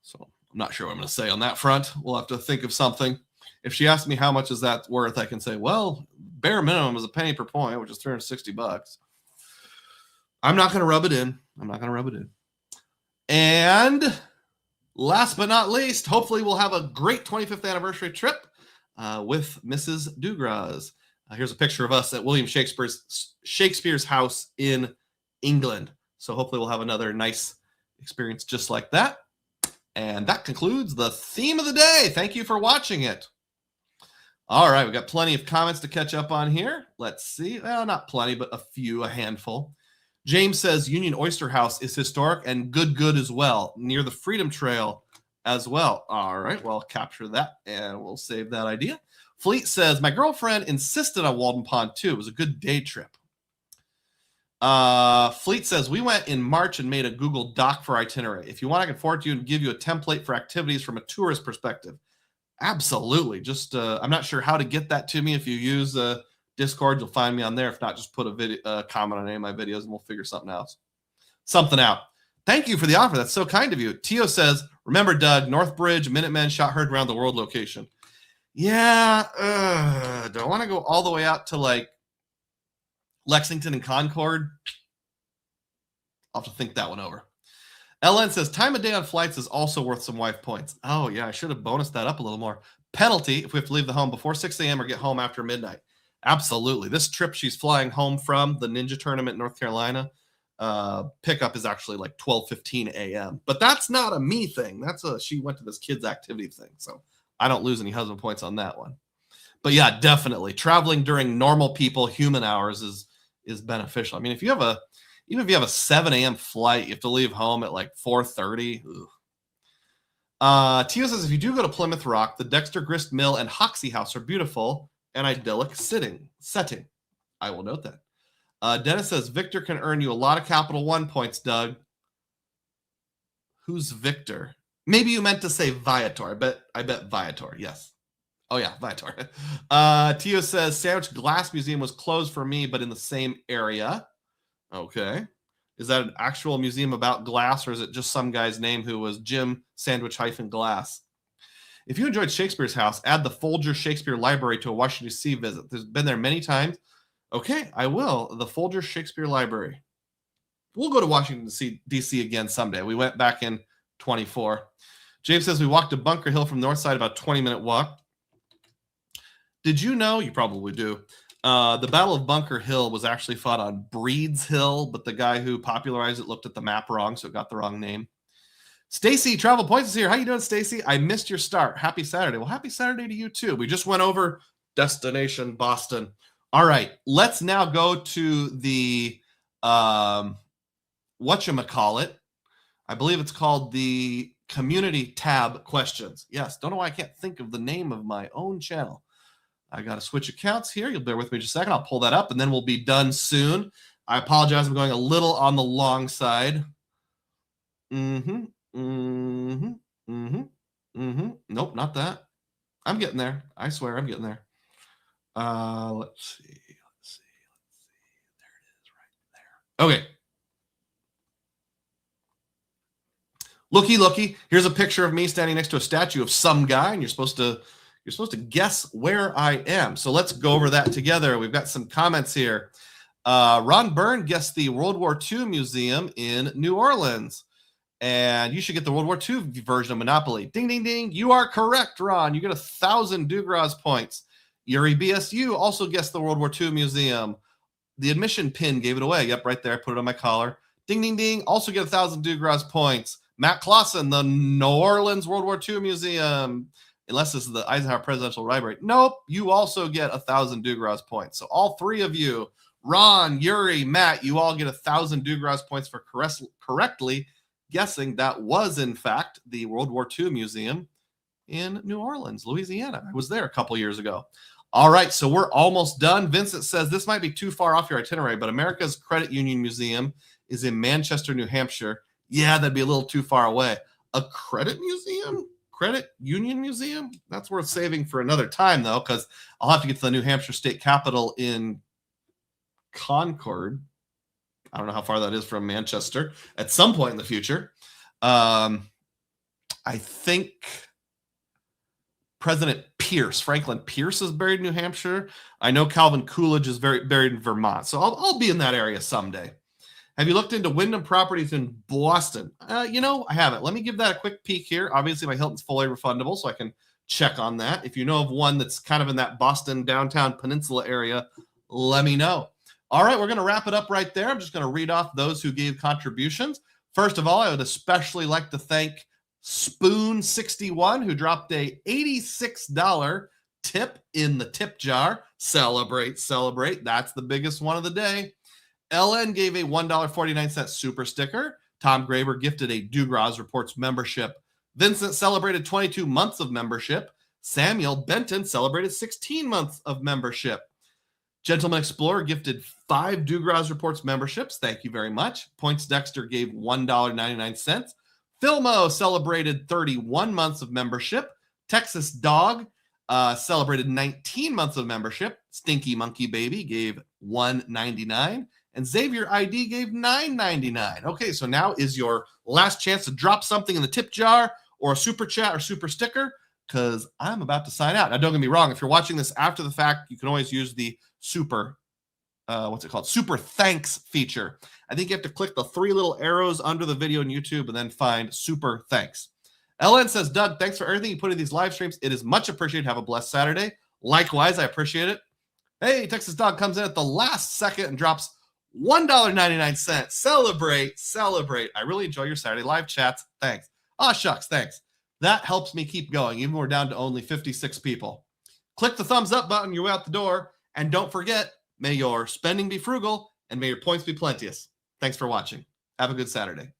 [SPEAKER 1] So I'm not sure what I'm going to say on that front. We'll have to think of something. If she asks me how much is that worth, I can say, well, bare minimum is a penny per point, which is $360. I'm not going to rub it in. And last but not least, hopefully we'll have a great 25th anniversary trip with Mrs. Dugroz. Here's a picture of us at William Shakespeare's house in England. So hopefully we'll have another nice experience just like that. And that concludes the theme of the day. Thank you for watching it. All right, we got plenty of comments to catch up on here. Let's see. Well, not plenty, but a handful. James says Union Oyster House is historic and good as well, near the Freedom Trail as well. All right, well, I'll capture that and we'll save that idea. Fleet says, my girlfriend insisted on Walden Pond too. It was a good day trip. Fleet says, we went in March and made a Google Doc for itinerary. If you want, I can forward to you and give you a template for activities from a tourist perspective. Absolutely. Just, I'm not sure how to get that to me. If you use Discord, you'll find me on there. If not, just put a video, comment on any of my videos and we'll figure something out. Thank you for the offer. That's so kind of you. Tio says, remember, Doug, Northbridge, Minutemen shot heard around the world location. Yeah. Do I want to go all the way out to like Lexington and Concord? I'll have to think that one over. LN says, time of day on flights is also worth some wife points. Oh, yeah, I should have bonused that up a little more. Penalty if we have to leave the home before 6 a.m. or get home after midnight. Absolutely. This trip she's flying home from, the Ninja Tournament in North Carolina, pickup is actually like 12:15 a.m. But that's not a me thing. She went to this kids' activity thing. So I don't lose any husband points on that one. But yeah, definitely. Traveling during normal people, human hours is beneficial. I mean, even if you have a 7 a.m. flight, you have to leave home at like 4:30. Tio says, if you do go to Plymouth Rock, the Dexter Grist Mill and Hoxie House are beautiful and idyllic setting. I will note that. Dennis says, Victor can earn you a lot of Capital One points, Doug. Who's Victor? Maybe you meant to say Viator. I bet Viator. Yes. Oh, yeah, Viator. Tio says, Sandwich Glass Museum was closed for me, but in the same area. Okay. Is that an actual museum about glass, or is it just some guy's name who was Jim Sandwich-Glass? If you enjoyed Shakespeare's house, add the Folger Shakespeare Library to a Washington, D.C. visit. There's been there many times. Okay, I will. The Folger Shakespeare Library. We'll go to Washington, D.C. again someday. We went back in 24. James says we walked to Bunker Hill from the north side, about a 20-minute walk. Did you know? You probably do. The Battle of Bunker Hill was actually fought on Breed's Hill, but the guy who popularized it looked at the map wrong, so it got the wrong name. Stacy, Travel Points is here. How you doing, Stacy? I missed your start. Happy Saturday. Well, happy Saturday to you, too. We just went over Destination Boston. All right, let's now go to the, whatchamacallit. I believe it's called the Community Tab Questions. Yes, don't know why I can't think of the name of my own channel. I got to switch accounts here. You'll bear with me just a second. I'll pull that up, and then we'll be done soon. I apologize. I'm going a little on the long side. Nope, not that. I'm getting there. I swear I'm getting there. Let's see. There it is right there. Okay. Looky. Here's a picture of me standing next to a statue of some guy, and you're supposed to guess where I am. So let's go over that together. We've got some comments here. Ron Byrne guessed the World War II Museum in New Orleans. And you should get the World War II version of Monopoly. Ding, ding, ding. You are correct, Ron. You get 1,000 Dugroz points. Yuri BSU also guessed the World War II Museum. The admission pin gave it away. Yep, right there. I put it on my collar. Ding, ding, ding. Also get 1,000 Dugroz points. Matt Clausen, the New Orleans World War II Museum. Unless this is the Eisenhower Presidential Library. Nope. You also get 1,000 Dugroz points. So all three of you, Ron, Yuri, Matt, you all get 1,000 Dugroz points for correctly guessing that was, in fact, the World War II Museum in New Orleans, Louisiana. I was there a couple years ago. All right, so we're almost done. Vincent says this might be too far off your itinerary, but America's Credit Union Museum is in Manchester, New Hampshire. Yeah, that'd be a little too far away. A credit museum? Credit Union Museum? That's worth saving for another time, though, because I'll have to get to the New Hampshire State Capitol in Concord. I don't know how far that is from Manchester at some point in the future. I think President Franklin Pierce is buried in New Hampshire. I know Calvin Coolidge is buried in Vermont. So I'll be in that area someday. Have you looked into Wyndham Properties in Boston? I haven't. Let me give that a quick peek here. Obviously, my Hilton's fully refundable, so I can check on that. If you know of one that's kind of in that Boston downtown peninsula area, let me know. All right, we're going to wrap it up right there. I'm just going to read off those who gave contributions. First of all, I would especially like to thank Spoon61, who dropped a $86 tip in the tip jar. Celebrate, celebrate. That's the biggest one of the day. Ellen gave a $1.49 super sticker. Tom Graber gifted a Dugroz Reports membership. Vincent celebrated 22 months of membership. Samuel Benton celebrated 16 months of membership. Gentleman Explorer gifted 5 Dugroz Reports memberships. Thank you very much. Points Dexter gave $1.99. Filmo celebrated 31 months of membership. Texas Dog celebrated 19 months of membership. Stinky Monkey Baby gave $1.99. And Xavier ID gave $9.99. Okay, so now is your last chance to drop something in the tip jar or a super chat or super sticker, because I'm about to sign out. Now, don't get me wrong. If you're watching this after the fact, you can always use the super, super thanks feature. I think you have to click the 3 little arrows under the video on YouTube and then find super thanks. Ellen says, Doug, thanks for everything you put in these live streams. It is much appreciated. Have a blessed Saturday. Likewise, I appreciate it. Hey, Texas Dog comes in at the last second and drops $1.99. Celebrate, celebrate. I really enjoy your Saturday live chats. Thanks. Oh, shucks, thanks. That helps me keep going, even when we're down to only 56 people. Click the thumbs up button, you're out the door. And don't forget, may your spending be frugal and may your points be plenteous. Thanks for watching. Have a good Saturday.